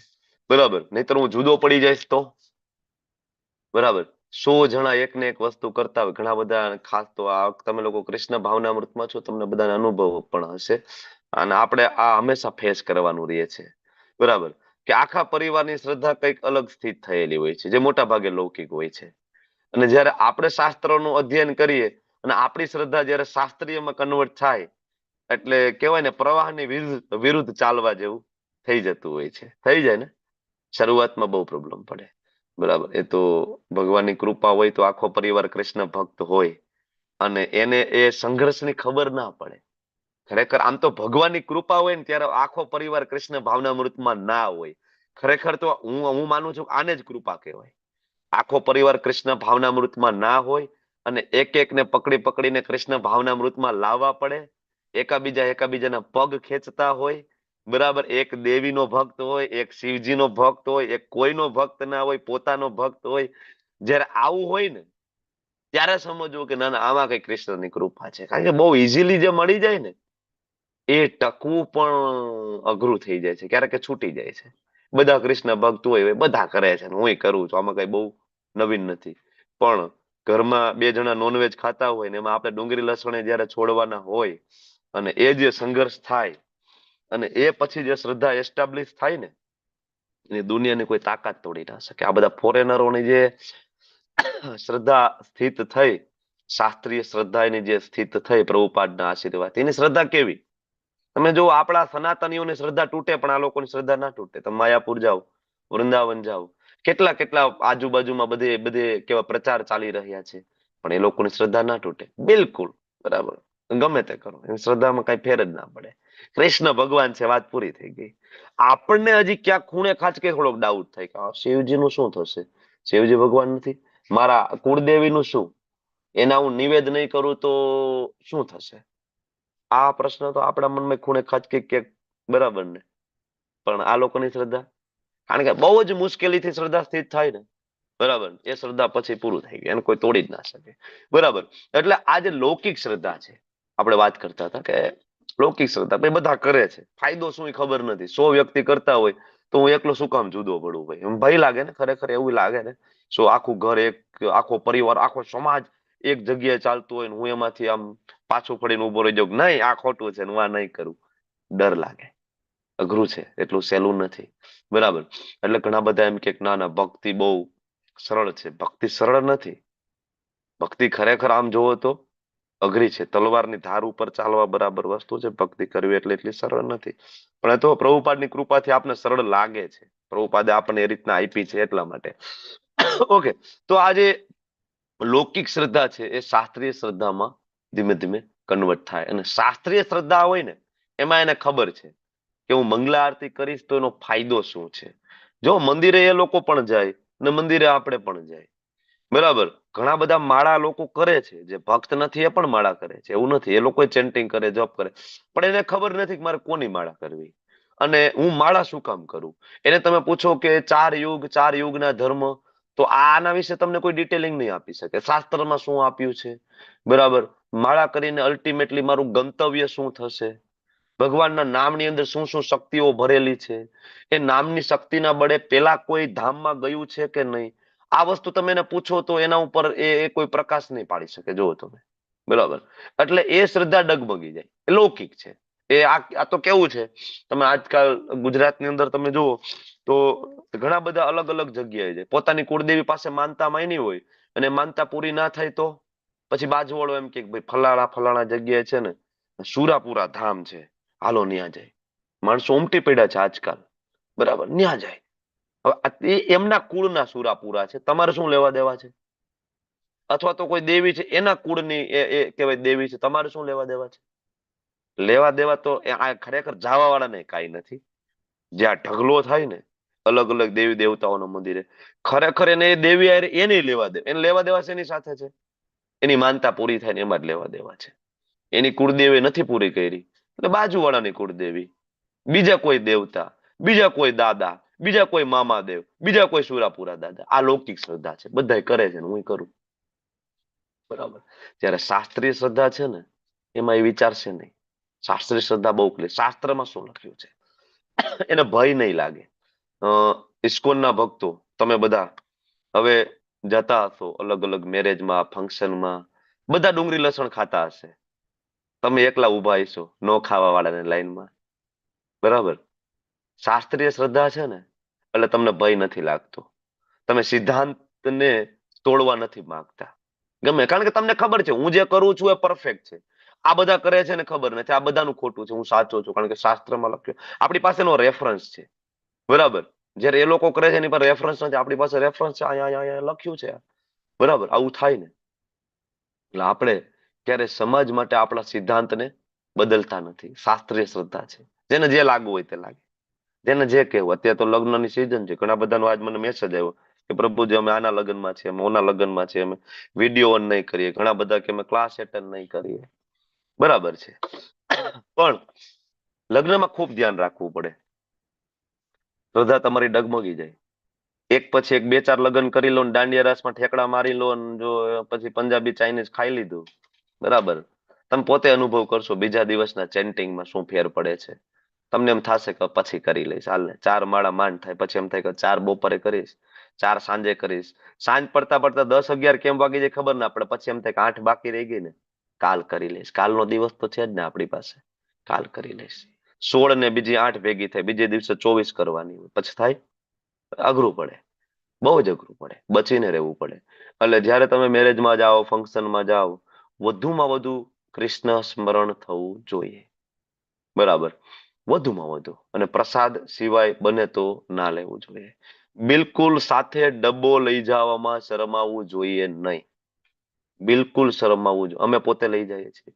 બરાબર. નહીતર હું જુદો પડી જઈશ તો, બરાબર. 100 જણા એકને એક વસ્તુ કરતા હોય, ઘણા બધા, ખાસ તો આ તમે લોકો કૃષ્ણ ભાવનામૃતમાં છો, તમને બધાને અનુભવ પણ હશે, અને આપણે આ હંમેશા ફેસ કરવાનું રહે છે, બરાબર, કે આખા પરિવારની શ્રદ્ધા કંઈક અલગ સ્થિત થયેલી હોય છે, જે મોટા ભાગે લૌકિક હોય છે. અને જ્યારે આપણે શાસ્ત્રોનું અધ્યયન કરીએ અને આપણી શ્રદ્ધા જ્યારે શાસ્ત્રીયમાં કન્વર્ટ થાય એટલે કહેવાય ને પ્રવાહની વિરુદ્ધ ચાલવા જેવું થઈ જતું હોય છે. થઈ જાય ને, શરૂઆતમાં બહુ પ્રોબ્લેમ પડે, બરાબર. એ તો ભગવાનની કૃપા હોય તો આખો પરિવાર કૃષ્ણ ભક્ત હોય અને એને એ સંઘર્ષની ખબર ના પડે. ખરેખર આમ તો ભગવાનની કૃપા હોય ને ત્યારે આખો પરિવાર કૃષ્ણ ભાવનામૃતમાં ના હોય. ખરેખર તો હું માનું છું આને જ કૃપા કહેવાય. આખો પરિવાર કૃષ્ણ ભાવનામૃતમાં ના હોય અને એક એકને પકડી પકડીને કૃષ્ણ ભાવનામૃતમાં લાવવા પડે, એકાબીજાના પગ ખેંચતા હોય, બરાબર. એક દેવીનો ભક્ત હોય, એક શિવજીનો ભક્ત હોય, એક કોઈનો ભક્ત ના હોય, પોતાનો ભક્ત હોય. જ્યારે આવું હોય ને ત્યારે સમજવું કે ના ના આમાં કઈ કૃષ્ણની કૃપા છે. કારણ કે બહુ ઇઝીલી જે મળી જાય ને એ ટકવું પણ અઘરું થઈ જાય છે, ક્યારેક છૂટી જાય છે. બધા કૃષ્ણ ભક્ત હોય બધા કરે છે, હું કરું છું, આમાં કઈ બહુ નવીન નથી. પણ ઘરમાં બે જણા નોનવેજ ખાતા હોય ને એમાં આપણે ડુંગળી લસણે જયારે છોડવાના હોય અને એ જે સંઘર્ષ થાય અને એ પછી જે શ્રદ્ધા એસ્ટાબ્લિશ થાય ને એ દુનિયાની કોઈ તાકાત તોડી ના શકે. આ બધા ફોરેનરોની જે શ્રદ્ધા સ્થિત થઈ, શાસ્ત્રીય શ્રદ્ધા એની જે સ્થિત થઈ પ્રભુપાદના આશીર્વાદ, એની શ્રદ્ધા કેવી? તમે જો આપણા સનાતનીઓની શ્રદ્ધા તૂટે પણ આ લોકોની શ્રદ્ધા ના તૂટે. તમે માયાપુર જાઓ, વૃંદાવન જાઓ, કેટલા કેટલા આજુબાજુમાં બધે કેવા પ્રચાર ચાલી રહ્યા છે પણ એ લોકોની શ્રદ્ધા ના તૂટે બિલકુલ. બરાબર, ગમે તે કરો એની શ્રદ્ધામાં કઈ ફેર જ ના પડે. કૃષ્ણ ભગવાન છે, વાત પૂરી થઈ ગઈ. આપણને હજી ક્યાંક ખૂણે ખાંચકે થોડોક ડાઉટ થાય કે શિવજીનું શું થશે? શિવજી ભગવાન નથી, મારા કુળદેવીનું શું? એના હું નિવેદ નહીં કરું તો શું થશે? આ પ્રશ્ન તો આપણા મનમાં ખૂણે ખાંચકે ક્યાંક, બરાબર ને. પણ આ લોકોની શ્રદ્ધા, કારણ કે બહુ જ મુશ્કેલીથી શ્રદ્ધા સ્થિત થાય ને, બરાબર, એ શ્રદ્ધા પછી પૂરું થઈ ગયું, એને કોઈ તોડી જ ના શકે. બરાબર. એટલે આ જે લૌકિક શ્રદ્ધા છે, આપણે વાત કરતા હતા કે લૌકિક શ્રદ્ધા બધા કરે છે, ફાયદો શું એ ખબર નથી. 100 વ્યક્તિ કરતા હોય તો હું એકલો શું કામ જુદો પડું? ભાઈ એમ ભય લાગે ને, ખરેખર એવું લાગે ને. આખું ઘર, એક આખો પરિવાર, આખો સમાજ એક જગ્યાએ ચાલતું હોય ને હું એમાંથી આમ પાછું ફરીને ઉભો રહી જાઉં, નહીં આ ખોટું છે, હું આ નહીં કરું. ડર લાગે. અઘરું છે, એટલું સહેલું નથી. બરાબર. એટલે ઘણા બધા એમ કે ના ના ભક્તિ બહુ સરળ છે. ભક્તિ સરળ નથી. ભક્તિ ખરેખર આમ જોવો તો અઘરી છે. તલવારની ધાર ઉપર ચાલવા બરાબર વસ્તુ છે. ભક્તિ કરવી એટલે એટલી સરળ નથી. પણ એ તો પ્રભુપાદની કૃપાથી આપને સરળ લાગે છે. પ્રભુપાદે આપણને એ રીતના આપી છે એટલા માટે. ઓકે, તો આજે લૌકિક શ્રદ્ધા છે એ શાસ્ત્રીય શ્રદ્ધામાં ધીમે ધીમે કન્વર્ટ થાય. અને શાસ્ત્રીય શ્રદ્ધા હોય ને એમાં એને ખબર છે કે હું મંગલા આરતી કરીશ તો એનો ફાયદો શું છે. જો મંદિરે એ લોકો પણ જાય ને મંદિરે આપણે પણ જાય, બરાબર. ઘણા બધા માળા લોકો કરે છે, જે ભક્ત નથી એ પણ માળા કરે છે, એવું નથી. એ લોકો ચેન્ટિંગ કરે, જપ કરે, પણ એને ખબર નથી કે મારે કોની માળા કરવી અને હું માળા શું કામ કરું. એને તમે પૂછો કે 4 યુગના ધર્મ, તો આના વિશે તમને કોઈ ડિટેલિંગ નહીં આપી શકે. શાસ્ત્રમાં શું આપ્યું છે, બરાબર. માળા કરીને અલ્ટિમેટલી મારું ગંતવ્ય શું થશે, ભગવાનના નામની અંદર શું શું શક્તિઓ ભરેલી છે, એ નામની શક્તિના બળે પેલા કોઈ ધામમાં ગયું છે કે નહીં, આ વસ્તુ તમે એને પૂછો તો એના ઉપર એ કોઈ પ્રકાશ નહીં પાડી શકે. જુઓ તમે, બરાબર. એટલે એ શ્રદ્ધા ડગમગી જાય, એ લૌકિક છે. આ તો કેવું છે, તમે આજકાલ ગુજરાતની અંદર તમે જુઓ તો ઘણા બધા અલગ અલગ જગ્યાએ છે. પોતાની કુળદેવી પાસે માનતા માની હોય અને માનતા પૂરી ના થાય તો પછી બાજુવાળો એમ કે ભાઈ ફલાણા જગ્યાએ છે ને સુરાપુરા ધામ છે, હાલો ન્યા જાય. માણસો ઉમટી પડ્યા છે આજકાલ, બરાબર, ન્યા જાય. હવે એમના કુળના સુરાપુરા છે, તમારે શું લેવા દેવા છે? અથવા તો કોઈ દેવી છે એના કુળની એ કહેવાય દેવી છે, તમારે શું લેવા દેવા છે? લેવા દેવા તો આ ખરેખર જવા વાળાને કાંઈ નથી. જ્યાં ઢગલો થાય ને અલગ અલગ દેવી દેવતાઓના મંદિરે, ખરેખર એને એ દેવી એને લેવા દે, એને લેવા દેવા છે એની સાથે છે એની માનતા પૂરી થાય ને એમાં જ લેવા દેવા છે. એની કુળદેવી નથી પૂરી કરી એટલે બાજુવાળાની કુળદેવી, બીજા કોઈ દેવતા, બીજા કોઈ દાદા, બીજા કોઈ મામાદેવ, બીજા કોઈ સુરાપુરા દાદા. આ લૌકિક શ્રદ્ધા છે, બધા કરે છે ને હું કરું, બરાબર. જયારે શાસ્ત્રીય શ્રદ્ધા છે ને એમાં એ વિચારશે નહીં. શાસ્ત્રીય શ્રદ્ધા બહુ ક્લિયર, શાસ્ત્રમાં શું લખ્યું છે એને ભય નહીં લાગે. ઇસ્કોનના ભક્તો તમે બધા હવે જતા હશો અલગ અલગ મેરેજમાં, ફંક્શનમાં, બધા ડુંગળી લસણ ખાતા હશે. તમે એકલા ઉભા હશો ન ખાવા વાળાની લાઈનમાં, બરાબર. શાસ્ત્રીય શ્રદ્ધા છે ને એટલે તમને ભય નથી લાગતો. તમે સિદ્ધાંતને તોડવા નથી માંગતા, ગમે, કારણ કે તમને ખબર છે હું જે કરું છું એ પરફેક્ટ છે. આ બધા કરે છે ને ખબર નથી આ બધાનું ખોટું છે, હું સાચો છું કારણ કે શાસ્ત્રમાં લખ્યું. આપણી પાસેનો રેફરન્સ છે, બરાબર. જયારે એ લોકો કરે છે એની પર રેફરન્સ નથી, આપણી પાસે રેફરન્સ છે, અહીંયા લખ્યું છે, બરાબર. આવું થાય ને એટલે આપણે ક્યારે સમાજ માટે આપણા સિદ્ધાંતને બદલતા નથી. શાસ્ત્રીય શ્રદ્ધા છે. જેને જે લાગુ હોય તે લાગે, જેને જે કહેવું. અત્યારે તો લગ્નની સિઝન છે, ઘણા બધાનો આજ મને મેસેજ આવ્યો કે પ્રભુજી અમે આના લગ્નમાં છે, અમે ઓના લગ્નમાં છે, અમે વિડીયો ઓન નહીં કરીએ. ઘણા બધા કે અમે ક્લાસ એટેન્ડ નહીં કરીએ. બરાબર છે, પણ લગ્નમાં ખૂબ ધ્યાન રાખવું પડે. શ્રદ્ધા તમારી ડગમગી જાય. એક પછી એક 2-4 લગ્ન કરી લો ને દાંડિયા રાસમાં ઠેકડા મારી લો ને જો પછી પંજાબી ચાઇનીઝ ખાઈ લીધું, બરાબર, તમે પોતે અનુભવ કરશો બીજા દિવસના ચેન્ટિંગમાં શું ફેર પડે છે. તમને એમ થશે કે પછી કરી લઈશ, હાલને 4 માળા માંડ થાય, પછી એમ થાય કે 4 બપોરે કરીશ, 4 સાંજે કરીશ. સાંજ પડતા પડતા 10-11 કેમ વાગી જાય ખબર ના પડે. પછી એમ થાય કે 8 બાકી રહી ગઈ ને, કાલ કરી લઈશ. કાલનો દિવસ તો છે જ ને આપણી પાસે, કાલ કરી લઈશ. 16 ને બીજી 8 ભેગી થાય, બીજે દિવસે 24 કરવાની હોય. પછી થાય અઘરું પડે, બહુ જ અઘરું પડે, બચીને રહેવું પડે. એટલે જ્યારે તમે મેરેજમાં જાઓ, ફંક્શનમાં જાઓ, વધુમાં વધુ કૃષ્ણ સ્મરણ થવું જોઈએ, બરાબર, વધુમાં વધુ. અને પ્રસાદ સિવાય બને તો ના લેવું જોઈએ. બિલકુલ સાથે ડબ્બો લઈ જવામાં શરમાવવું જોઈએ નહીં. બિલકુલ શરમાવવું જોઈએ. અમે પોતે લઈ જઈએ છીએ,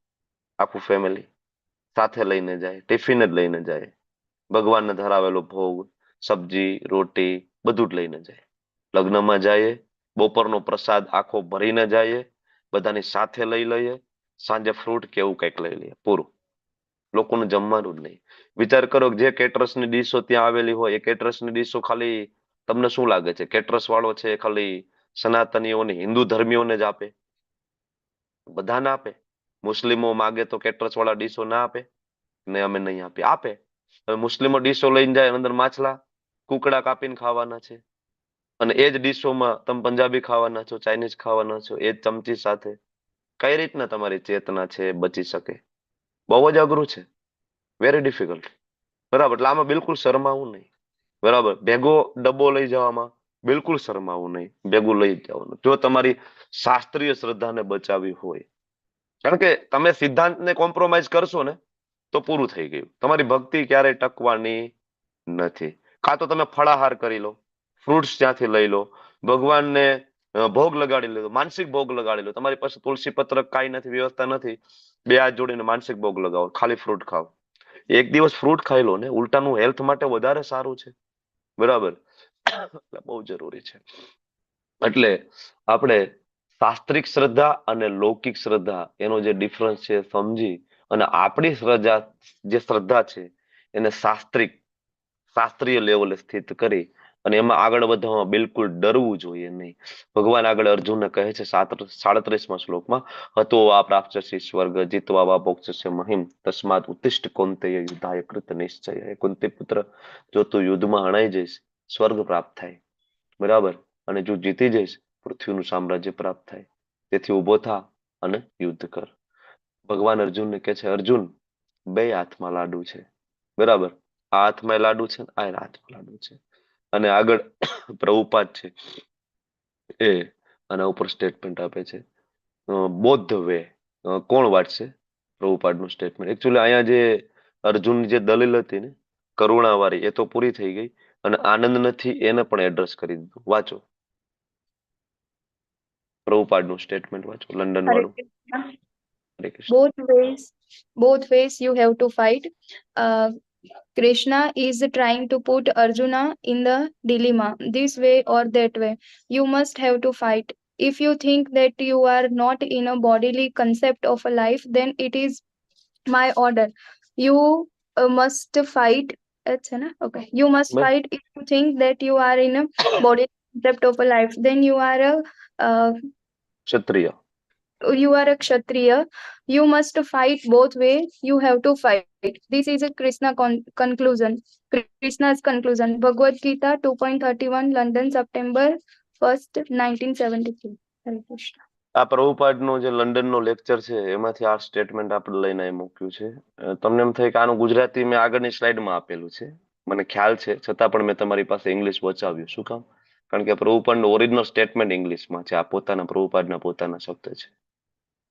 આખું ફેમિલી સાથે લઈને જાય, ટિફિન જ લઈને જાય. ભગવાનને ધરાવેલો ભોગ, સબ્જી, રોટી બધું જ લઈને જાય. લગ્નમાં જઈએ, બપોરનો પ્રસાદ આખો ભરીને જઈએ, બધાની સાથે લઈ લઈએ, સાંજે ફ્રૂટ કે એવું કંઈક લઈ લઈએ, પૂરું. લોકોનું જમવાનું જ નહીં. વિચાર કરો જે કેટરસની ડીશો ત્યાં આવેલી હોય, એ કેટરસની ડીશો ખાલી તમને શું લાગે છે કેટરસ વાળો છે ખાલી સનાતનીઓને, હિન્દુ ધર્મીઓને જ આપે? બધા ના આપે. મુસ્લિમો માગે તો કેટરસ વાળા ડીશો ના આપે ને અમે નહીં આપીએ? આપે. હવે મુસ્લિમો ડીશો લઈને જાય, અંદર માછલા કુકડા કાપીને ખાવાના છે, અને એ જ ડીશોમાં તમે પંજાબી ખાવાના છો, ચાઇનીઝ ખાવાના છો, એ જ ચમચી સાથે. કઈ રીતના તમારી ચેતના છે બચી શકે? બહુ જ અઘરું છે, વેરી ડિફિકલ્ટ, બરાબર. એટલે આમાં બિલકુલ શરમાવું નહીં, બરાબર. ભેગો ડબ્બો લઈ જવામાં બિલકુલ શરમાવું નહીં, ભેગું લઈ જવાનું જો તમારી શાસ્ત્રીય શ્રદ્ધાને બચાવવી હોય. કારણ કે તમે સિદ્ધાંતને કોમ્પ્રોમાઇઝ કરશો ને તો પૂરું થઈ ગયું. તમારી ભક્તિ ક્યારેય ટકવાની નથી. કાં તો તમે ફળાહાર કરી લો, ફ્રૂટ્સ ત્યાંથી લઈ લો, ભગવાનને ભોગ લગાડી લો, માનસિક ભોગ લગાડી લો. તમારી પાસે તુલસી પત્ર કાંઈ નથી, વ્યવસ્થા નથી, 2 હાથ જોડીને માનસિક ભોગ લગાવો, ખાલી ફ્રૂટ ખાઓ. એક દિવસ ફ્રૂટ ખાઈ લો ને, ઉલટાનું હેલ્થ માટે વધારે સારું છે, બરાબર. બહુ જરૂરી છે. એટલે આપણે શાસ્ત્રિક શ્રદ્ધા અને લૌકિક શ્રદ્ધા એનો જે ડિફરન્સ છે સમજી, અને આપણી શ્રદ્ધા છે એને શાસ્ત્રીય લેવલે સ્થિત કરી અને એમાં આગળ વધવામાં બિલકુલ ડરવું જોઈએ નહીં. ભગવાન આગળ અર્જુનને કહે છે 37મા શ્લોકમાં, હતો આ પ્રાપ્સ્યસી સ્વર્ગ જીત્વા વા ભોક્ષ્યસે મહિમ તસ્માત ઉત્તિષ્ઠ કૌંતેય યુદ્ધાય કૃત નિશ્ચય. કુંતી પુત્ર, જો તું યુદ્ધમાં હણાઈ જઈશ સ્વર્ગ પ્રાપ્ત થાય, બરાબર, અને જો જીતી જઈશ પૃથ્વીનું સામ્રાજ્ય પ્રાપ્ત થાય. તેથી ઉભો થા અને યુદ્ધ કર. ભગવાન અર્જુનને કહે છે, અર્જુન, 2 હાથમાં લાડુ છે, બરાબર. આ હાથમાં લાડુ છે, આ હાથમાં લાડુ છે. અને આગળ પ્રભુપાદ છે એ આના ઉપર સ્ટેટમેન્ટ આપે છે, બોધ વે. કોણ વાંચશે પ્રભુપાદનું સ્ટેટમેન્ટ? એકચ્યુઅલી અહીંયા જે અર્જુનની જે દલીલ હતી ને કરુણાવાળી, એ તો પૂરી થઈ ગઈ, અને આનંદ નથી એને પણ એડ્રેસ કરી દીધું. વાંચો પ્રભુપાદનું સ્ટેટમેન્ટ, વાંચો લંડન
Hare
વાળું.
Krishna.
Hare Krishna.
both ways you have to fight. Krishna is trying to put Arjuna in the dilemma, this way or that way. You must have to fight. If you think that you are not in a bodily concept of a life, then it is my order. You must fight. Okay. You must fight. If you think that you are in a bodily concept of a life, then you are a
ક્ષત્રિય.
you are a kshatriya. You must fight both ways. You have to fight. This is a conclusion. Krishna's conclusion. Bhagavad Gita 2.31, London, September 1st, 1973. Hare Krishna.
આ પ્રભુપાદનો જે લંડનનો લેક્ચર છે એમાંથી આ સ્ટેટમેન્ટ આપણે લઈને અહીં મૂક્યું છે. તમને એમ થાય કે આનું ગુજરાતી મેં આગળની સ્લાઇડમાં આપેલું છે, મને ખ્યાલ છે, છતાં પણ મેં તમારી પાસે ઇંગ્લિશ બચાવ્યું. શું કામ? કારણ કે પ્રભુપાદનું ઓરિજિનલ સ્ટેટમેન્ટ ઇંગ્લિશમાં છે. આ પ્રભુપાદના પોતાના શબ્દ છે,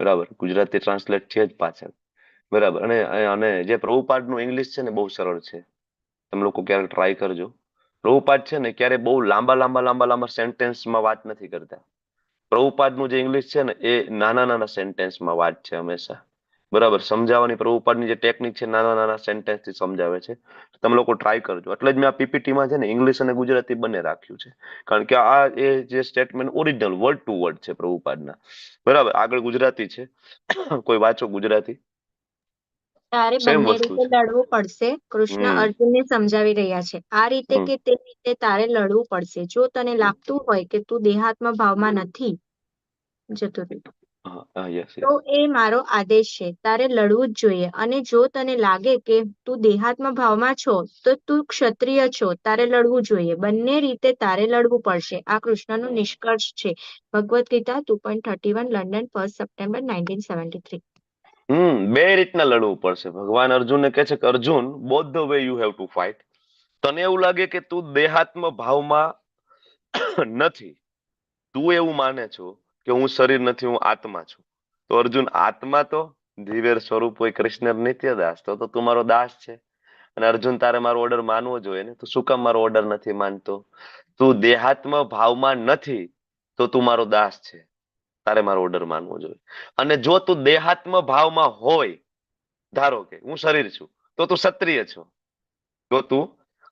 બરાબર. ગુજરાતી ટ્રાન્સલેટ છે જ પાછળ, બરાબર. અને જે પ્રભુપાદનું ઇંગ્લિશ છે ને બહુ સરળ છે. તમે લોકો ક્યારેક ટ્રાય કરજો. પ્રભુપાદ છે ને ક્યારે બહુ લાંબા સેન્ટેન્સમાં વાત નથી કરતા. પ્રભુપાદનું જે ઇંગ્લિશ છે ને એ નાના સેન્ટેન્સમાં વાત છે હંમેશા. બરાબર, સમજાવવાની પ્રભુપાદની જે ટેકનિક છે નાના નાના સેન્ટેન્સ થી સમજાવે છે. તમે લોકો ટ્રાય કરજો. એટલે જ મેં આ પીપીટીમાં છે ને ઇંગ્લિશ અને ગુજરાતી બંને રાખ્યું છે, કારણ કે આ એ જે statement original word to word છે પ્રભુપાદના. બરાબર, આગળ ગુજરાતી છે. કોઈ વાંચો ગુજરાતી.
તારે
સેમ
બંને
વસ્તુ
રીતે
છે.
લડવું પડશે. કૃષ્ણ
હમ
અર્જુનને સમજાવી રહ્યા છે આ રીતે
હમ
કે તે રીતે તારે લડવું પડશે. જો તને લાગતું હોય કે તું દેહાત્મ ભાવમાં નથી, જતું રહ્યું,
હા, યસ
તો
યસ.
એ મારો આદેશ છે. તારે લડવું જ જોઈએ. અને જો તને લાગે કે તું દેહાત્મ ભાવમાં છો, તો તું ક્ષત્રિય છો, તારે લડવું જોઈએ. બંને રીતે તારે લડવું પડશે. આ કૃષ્ણનું નિષ્કર્ષ છે. Bhagavad Gita 2.31, London, 1 September 1973.
બે રીતના લડવું પડશે. ભગવાન અર્જુનને કહે છે કે Arjun, both the way you have to fight. તને એવું લાગે કે તું દેહાત્મ ભાવમાં નથી, તું એવું માને છો કે હું શરીર નથી, હું આત્મા છું, તો અર્જુન આત્મા તો ધીવેર સ્વરૂપ હોય કૃષ્ણ નિત્ય દાસ, તો તું મારો દાસ છે. અને અર્જુન, તારે મારો ઓર્ડર માનવો જોઈએ ને, તું શું કામ મારો ઓર્ડર નથી માનતો? તું દેહાત્મ ભાવમાં નથી તો તું મારો દાસ છે, તારે મારો ઓર્ડર માનવો જોઈએ. અને જો તું દેહાત્મ ભાવમાં હોય, ધારો કે હું શરીર છું, તો તું ક્ષત્રિય છો. જો તું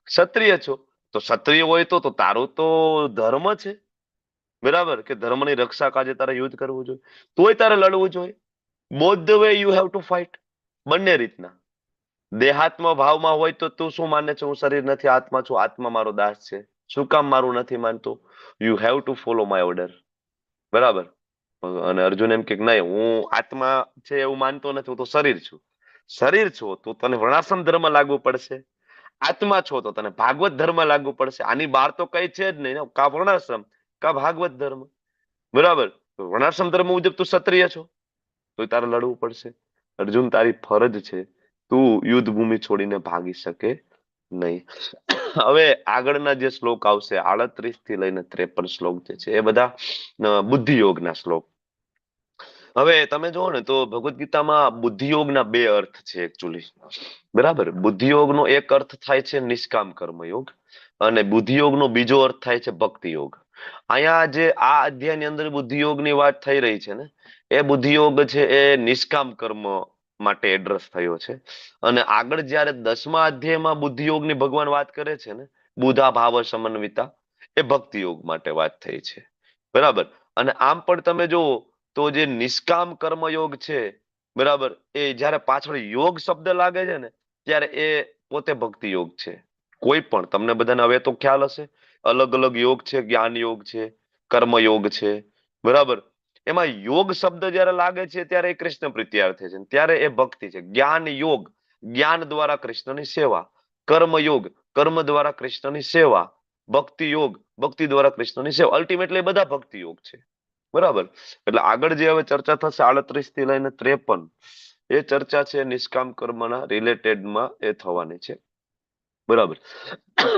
ક્ષત્રિય છો, તો ક્ષત્રિય હોય તો તારું તો ધર્મ છે, બરાબર, કે ધર્મની રક્ષા કાજે તારે યુદ્ધ કરવું જોઈએ, તોય તારે લડવું જોઈએ. Both the way you have to fight. બંને રીતના. દેહાત્મ ભાવમાં હોય તો તું શું માને છે? હું શરીર નથી, આત્મા છું, આત્મા મારો દાસ છે. શું કામ મારું નથી માનતો? You have two follow my order. બરાબર. અને અર્જુન એમ કે નહીં, હું આત્મા છે એવું માનતો નથી, હું તો શરીર છું. શરીર છો તો તને વર્ણાશ્રમ ધર્મ લાગુ પડશે, આત્મા છો તો તને ભાગવત ધર્મ લાગુ પડશે. આની બહાર તો કઈ છે જ નહીં ને, કા વર્ણાશ્રમ કા ભાગવત ધર્મ. બરાબર. વર્ણાશ્રમ ધર્મ મુજબ તું ક્ષત્રિય છો, તો તારે લડવું પડશે. અર્જુન, તારી ફરજ છે, તું યુદ્ધ ભૂમિ છોડીને ભાગી શકે નહીં. હવે આગળના જે શ્લોક આવશે 38 થી લઈને 53 શ્લોક જે છે એ બધા બુદ્ધિ યોગના શ્લોક. હવે તમે જુઓ ને તો ભગવદ્ ગીતામાં બુદ્ધિ યોગના બે અર્થ છે એકચ્યુઅલી. બરાબર. બુદ્ધિ યોગનો એક અર્થ થાય છે નિષ્કામ કર્મયોગ, અને બુદ્ધિ યોગનો બીજો અર્થ થાય છે ભક્તિ યોગ. અહીંયા જે આ અધ્યાયની અંદર બુદ્ધિ યોગની વાત થઈ રહી છે ને, એ બુદ્ધિ યોગ છે એ નિષ્કામ કર્મ માટે એડ્રેસ થયો છે. અને આગળ જયારે 10મા અધ્યાયમાં બુદ્ધિ યોગની ભગવાન વાત કરે છે ને, બુધા ભાવ સમન્વિતા, એ ભક્તિ યોગ માટે વાત થઈ છે. બરાબર. અને આમ પણ તમે જુઓ તો જે નિષ્કામ કર્મયોગ છે, બરાબર, એ જયારે પાછળ યોગ શબ્દ લાગે છે ને, ત્યારે એ પોતે ભક્તિ યોગ છે. કોઈ પણ તમને બધાને હવે તો ખ્યાલ હશે, અલગ અલગ યોગ છે, જ્ઞાન યોગ છે, કર્મયોગ છે, બરાબર. એમાં યોગ શબ્દ જયારે લાગે છે ત્યારે એ કૃષ્ણ પ્રીત્યાર્થે છે, ત્યારે એ ભક્તિ છે. જ્ઞાન યોગ, જ્ઞાન દ્વારા કૃષ્ણની સેવા. કર્મ યોગ, કર્મ દ્વારા કૃષ્ણની સેવા. ભક્તિ યોગ, ભક્તિ દ્વારા કૃષ્ણની સેવા. અલ્ટિમેટલી બધા ભક્તિ યોગ છે. બરાબર. એટલે આગળ જે હવે ચર્ચા થશે 38 થી લઈને 53, એ ચર્ચા છે નિષ્કામ કર્મના રિલેટેડમાં એ થવાની છે. બરાબર.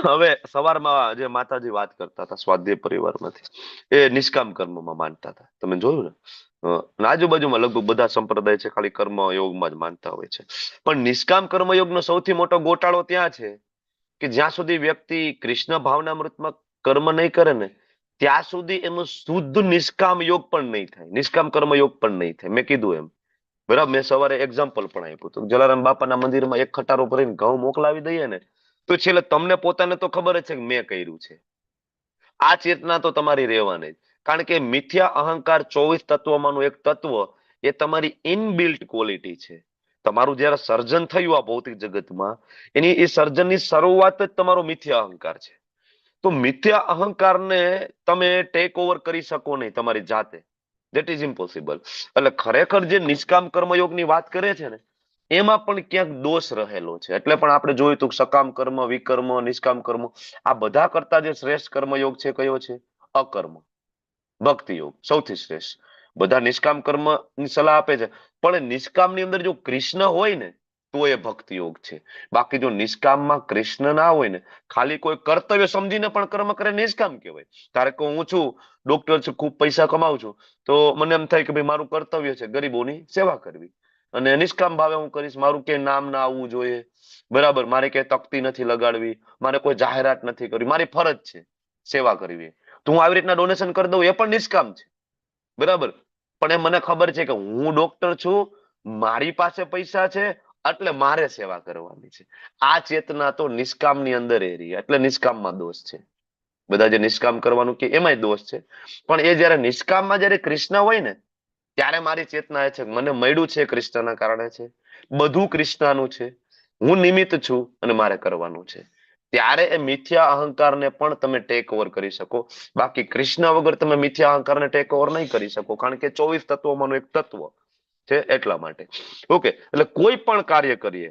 હવે સવારમાં જે માતાજી વાત કરતા હતા સ્વાધ્યાય પરિવારમાંથી, એ નિષ્કામ કર્મમાં માનતા હતા. તમે જોયું ને, આજુબાજુમાં લગભગ બધા સંપ્રદાય છે ખાલી કર્મ યોગમાં જ માનતા હોય છે. પણ નિષ્કામ કર્મયોગનો સૌથી મોટો ગોટાળો ત્યાં છે કે જ્યાં સુધી વ્યક્તિ કૃષ્ણ ભાવનામૃતમાં કર્મ નહીં કરે ને, ત્યાં સુધી એનું શુદ્ધ નિષ્કામ યોગ પણ નહીં થાય, નિષ્કામ કર્મ યોગ પણ નહીં થાય. મેં કીધું એમ, બરાબર. મેં સવારે એક્ઝામ્પલ પણ આપ્યું હતું. જલારામ બાપાના મંદિરમાં એક ખટારો ભરીને ઘઉં મોકલાવી દઈએ ને, તો છેલ્લે તમને પોતાને તો ખબર જ છે કે મેં કર્યું છે. આ ચેતના તો તમારી રહેવાની જ. કારણ કે મિથ્યા અહંકાર 24 તત્વમાંનું એક તત્વ, એ તમારી ઇનબિલ્ટ ક્વોલિટી છે. તમારું જયારે સર્જન થયું આ ભૌતિક જગતમાં, એની એ સર્જનની શરૂઆત જ તમારો મિથ્યા અહંકાર છે. તો મિથ્યા અહંકારને તમે ટેક ઓવર કરી શકો નહીં તમારી જાતે. That is impossible. એટલે ખરેખર જે નિષ્કામ કર્મયોગની વાત કરે છે ને, એમાં પણ ક્યાંક દોષ રહેલો છે. એટલે પણ આપણે જોયું હતું સકામ કર્મ, વિકર્મ, નિષ્કામ કર્મ, આ બધા કરતા જે શ્રેષ્ઠ કર્મયોગ છે કયો છે? અકર્મ, ભક્તિ યોગ સૌથી શ્રેષ્ઠ. બધા નિષ્કામ કર્મ ની સલાહ આપે છે, પણ નિષ્કામની અંદર જો કૃષ્ણ હોય ને, તો એ ભક્તિ યોગ છે. બાકી જો નિષ્કામમાં કૃષ્ણ ના હોય ને, ખાલી કોઈ કર્તવ્ય સમજીને પણ કર્મ કરે, નિષ્કામ કહેવાય. ધારો કે હું છું ડોક્ટર છું, ખૂબ પૈસા કમાઉં છું, તો મને એમ થાય કે ભાઈ મારું કર્તવ્ય છે ગરીબોની સેવા કરવી, અને નિષ્કામ ભાવે હું કરીશ. મારું ક્યાંય નામ ના આવવું જોઈએ, બરાબર, મારે ક્યાંય તકતી નથી લગાડવી, મારે કોઈ જાહેરાત નથી કરવી, મારી ફરજ છે સેવા કરવી, તો હું આવી રીતના ડોનેશન કરી દઉં, એ પણ નિષ્કામ છે. બરાબર. પણ એ મને ખબર છે કે હું ડોક્ટર છું, મારી પાસે પૈસા છે એટલે મારે સેવા કરવાની છે. આ ચેતના તો નિષ્કામની અંદર એ રહી, એટલે નિષ્કામમાં દોષ છે. બધા જે નિષ્કામ કરવાનું કે એમાંય દોષ છે. પણ એ જયારે નિષ્કામમાં જયારે કૃષ્ણ હોય ને ત્યારે મારી ચેતના એ છે મને મળ્યું છે કૃષ્ણના કારણે છે, બધું કૃષ્ણનું છે, હું નિમિત્ત છું અને મારે કરવાનું છે. ત્યારે એ મિથ્યા અહંકારને પણ તમે ટેક ઓવર કરી શકો. બાકી કૃષ્ણ વગર તમે મિથ્યા અહંકારને ટેક ઓવર નહીં કરી શકો, કારણ કે 24 તત્વોમાંનું એક તત્વ છે એટલા માટે. ઓકે, એટલે કોઈ પણ કાર્ય કરીએ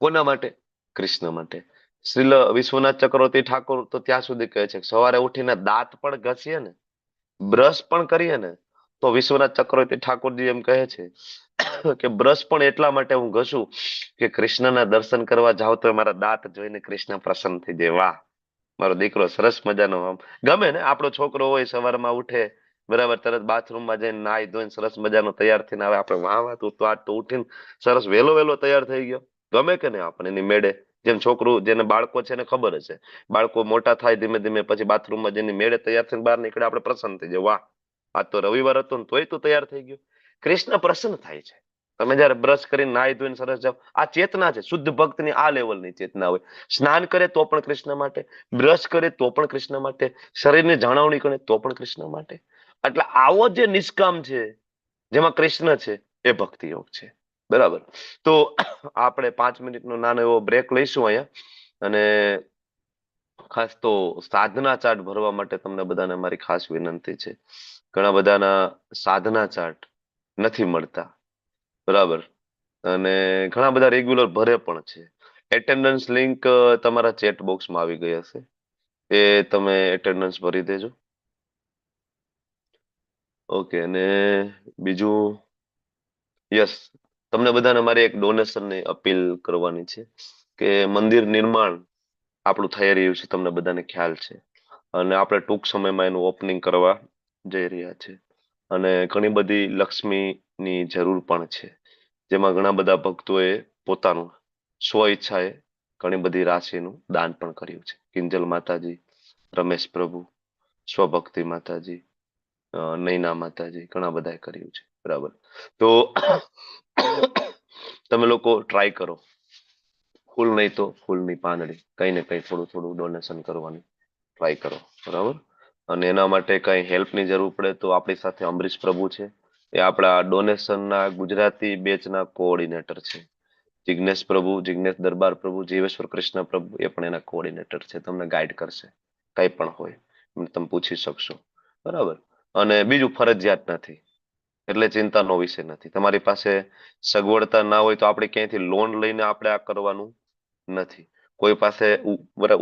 કોના માટે? કૃષ્ણ માટે. શ્રીલ વિશ્વનાથ ચક્રવર્તી ઠાકોર તો ત્યાં સુધી કહે છે સવારે ઉઠીને દાંત પણ ઘસીએ ને, બ્રશ પણ કરીએ ને, તો વિશ્વનાથ ચક્રવર્તી ઠાકોરજી એમ કહે છે કે બ્રશ પણ એટલા માટે હું ઘસું કે કૃષ્ણના દર્શન કરવા જાવ તો મારા દાંત જોઈને કૃષ્ણ પ્રસન્ન થઈ જાય. વાહ, મારો દીકરો સરસ મજાનો. આમ ગમે ને, આપણો છોકરો હોય સવારમાં ઉઠે બરાબર, તરત બાથરૂમમાં જઈને નાઈ ધોઈને સરસ મજાનો તૈયાર થઈને આવે, આપણે વાહ વાહ તું તો આજ તો ઉઠીને સરસ વહેલો વહેલો તૈયાર થઈ ગયો. ગમે કે નહીં આપણે એની મેળે? જેમ છોકરું, જેને બાળકો છે એને ખબર હશે, બાળકો મોટા થાય ધીમે ધીમે પછી બાથરૂમમાં જેની મેળે તૈયાર થઈને બહાર નીકળે આપણે પ્રસન્ન થઈ જાય, વાહ આજ તો રવિવાર હતો ને તોય તું તૈયાર થઈ ગયો. કૃષ્ણ પ્રસન્ન થાય છે તમે જયારે બ્રશ કરીને નાઈ ધોઈને સરસ જાવ. આ ચેતના છે, શુદ્ધ ભક્તની આ લેવલની ચેતના હોય. સ્નાન કરે તો પણ કૃષ્ણ માટે, બ્રશ કરે તો પણ કૃષ્ણ માટે, શરીરની જાળવણી કરે તો પણ કૃષ્ણ માટે. એટલે આવો જે નિષ્કામ છે જેમાં કૃષ્ણ છે એ ભક્તિ યોગ છે. બરાબર, તો આપણે 5 મિનિટનો નાનો એવો બ્રેક લઈશું અહીંયા. અને ખાસ તો સાધના ચાર્ટ ભરવા માટે તમને બધાને મારી ખાસ વિનંતી છે. ઘણા બધાના સાધના ચાર્ટ નથી મળતા, બરાબર, અને ઘણા બધા રેગ્યુલર ભરે પણ છે. એટેન્ડન્સ લિંક તમારા ચેટ બોક્સમાં આવી ગઈ હશે, એ તમે એટેન્ડન્સ ભરી દેજો. ઓકે, અને બીજું યસ, તમને બધાને મારી એક ડોનેશનની અપીલ કરવાની છે કે મંદિર નિર્માણ આપણું થઈ રહ્યું છે, તમને બધાને ખ્યાલ છે, અને આપણે ટૂંક સમયમાં એનું ઓપનિંગ કરવા જઈ રહ્યા છે. અને ઘણી બધી લક્ષ્મીની જરૂર પણ છે, જેમાં ઘણા બધા ભક્તોએ પોતાનું સ્વ ઈચ્છાએ ઘણી બધી રાશિનું દાન પણ કર્યું છે. કિંજલ માતાજી, રમેશ પ્રભુ, સ્વભક્તિ માતાજી, નૈના માતાજી, ઘણા બધાએ કર્યું છે. બરાબર, તો તમે લોકો ટ્રાય કરો, ફૂલ નહીં તો ફૂલની પાંદડી, કઈ ને કઈ થોડું થોડું ડોનેશન કરવાની ટ્રાય કરો. બરાબર, અને એના માટે કઈ હેલ્પની જરૂર પડે તો આપણી સાથે અમરીશ પ્રભુ છે, એ આપણા ડોનેશનના ગુજરાતી બેચના કોઓર્ડિનેટર છે. જિજ્ઞેશ પ્રભુ, જિજ્ઞેશ દરબાર પ્રભુ, જીવેશ્વર કૃષ્ણ પ્રભુ, એ પણ એના કોઓર્ડિનેટર છે, તમને ગાઈડ કરશે. કઈ પણ હોય તમે પૂછી શકશો. બરાબર, અને બીજું ફરજિયાત નથી એટલે ચિંતાનો વિષય નથી. તમારી પાસે સગવડતા ના હોય તો આપણે ક્યાંયથી લોન લઈને આપણે આ કરવાનું નથી, કોઈ પાસે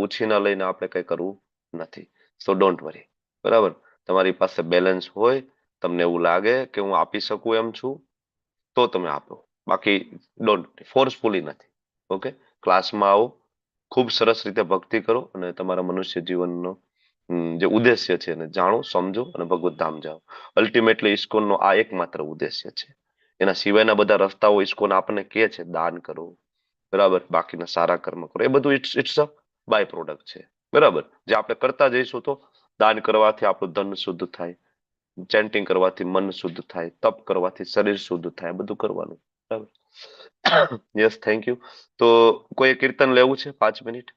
ઉછીના લઈને આપણે કઈ કરવું નથી. સો ડોન્ટ વરી. બરાબર, તમારી પાસે બેલેન્સ હોય, તમને એવું લાગે કે હું આપી શકું એમ છું તો તમે આપો, બાકી ડોન્ટ, ફોર્સફુલી નથી. ઓકે, ક્લાસમાં આવો, ખૂબ સરસ રીતે ભક્તિ કરો અને તમારા મનુષ્ય જીવનનો જે ઉદ્દેશ્ય છે એને જાણો, સમજો અને ભગવત ધામ જાઓ. અલ્ટિમેટલી ઇસ્કોનનો આ એકમાત્ર ઉદ્દેશ્ય છે. એના સિવાયના બધા રસ્તાઓ ઇસ્કોન આપણને કહે છે દાન કરો, બરાબર, બાકીના સારા કર્મ કરો, એ બધું ઇટ્સ અ બાય પ્રોડક્ટ છે. બરાબર, જે આપણે કરતા જઈશું તો દાન કરવાથી આપણું ધન શુદ્ધ થાય, ચેન્ટિંગ કરવાથી મન શુદ્ધ થાય, તપ કરવાથી શરીર શુદ્ધ થાય, બધું કરવાનું. બરાબર, યસ, થેન્ક યુ. તો કોઈ કીર્તન લેવું છે 5 મિનિટ?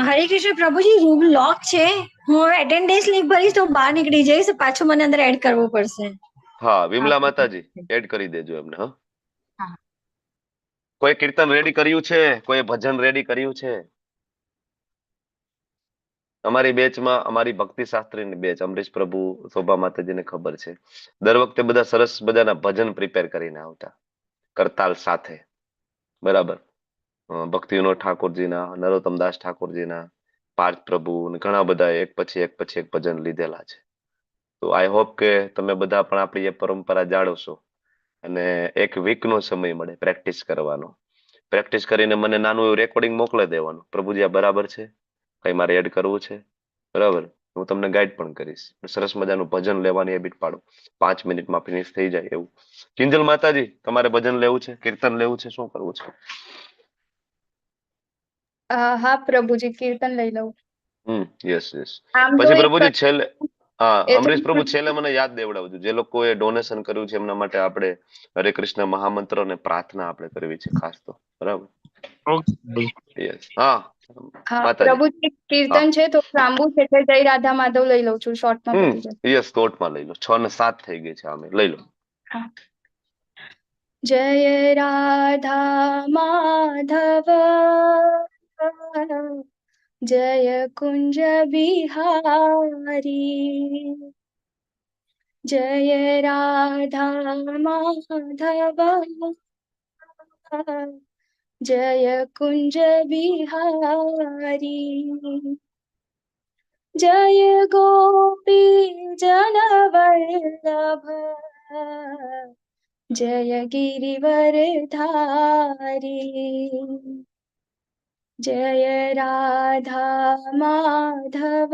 હરે કૃષ્ણ પ્રભુજી, રૂમ લોક છે, હું હવે એટેન્ડન્સ લિંક ભરીશ તો બહાર નીકળી જઈશ, પાછું મને અંદર એડ કરવું પડશે.
હા, વિમલા માતાજી એડ કરી દેજો એમને. હા, કોઈ કીર્તન રેડી કર્યું છે? કોઈ ભજન રેડી કર્યું છે? અમારી બેચમાં, અમારી ભક્તિ શાસ્ત્રીની બેચ, અમરીશ પ્રભુ, શોભા માતાજીને ખબર છે, દર વખતે બધા સરસ બધાના ભજન પ્રિપેર કરીને આવતા કરતાલ સાથે. બરાબર, ભક્તિ વિનોદ ઠાકોરજીના, નરોત્તમદાસ ઠાકોરજીના, પાર્થ પ્રભુ, ઘણા બધા એક પછી એક ભજન લીધેલા છે. તો આઈ હોપ કે તમે બધા પણ આપણી એ પરંપરા જાળવશો અને એક વીકનો સમય મળે પ્રેક્ટિસ કરવાનો. પ્રેક્ટિસ કરીને મને નાનું એવું રેકોર્ડિંગ મોકલી દેવાનું, પ્રભુજી આ બરાબર છે, કઈ મારે એડ કરવું છે, બરાબર, હું તમને ગાઈડ પણ કરીશ. સરસ મજાનું ભજન લેવાની હેબિટ પાડો, 5 મિનિટમાં ફિનિશ થઈ જાય એવું. કિંજલ માતાજી, તમારે ભજન લેવું છે, કીર્તન લેવું છે, શું કરવું છે?
હા પ્રભુજી, કીર્તન લઈ લઉં.
Yes yes.
આમ તો
પછી
એક
પ્રભુજી છેલ્લે હા,
એ તો
અમરીશ પ્રભુ છેલ્લે મને યાદ દેવડાવજો, જે લોકોએ ડોનેશન કર્યું છે એમના માટે આપણે હરે કૃષ્ણ મહામંત્ર અને પ્રાર્થના આપણે કરવી છે ખાસ તો, બરાબર? યસ. હા
હા
માતાજી.
પ્રભુજી
હા.
કીર્તન છે તો લાંબુ છે એટલે જય રાધા માધવ લઈ લઉં છું, શોર્ટમાં પતી જાય.
યસ, કોર્ટમાં લઈ લો. 6 ને 7 થઈ ગઈ છે, આમે લઈ લો.
હા. જય રાધા માધવ જય કુંજ બિહારી, જય રાધા માધવ જય કુંજ બિહારી, જય ગોપી જન વલ્લભ જય ગિરિવરધારી, જય રાધા માધવ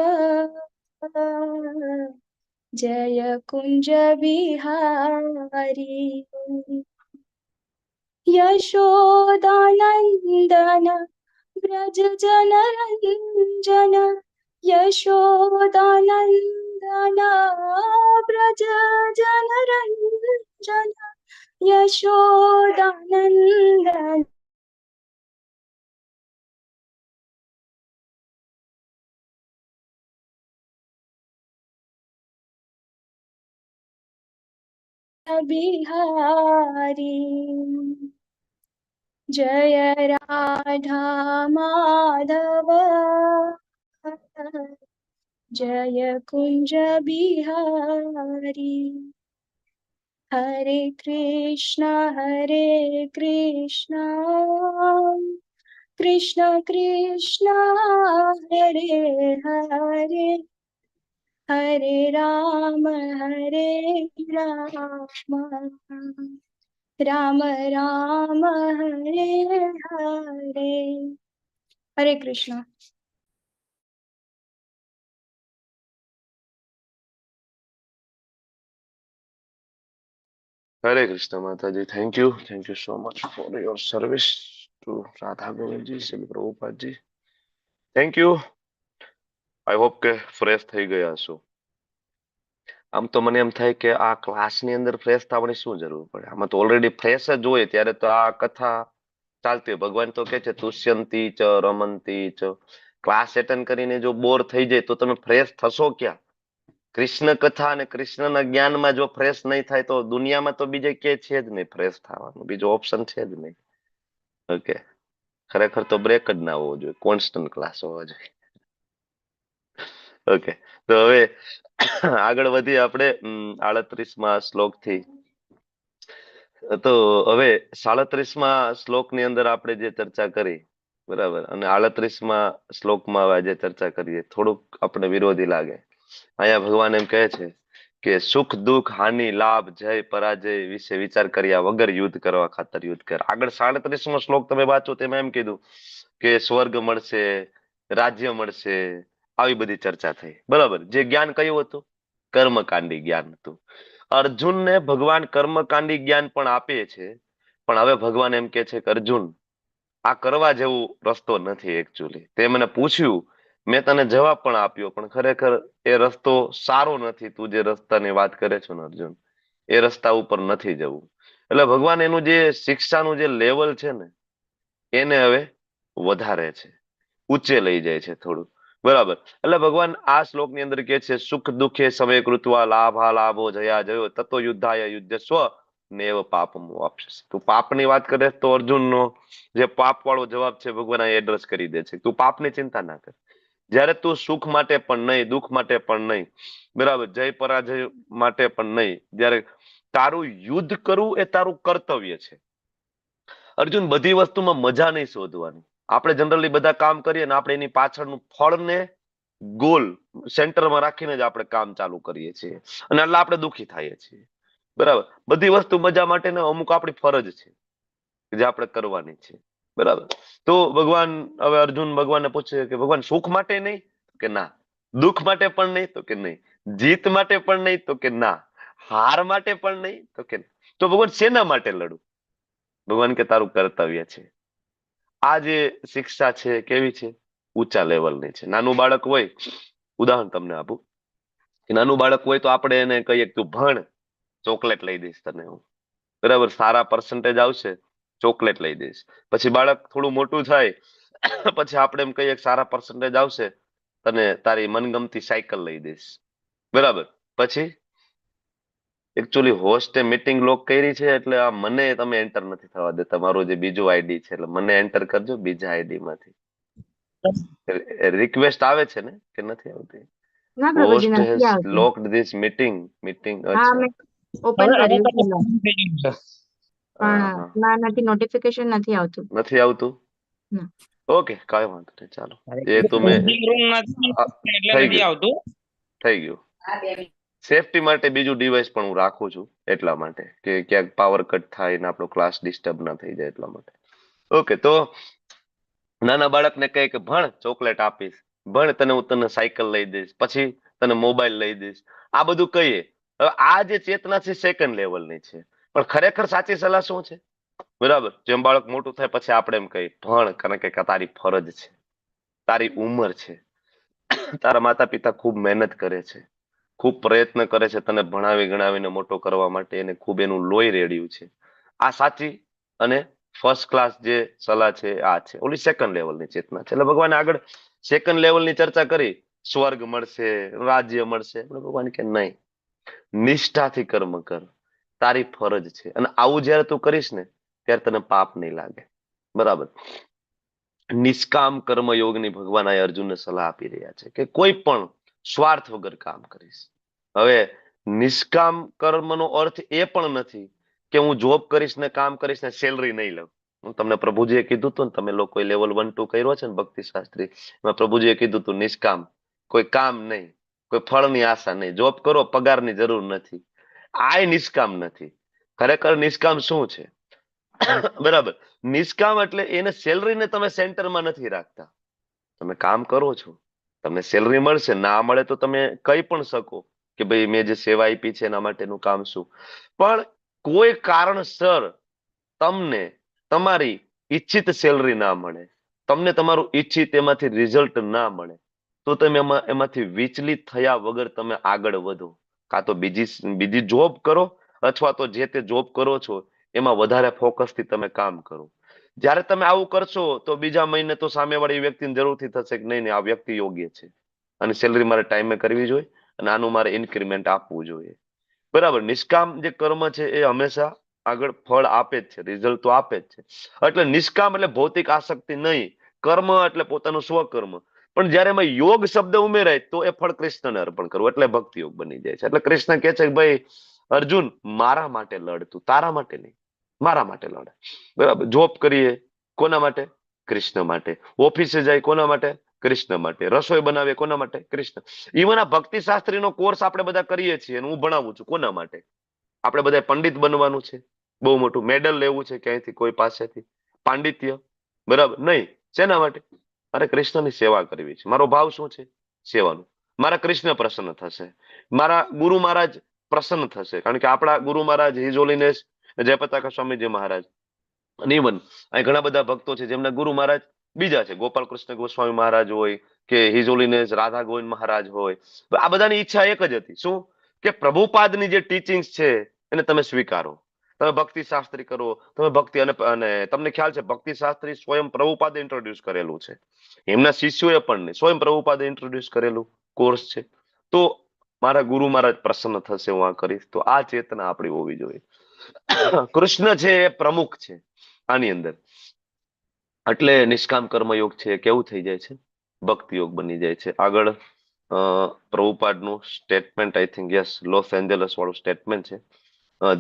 જય કુંજ બિહારી, યશોદાનંદન વ્રજ જનરંજન, યશોદાનંદન વ્રજ જનરંજન, યશોદાનંદન બિહારી, જય રાધા માધવ જય કુંજ બિહારી, હરે કૃષ્ણ કૃષ્ણ કૃષ્ણ હરે હરે, હરે રામ રામ રામ હરે હરે, હરે કૃષ્ણ.
હરે કૃષ્ણ માતાજી. Thank you so much for your service to Radha Govindji, Shri Prabhupadji. Thank you. I hope કે ફ્રેશ થઈ ગયા છો. આમ તો મને એમ થાય કે આ ક્લાસની અંદર ફ્રેશ થવાની શું જરૂર પડે, આમાં તો ઓલરેડી ફ્રેશ જ હોય. ત્યારે તો આ કથા ચાલતી હોય. ભગવાન તો કે છે તુષ્યંતી ચ રમંતી ચ. ક્લાસ એટેન્ડ કરીને જો બોર થઈ જાય તો તમે ફ્રેશ થશો ક્યાં? કૃષ્ણ કથા અને કૃષ્ણના જ્ઞાનમાં જો ફ્રેશ નહીં થાય તો દુનિયામાં તો બીજે કે છે જ નહીં ફ્રેશ થવાનું, બીજો ઓપ્શન છે જ નહીં. ઓકે, ખરેખર તો બ્રેક જ ના હોવો જોઈએ, કોન્સ્ટન્ટ ક્લાસ હોવો જોઈએ. ઓકે, તો હવે આગળ વધીએ આપણે 38મા શ્લોકથી. તો હવે 37મા શ્લોકની અંદર આપણે જે ચર્ચા કરી, બરાબર, અને 38મા શ્લોકમાં આજે ચર્ચા કરીએ, થોડુંક આપણે વિરોધી લાગે. અહીંયા ભગવાન એમ કહે છે કે સુખ દુઃખ હાનિ લાભ જય પરાજય વિશે વિચાર કર્યા વગર યુદ્ધ કરવા ખાતર યુદ્ધ કર. આગળ 37મો શ્લોક તમે વાંચો તેમાં એમ કીધું કે સ્વર્ગ મળશે, રાજ્ય મળશે, આવી બધી ચર્ચા થઈ, બરાબર. જે જ્ઞાન કયું હતું? કર્મકાંડી જ્ઞાન હતું. અર્જુનને ભગવાન કર્મકાંડી જ્ઞાન પણ આપે છે, પણ હવે ભગવાન એમ કે છે કે અર્જુન, આ કરવા જેવું રસ્તો નથી એકચ્યુઅલી. તે મને પૂછ્યું, મેં તને જવાબ પણ આપ્યો, પણ ખરેખર એ રસ્તો સારો નથી. તું જે રસ્તાની વાત કરે છો ને અર્જુન, એ રસ્તા ઉપર નથી જવું. એટલે ભગવાન એનું જે શિક્ષાનું જે લેવલ છે ને એને હવે વધારે છે, ઊંચે લઈ જાય છે થોડું, બરાબર. એટલે ભગવાન આ શ્લોકની અંદર કે છે સુખ દુઃખે સમય કૃત્વા લાભા લાભો જયા જયો તતો યુદ્ધાય યુદ્ધ સ્વ નેવ પાપમ વાપસે. તું પાપની વાત કરે તો અર્જુનનો જે પાપ વાળો જવાબ છે ભગવાન એડ્રેસ કરી દે છે. તું પાપની ચિંતા ના કર. જ્યારે તું સુખ માટે પણ નહીં, દુઃખ માટે પણ નહીં, બરાબર, જય પરાજય માટે પણ નહીં, જ્યારે તારું યુદ્ધ કરવું એ તારું કર્તવ્ય છે. અર્જુન, બધી વસ્તુમાં મજા નહીં શોધવાની. આપણે જનરલી બધા કામ કરીએ ને આપણે એની પાછળનું ફળને ગોલ સેન્ટરમાં રાખીને જ આપણે કામ ચાલુ કરીએ છીએ, અને એટલે આપણે દુઃખી થઈએ છીએ, બરાબર. બધી વસ્તુ મજા માટે ને અમુક આપણી ફરજ છે જે આપણે કરવાની છે, બરાબર. તો ભગવાન હવે અર્જુન ભગવાનને પૂછે કે ભગવાન સુખ માટે નહીં? કે ના. દુઃખ માટે પણ નહીં? તો કે નહીં. જીત માટે પણ નહીં? તો કે ના. હાર માટે પણ નહીં? તો કે તો ભગવાન શેના માટે લડું? ભગવાન કે તારું કર્તવ્ય છે. આ જે શિક્ષા છે કેવી છે? ઊંચા લેવલની છે. નાનું બાળક હોય, ઉદાહરણ તમને આપું, કે નાનું બાળક હોય તો આપણે એને કહીએ તું ભણ, ચોકલેટ લઈ દઈશ તને હું, બરાબર, સારા પર્સન્ટેજ આવશે, ચોકલેટ લઈ દઈશ. પછી બાળક થોડું મોટું થાય પછી આપણે એમ કહીએ સારા પર્સન્ટેજ આવશે, તને તારી મનગમતી સાયકલ લઈ દઈશ, બરાબર. પછી એકચ્યુઅલી હોસ્ટે મીટિંગ લોક કરી છે એટલે આ મને તમે એન્ટર નથી થવા દેતા, મારું જે બીજું આઈડી છે, એટલે મને એન્ટર કરજો બીજા આઈડી માંથી. રિક્વેસ્ટ આવે છે ને કે નથી આવતી?
ના પ્રભુજી,
હોસ્ટ
નથી
હેઝ
આવતી.
Locked this meeting.
હા,
અચ્છા,
મેં ઓપન કર્યું છે lock.
હા
પણ ના, નથી, નોટિફિકેશન નથી આવતું.
નથી આવતું.
ના.
ઓકે, કાંઈ વાંધો નહીં, ચાલો.
હરે
એ તો મેં થઈ
નથી
ગયું,
આવતું.
થઈ ગયું. સેફટી માટે બીજું ડિવાઇસ પણ હું રાખું છું, એટલા માટે કે ક્યાંક પાવર કટ થાય ને આપણો ક્લાસ ડિસ્ટર્બ ના થઈ જાય એટલા માટે. ઓકે, તો નાના બાળકને કહે કે ભણ, ચોકલેટ આપીશ, ભણ, તને સાયકલ લઈ દઈશ, પછી તને મોબાઈલ લઈ દઈશ, આ બધું કહીએ. હવે આ જે ચેતના છે સેકન્ડ લેવલની છે, પણ ખરેખર સાચી સલાહ શું છે? બરાબર, જેમ બાળક મોટું થાય પછી આપણે એમ કહીએ ભણ, કારણ કે તારી ફરજ છે, તારી ઉંમર છે, તારા માતા પિતા ખૂબ મહેનત કરે છે, ખૂબ પ્રયત્ન કરે છે તને ભણાવી ગણાવીને મોટો કરવા માટે, એને ખૂબ એનું લોહી રેડ્યું છે. આ સાચી અને ફર્સ્ટ ક્લાસ જે સલાહ છે આ છે. ઓલી સેકન્ડ લેવલની ચેતના છે. એટલે ભગવાને આગળ સેકન્ડ લેવલની ચર્ચા કરી, સ્વર્ગ મળશે, રાજ્ય મળશે. ભગવાન કે નહીં, નિષ્ઠાથી કર્મ કર, તારી ફરજ છે. અને આવું જયારે તું કરીશ ને ત્યારે તને પાપ નહીં લાગે. બરાબર. નિષ્કામ કર્મ યોગની ભગવાન આ અર્જુનને સલાહ આપી રહ્યા છે કે કોઈ પણ સ્વાર્થ વગર કામ કરીશ. હવે નિષ્કામ કર્મનો અર્થ એ પણ નથી કે હું જોબ કરીશ ને કામ કરીશ ને સેલરી નહીં લઉં. હું તમને પ્રભુજીએ કીધું હતું ને, તમે લોકોએ લેવલ 1 2 કર્યો છે ને ભક્તિ શાસ્ત્રી, એમાં પ્રભુજીએ કીધું હતું નિષ્કામ, કોઈ કામ નહીં, કોઈ ફળની આશા નહીં, જોબ કરો, પગારની જરૂર નથી. આ નિષ્કામ નથી. ખરેખર નિષ્કામ શું છે? બરાબર, નિષ્કામ એટલે એને સેલરીને તમે સેન્ટરમાં નથી રાખતા. તમે કામ કરો છો, તમને સેલરી મળશે, ના મળે તો તમે કહી પણ શકો કે ભાઈ મેં જે સેવા આપી છે એના માટેનું કામ શું. પણ કોઈ કારણસર તમને તમારી ઈચ્છિત સેલરી ના મળે, તમને તમારું ઈચ્છિત એમાંથી રિઝલ્ટ ના મળે, તો તમે એમાંથી વિચલિત થયા વગર તમે આગળ વધો. કાં તો બીજી જોબ કરો, અથવા તો જે તે જોબ કરો છો એમાં વધારે ફોકસથી તમે કામ કરો. જ્યારે તમે આવું કરશો તો બીજા મહિને તો સામેવાળી વ્યક્તિને જરૂરથી થશે કે નહીં, આ વ્યક્તિ યોગ્ય છે અને સેલરી મારે ટાઈમે કરવી જોઈએ અને આનું મારે ઇન્ક્રીમેન્ટ આપવું જોઈએ. બરાબર. નિષ્કામ જે કર્મ છે એ હંમેશા આગળ ફળ આપે જ છે, રિઝલ્ટ તો આપે જ છે. એટલે નિષ્કામ એટલે ભૌતિક આસક્તિ નહીં, કર્મ એટલે પોતાનું સ્વકર્મ. પણ જયારે એમાં યોગ શબ્દ ઉમેરાય તો એ ફળ કૃષ્ણને અર્પણ કરવું, એટલે ભક્તિ યોગ બની જાય છે. એટલે કૃષ્ણ કહે છે કે ભાઈ અર્જુન, મારા માટે લડ, તું તારા માટે નહીં, મારા માટે લડ. બરાબર. જોબ કરીએ કોના માટે? કૃષ્ણ માટે. ઓફિસે જાય કોના માટે? કૃષ્ણ માટે. રસોઈ બનાવીએ કોના માટે? કૃષ્ણ. ઇવન આ ભક્તિ શાસ્ત્રીનો કોર્સ આપણે બધા કરીએ છીએ અને હું ભણાવું છું કોના માટે? આપણે બધા પંડિત બનવાનું છે, બહુ મોટું મેડલ લેવું છે ક્યાંયથી કોઈ પાસેથી, પાંડિત્ય, બરાબર? નહીં. શેના માટે? મારે કૃષ્ણની સેવા કરવી છે. મારો ભાવ શું છે? સેવાનું. મારા કૃષ્ણ પ્રસન્ન થશે, મારા ગુરુ મહારાજ પ્રસન્ન થશે, કારણ કે આપણા ગુરુ મહારાજ હિઝ હોલીનેસ જયપતાકા સ્વામીજી મહારાજ, અને ઇવન અહીં ઘણા બધા ભક્તો છે જેમના ગુરુ મહારાજ બીજા છે, ગોપાલ કૃષ્ણ ગોસ્વામી મહારાજ હોય કે હિઝ હોલીનેસ રાધા ગોવિંદ મહારાજ હોય. આ બધાની ઈચ્છા એક જ હતી, શું? કે પ્રભુપાદની જે ટીચિંગ્સ છે એને તમે સ્વીકારો, તમે ભક્તિ શાસ્ત્રી કરો, તમે ભક્તિ અને તમને ખ્યાલ છે ભક્તિ શાસ્ત્રી સ્વયં પ્રભુપાદે ઇન્ટ્રોડ્યુસ કરેલું છે, એમના શિષ્યોએ પણ નહીં, સ્વયં પ્રભુપાદે ઇન્ટ્રોડ્યુસ કરેલું કોર્સ છે. તો મારા ગુરુ મહારાજ પ્રસન્ન થશે હું આ કરીશ. તો આ ચેતના આપણી હોવી જોઈએ. કૃષ્ણ છે એ પ્રમુખ છે આની અંદર. એટલે નિષ્કામ કર્મયોગ છે કેવું થઈ જાય છે? ભક્તિ યોગ બની જાય છે. આગળ પ્રભુપાદનું statement, I think yes, Los Angeles વાળું સ્ટેટમેન્ટ છે.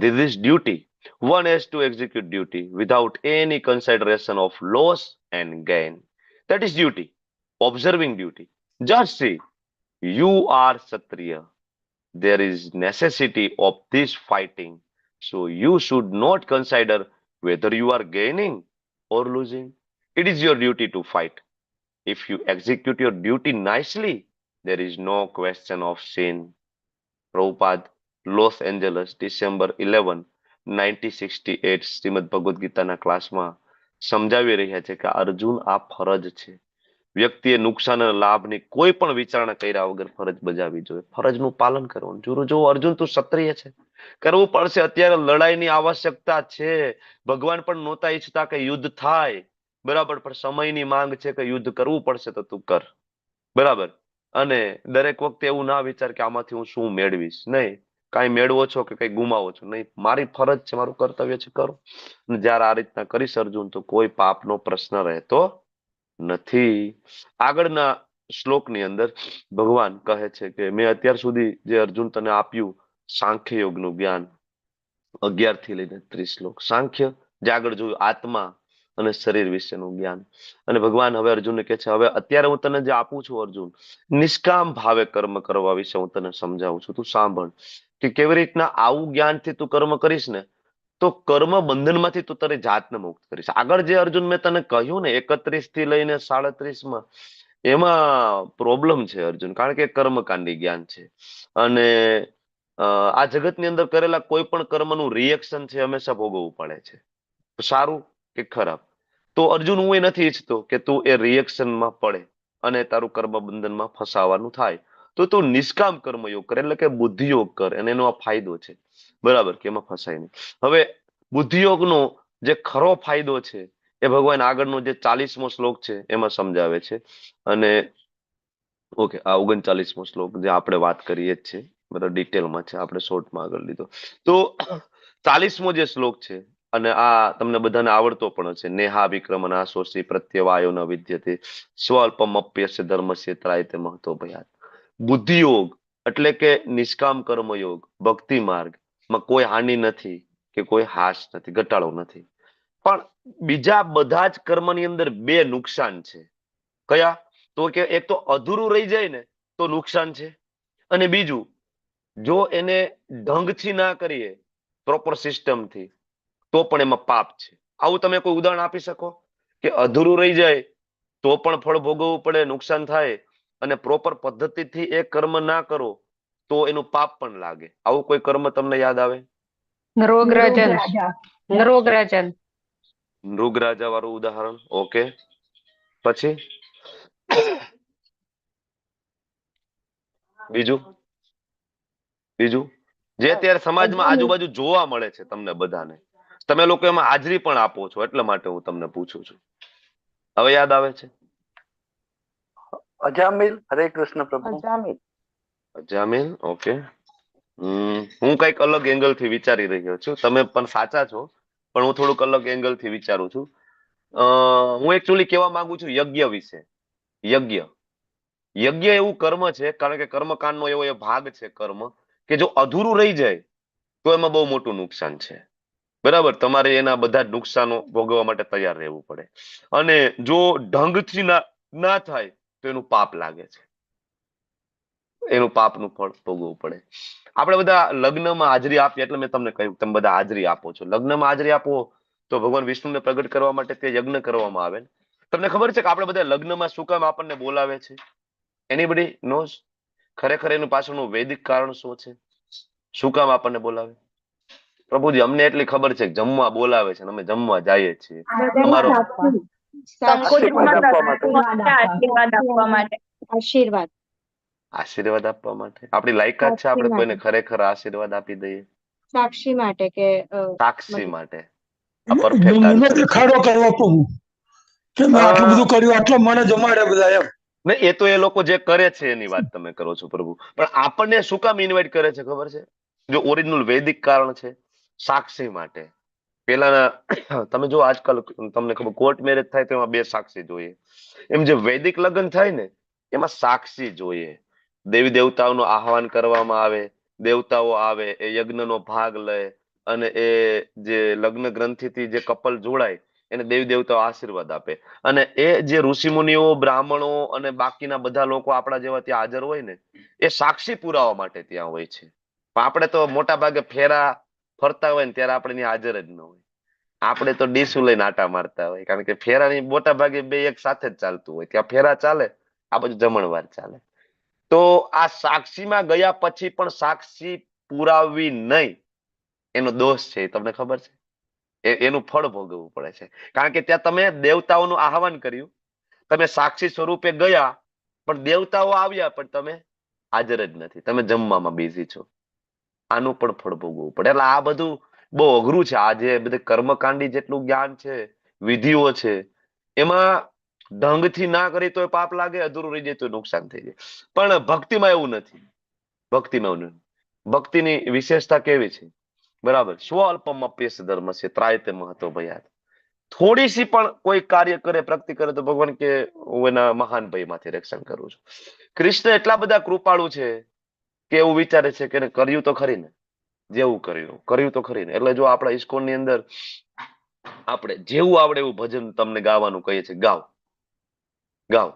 This is duty. One has to execute duty without any consideration of loss and gain. That is duty. Observing duty. Just see, you are Kshatriya. There is necessity of this fighting. So you should not consider whether you are gaining or losing. It is your duty to fight. If you execute your duty nicely, there is no question of sin. Prabhupada, Los Angeles, December 11, 1968 Shrimad Bhagavad ગીતાના ક્લાસમાં સમજાવી રહ્યા છે કે અર્જુન આ ફરજ છે. વ્યક્તિએ નુકસાન અને લાભની કોઈ પણ વિચારણા કર્યા વગર ફરજ બજાવવી જોઈએ, ફરજનું પાલન કરવાનું. જો અર્જુન તું ક્ષત્રિય છે, કરવું પડશે. અત્યારે લડાઈની આવશ્યકતા છે. ભગવાન પણ નહોતા ઈચ્છતા કે યુદ્ધ થાય, બરાબર, પણ સમયની માંગ છે કે યુદ્ધ કરવું પડશે તો તું કર, બરાબર. અને દરેક વખતે એવું ના વિચાર કે આમાંથી હું શું મેળવીશ. નહીં, કાંઈ મેળવો છો કે કંઈ ગુમાવો છો, નહીં. મારી ફરજ છે, મારું કર્તવ્ય છે, કરો. જયારે આ રીતના કરીશ અર્જુન, તો કોઈ પાપનો પ્રશ્ન રહેતો નથી. આગળના શ્લોકની અંદર ભગવાન કહે છે કે મેં અત્યાર સુધી જે અર્જુન તને આપ્યું સાંખ્ય યોગનું જ્ઞાન, 11 થી લઈને 30 શ્લોક, સાંખ્ય જે આગળ જોયું આત્મા અને શરીર વિશેનું જ્ઞાન. અને ભગવાન હવે અર્જુનને કહે છે, હવે અત્યારે હું તને જે આપું છું અર્જુન, નિષ્કામ ભાવે કર્મ કરવા વિશે હું તને સમજાવું છું. તું સાંભળ કે કેવી રીતના આવું જ્ઞાનથી તું કર્મ કરીશ ને તો કર્મ બંધનમાંથી તું તારી જાતને મુક્ત કરીશ. આગળ જે અર્જુન મેં તને કહ્યું ને 31 થી લઈને 37 એમાં પ્રોબ્લેમ છે અર્જુન, કારણ કે કર્મકાંડી જ્ઞાન છે. અને આ જગતની અંદર કરેલા કોઈ પણ કર્મનું રિએક્શન છે હંમેશા ભોગવવું પડે છે, સારું કે ખરાબ. તો અર્જુન હું એ નથી ઈચ્છતો કે તું એ રિએક્શનમાં પડે અને તારું કર્મ બંધનમાં ફસાવાનું થાય. તો તું નિષ્કામ કર્મયોગ કર, એટલે કે બુદ્ધિયોગ કર, અને એનો આ ફાયદો છે, બરાબર, કે એમાં ફસાય નહીં. હવે બુદ્ધિયોગનો જે ખરો ફાયદો છે એ ભગવાન આગળનો જે 40મો શ્લોક છે એમાં સમજાવે છે. અને ઓકે, આ 39મો શ્લોક જે આપણે વાત કરીએ જ છે, બધા ડિટેલમાં છે, આપણે શોર્ટમાં આગળ લીધો. તો 40મો જે શ્લોક છે, અને આ તમને બધાને આવડતો પણ હશે, નેહા વિક્રમ નાશોષી પ્રત્યવાયો ન વિદ્યતે સ્વલ્પમપ્યસ્ય ધર્મસ્ય ત્રાયતે મહતો ભયાત. બુદ્ધિયોગ એટલે કે નિષ્કામ કર્મયોગ, ભક્તિ માર્ગમાં કોઈ હાનિ નથી કે કોઈ હાશ નથી, ઘટાડો નથી. પણ બીજા બધા જ કર્મની અંદર બે નુકસાન છે. કયા? તો કે એક તો અધૂરું રહી જાય ને તો નુકસાન છે, અને બીજું જો એને ઢંગથી ના કરીએ, પ્રોપર સિસ્ટમથી, તો પણ એમાં પાપ છે. આવું તમે કોઈ ઉદાહરણ આપી શકો કે અધૂરું રહી જાય તો પણ ફળ ભોગવવું પડે, નુકસાન થાય, અને પ્રોપર પદ્ધતિથી એ કર્મ ના કરો તો એનું પાપ પણ લાગે? આવું કોઈ કર્મ તમને યાદ આવે? મૃગરાજા વાળું ઉદાહરણ, ઓકે. પછી બીજું જે અત્યારે સમાજમાં આજુબાજુ જોવા મળે છે તમને બધાને, તમે લોકો એમાં હાજરી પણ આપો છો, એટલા માટે હું તમને પૂછું છું. હવે યાદ આવે છે?
અજામિલ. હરે કૃષ્ણ પ્રભુ.
અજામિલ, ઓકે. હું કઈક અલગ એંગલ થી વિચારી રહ્યો છું. તમે પણ સાચા છો, પણ હું થોડુંક અલગ એંગલ થી વિચારું છું. હું એકચ્યુઅલી કહેવા માંગુ છું યજ્ઞ વિશે. યજ્ઞ એવું કર્મ છે, કારણ કે કર્મકાંડનો એવો એ ભાગ છે કર્મ, કે જો અધૂરું રહી જાય તો એમાં બહુ મોટું નુકસાન છે, બરાબર. તમારે એના બધા જ નુકસાનો ભોગવવા માટે તૈયાર રહેવું પડે. અને જો ઢંગથી ના થાય તો એનું પાપ લાગે છે, એનું પાપનું ફળ ભોગવવું પડે. આપણે બધા લગ્નમાં હાજરી આપીએ, એટલે મેં તમને કહ્યું તમે બધા હાજરી આપો છો. લગ્નમાં હાજરી આપો તો ભગવાન વિષ્ણુને પ્રગટ કરવા માટે તે યજ્ઞ કરવામાં આવે. તમને ખબર છે કે આપણે બધા લગ્નમાં શું કામ આપણને બોલાવે છે? Anybody knows? ખરેખર એનું પાછળનું વૈદિક કારણ શું છે? શું કામ આપણને બોલાવે? પ્રભુજી, અમને એટલી ખબર છે કે જમવા બોલાવે છે, અમે જમવા જઈએ છીએ. અમારો આશીર્વાદ આપવા માટે. આપણી લાયકાત છે આપણે કોઈને ખરેખર આશીર્વાદ આપી દઈએ?
સાક્ષી માટે કે
સાક્ષી માટે. આ પરફેક્ટ આન્સર છે.
ખાડો કરવા કહું કે મેં આટલું બધું કર્યું, આટલો મને જમાડ્યા બધા એમ.
એ તો એ લોકો જે કરે છે એની વાત તમે કરો છો પ્રભુ, પણ આપણને શું કામ ઇન્વાઇટ કરે છે ખબર છે? જો ઓરિજિનલ વૈદિક કારણ છે, સાક્ષી માટે. પેલાના તમે જો આજકાલ તમને ખબર કોર્ટ મેરેજ થાય તો એમાં બે સાક્ષી જોઈએ. એમ જે વૈદિક લગ્ન થાય ને એમાં સાક્ષી જોઈએ. દેવી દેવતાઓનું આહવાન કરવામાં આવે, દેવતાઓ આવે, એ યજ્ઞનો ભાગ લે, અને એ જે લગ્ન ગ્રંથિથી જે કપલ જોડાય એને દેવી દેવતાઓ આશીર્વાદ આપે. અને એ જે ઋષિમુનિઓ, બ્રાહ્મણો અને બાકીના બધા લોકો આપણા જેવા ત્યાં હાજર હોય ને, એ સાક્ષી પુરાવા માટે ત્યાં હોય છે. પણ આપણે તો મોટા ભાગે ફેરા ફરતા હોય ને ત્યારે આપણે ત્યાં હાજર જ ન હોય. આપણે તો ડીસું લઈને આટા મારતા હોય, કારણ કે ફેરાની મોટા ભાગે બે એક સાથે જ ચાલતું હોય. ત્યાં ફેરા ચાલે, આ બધું જમણવાર ચાલે. તો આ સાક્ષીમાં ગયા પછી પણ સાક્ષી પુરાવવી નહીં, એનો દોષ છે. તમને ખબર છે? એનું ફળ ભોગવવું પડે છે, કારણ કે ત્યાં તમે દેવતાઓનું આહવાન કર્યું, તમે સાક્ષી સ્વરૂપે ગયા પણ દેવતાઓ આવ્યા પણ તમે હાજર જ નથી, તમે જમવામાં બિઝી છો. આનું પણ ફળ ભોગવવું પડે. એટલે આ બધું બહુ અઘરું છે. આ જે બધે કર્મકાંડી જેટલું જ્ઞાન છે, વિધિઓ છે, એમાં ઢંગથી ના કરી તો પાપ લાગે, અધૂરું રહી જાય તો નુકસાન થઈ જાય. પણ ભક્તિમાં એવું નથી. ભક્તિમાં એવું નથી. ભક્તિની વિશેષતા કેવી છે? બરાબર, સ્વ અલ્પમ અપ્યસ ધર્મ છે ત્રાયતે મહત્વ ભયાત. થોડી સી પણ કોઈ કાર્ય કરે, પ્રગતિ કરે તો ભગવાન કે હું એના મહાન ભયમાંથી રક્ષણ કરું છું. કૃષ્ણ એટલા બધા કૃપાળુ છે કે એવું વિચારે છે કે કર્યું તો ખરી ને, જેવું કર્યું તો ખરી ને. એટલે જો આપણા ઇસ્કોન ની અંદર આપણે જેવું આવડે એવું ભજન તમને ગાવાનું કહીએ છીએ, ગાઓ.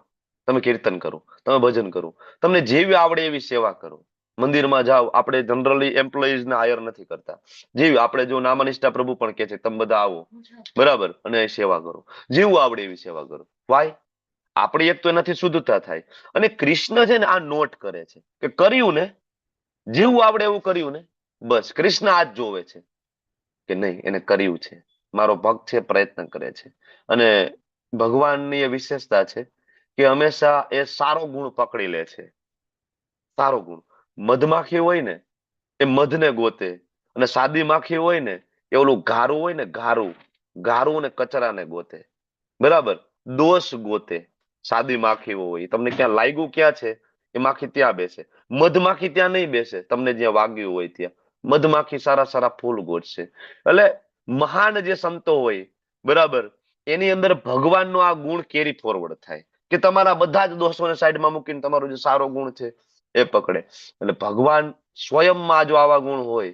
તમે કીર્તન કરો, તમે ભજન કરો, તમને જેવી આવડે એવી સેવા કરો. મંદિરમાં જાઓ, આપણે જનરલી એમ્પ્લોઈઝ ને હાયર નથી કરતા. જેવી આપણે જો નામનિષ્ઠા પ્રભુ પણ કે છે તમે બધા આવો, બરાબર, અને સેવા કરો. જેવું આવડે એવી સેવા કરો. વાય આપણી એક તો એનાથી શુદ્ધતા થાય. અને કૃષ્ણ છે ને આ નોટ કરે છે કે કર્યું ને, જેવું આવડે એવું કર્યું ને, બસ કૃષ્ણ આ જ જોવે છે કે નહીં એને કર્યું છે, મારો ભક્ત છે, પ્રયત્ન કરે છે. અને ભગવાનની એ વિશેષતા છે કે હંમેશા એ સારો ગુણ પકડી લે છે. સારો ગુણ. મધમાખી હોય ને એ મધને ગોતે, અને સાદી માખી હોય ને એ ઓલું ઘારું હોય ને, ઘારું ને કચરાને ગોતે. બરાબર, દોષ ગોતે. સાદી માખી હોય તમને ક્યાં લાગ્યું ક્યાં છે એ માખી ત્યાં બેસે. મધમાખી ત્યાં નહીં બેસે, તમને જ્યાં વાગ્યું હોય ત્યાં. મધમાખી સારા સારા ફૂલ ગોતશે. એટલે મહાન જે સંતો હોય, બરાબર, એની અંદર ભગવાનનો આ ગુણ કેરી ફોરવર્ડ થાય કે તમારા બધા જ દોષોને સાઈડમાં મૂકીને તમારો જે સારો ગુણ છે એ પકડે. એટલે ભગવાન સ્વયંમાં જો આવા ગુણ હોય,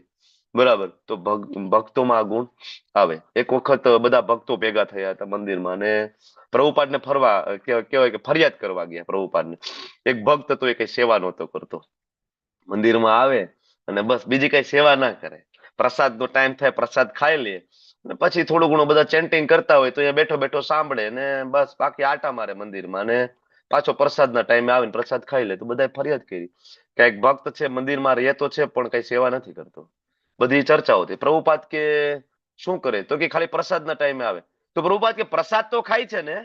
બરાબર, તો ભક્તોમાં આ ગુણ આવે. એક વખત બધા ભક્તો ભેગા થયા હતા મંદિરમાં, અને પ્રભુપાદને કહેવાય કે ફરિયાદ કરવા ગયા પ્રભુપાદને. એક ભક્ત હતો એ કઈ સેવા નહોતો કરતો. મંદિરમાં આવે અને બસ બીજી કઈ સેવા ના કરે. પ્રસાદનો ટાઈમ થાય, પ્રસાદ ખાઈ લે, અને પછી થોડું ઘણું બધા ચેન્ટિંગ કરતા હોય તો અહીંયા બેઠો બેઠો સાંભળે ને બસ બાકી આટા મારે મંદિરમાં. અને પાછો પ્રસાદના ટાઈમે આવીને પ્રસાદ ખાઈ લે. તો બધાએ ફરિયાદ કરી કે એક ભક્ત છે મંદિરમાં રહેતો છે પણ કઈ સેવા નથી કરતો. બધી ચર્ચાઓ થઈ. પ્રભુપાદ કે શું કરે? તો કે ખાલી પ્રસાદના ટાઈમે આવે. તો પ્રભુપાદ કે પ્રસાદ તો ખાય છે ને,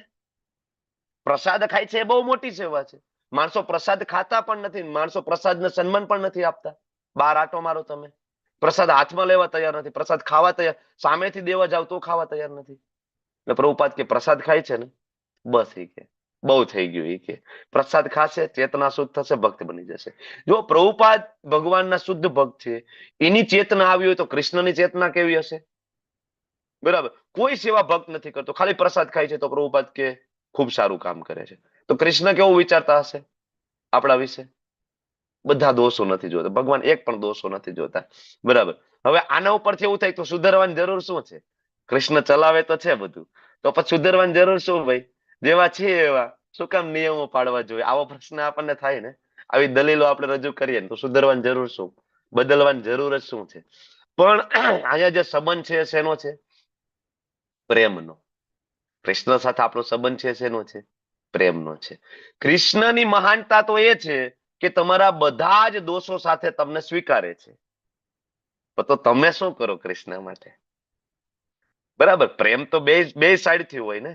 પ્રસાદ ખાય છે એ બહુ મોટી સેવા છે. માણસો પ્રસાદ ખાતા પણ નથી, માણસો પ્રસાદને સન્માન પણ નથી આપતા. બાર આટો મારો તમે, પ્રસાદ હાથમાં લેવા તૈયાર નથી, પ્રસાદ ખાવા તૈયાર, સામેથી દેવા જાવ તો ખાવા તૈયાર નથી. એટલે પ્રભુપાદ કે પ્રસાદ ખાય છે ને, બસ એ કે બહુ થઈ ગયું. એ કે પ્રસાદ ખાશે, ચેતના શુદ્ધ થશે, ભક્ત બની જશે. જો પ્રભુપાદ ભગવાનના શુદ્ધ ભક્ત છે, એની ચેતના આવી હોય તો કૃષ્ણની ચેતના કેવી હશે? બરાબર, કોઈ સેવા ભક્ત નથી કરતો, ખાલી પ્રસાદ ખાય છે તો પ્રભુપાદ કે ખૂબ સારું કામ કરે છે. તો કૃષ્ણ કેવું વિચારતા હશે આપણા વિશે? બધા દોષો નથી જોતા, ભગવાન એક પણ દોષો નથી જોતા. બરાબર, હવે આના ઉપરથી એવું થાય તો સુધારવાની જરૂર શું છે? કૃષ્ણ ચલાવે તો છે બધું, તો પછી સુધારવાની જરૂર શું? ભાઈ જેવા છે એવા શું કામ નિયમો પાડવા જોઈએ? આવો પ્રશ્ન આપણને થાય ને, આવી દલીલો આપણે રજૂ કરીએ ને તો સુધારવાની જરૂર શું? બદલવાની જરૂર જ શું છે? પણ અહીંયા જે સંબંધ છે શેનો છે? પ્રેમનો. કૃષ્ણ સાથે આપણો સંબંધ છે શેનો છે? પ્રેમનો છે. કૃષ્ણની મહાનતા તો એ છે કે તમારા બધા જ દોષો સાથે તમને સ્વીકારે છે. તો તમે શું કરો કૃષ્ણ માટે? બરાબર, પ્રેમ તો બે સાઈડ થી હોય ને.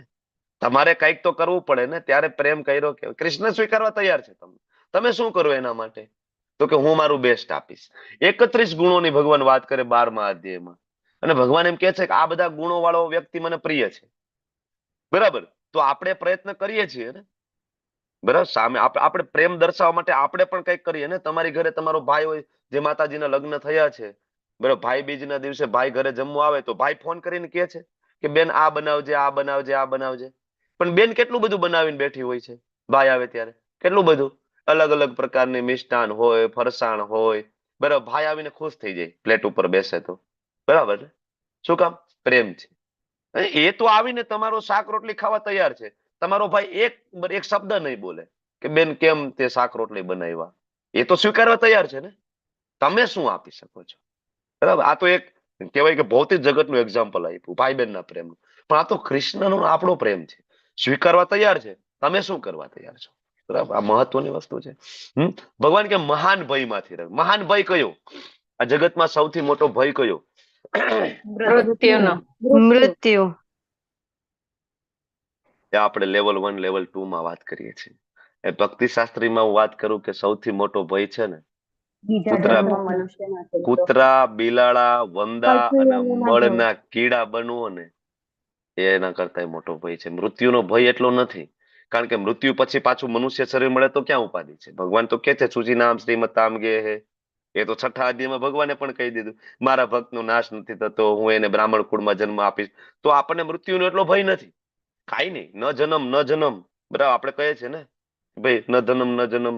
તમારે કઈક તો કરવું પડે ને, ત્યારે પ્રેમ કર્યો કે કૃષ્ણ સ્વીકારવા તૈયાર છે તમને. તમે શું કરો એના માટે? તો કે હું મારું બેસ્ટ આપીશ. 31 ગુણોની ભગવાન વાત કરે 12મા અધ્યાયમાં, અને ભગવાન એમ કે છે કે આ બધા ગુણો વાળો વ્યક્તિ મને પ્રિય છે. બરાબર, તો આપણે પ્રયત્ન કરીએ છીએ ને, બરાબર, સામે આપણે પ્રેમ દર્શાવવા માટે આપણે પણ કંઈક કરીએ ને. તમારી ઘરે તમારો ભાઈ હોય, જે માતાજીના લગ્ન થયા છે, બરાબર, ભાઈ બીજના દિવસે ભાઈ ઘરે જમવા આવે તો ભાઈ ફોન કરીને કહે છે કે બેન આ બનાવજે, આ બનાવજે, આ બનાવજે. પણ બેન કેટલું બધું બનાવીને બેઠી હોય છે ભાઈ આવે ત્યારે. કેટલું બધું અલગ અલગ પ્રકારની મિષ્ટાન હોય, ફરસાણ હોય, બરાબર. ભાઈ આવીને ખુશ થઈ જાય પ્લેટ ઉપર બેસે તો. બરાબર, શું કામ? પ્રેમ છે. એ તો આવીને તમારો શાક રોટલી ખાવા તૈયાર છે. તમારો ભાઈ એક શબ્દ નહીં બોલે કે બેન કેમ તે શાક રોટલી બનાવ્યા. એ તો સ્વીકારવા તૈયાર છે ને. તમે શું આપી શકો છો? બરાબર, આ તો એક કહેવાય કે ભૌતિક જગતનું એક્ઝામ્પલ આપ્યું ભાઈ બહેનના પ્રેમનું. પણ આ તો કૃષ્ણનો આપણો પ્રેમ છે. સ્વીકારવા તૈયાર છે, તમે શું કરવા તૈયાર છો? બરાબર, આ મહત્વની વસ્તુ છે. ભગવાન કે મહાન ભયમાંથી રહે. મહાન ભય કયો? આ જગતમાં સૌથી મોટો ભય કયો?
મૃત્યુનો. મૃત્યુ.
એ આપણે લેવલ 1 લેવલ 2 માં વાત કરીએ છીએ. એ ભક્તિ શાસ્ત્રીમાં હું વાત કરું કે સૌથી મોટો ભય છે ને કૂતરા, બિલાડા, વંદા અને મળના કીડા બનવો ને એના કરતા મોટો ભય છે. મૃત્યુનો ભય એટલો નથી, કારણ કે મૃત્યુ પછી પાછું મનુષ્ય શરીર મળે તો ક્યાં ઉપાધિ છે. ભગવાન તો કે છે સૂચિ નામ શ્રીમતામ ગે હે, એ તો 6ઠા અધ્યાયમાં ભગવાને પણ કહી દીધું મારા ભક્તનો નાશ નથી થતો, હું એને બ્રાહ્મણ કુળમાં જન્મ આપીશ. તો આપણને મૃત્યુનો એટલો ભય નથી. કાઈ નહીં, ન જન્મ ન જન્મ, બરાબર આપણે કહીએ છીએ ને ભાઈ ન જન્મ ન જન્મ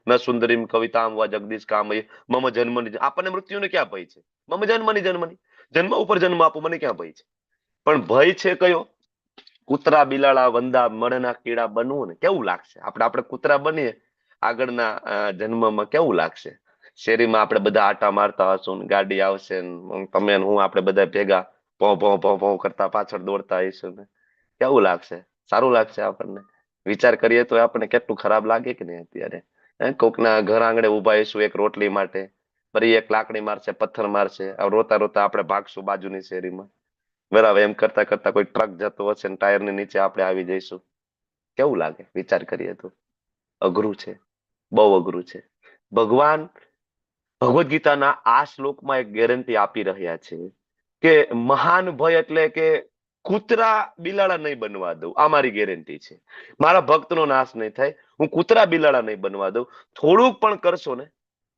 ન સુંદરીમ કવિતામ વા જગદીશ કામ, મમ જન્મની. આપણને મૃત્યુને ક્યાં ભય છે? મમ જન્મની જન્મ ઉપર જન્મ આપો, મને ક્યાં ભય છે? પણ ભય છે કયો? કૂતરા, બિલાડા, વંદા, મળના કીડા બનવું ને કેવું લાગશે? આપણે કૂતરા બનીએ આગળના જન્મમાં કેવું લાગશે? શેરીમાં આપણે બધા આટા મારતા હશું, ગાડી આવશે, તમે હું આપણે બધા ભેગા ભો કરતા પાછળ દોડતા આવીશું ને કેવું લાગશે? સારું લાગશે આપણને? વિચાર કરીએ તો આપણને કેટલું ખરાબ લાગે કે નહીં? અત્યારે કોકના ઘર આંગણે ઉભા આવીશું એક રોટલી માટે, ફરી એક લાકડી મારશે, પથ્થર મારશે, રોતા રોતા આપણે ભાગશું બાજુની શેરીમાં, બરાબર? એમ કરતા કરતા કોઈ ટ્રક જતો હશે ને ટાયર ની નીચે આપણે આવી જઈશું. કેવું લાગે? વિચાર કરીએ તો અઘરું છે, બહુ અઘરું છે. ભગવાન ભગવદ્ ગીતાના આ શ્લોકમાં એક ગેરંટી આપી રહ્યા છે કે મહાન ભય એટલે કે કૂતરા બિલાડા નહીં બનવા દઉં, આ મારી ગેરંટી છે. મારા ભક્તનો નાશ નહીં થાય, હું કૂતરા બિલાડા નહીં બનવા દઉં. થોડુંક પણ કરશો ને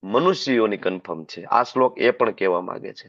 મનુષ્યોની કન્ફર્મ છે. આ શ્લોક એ પણ કહેવા માંગે છે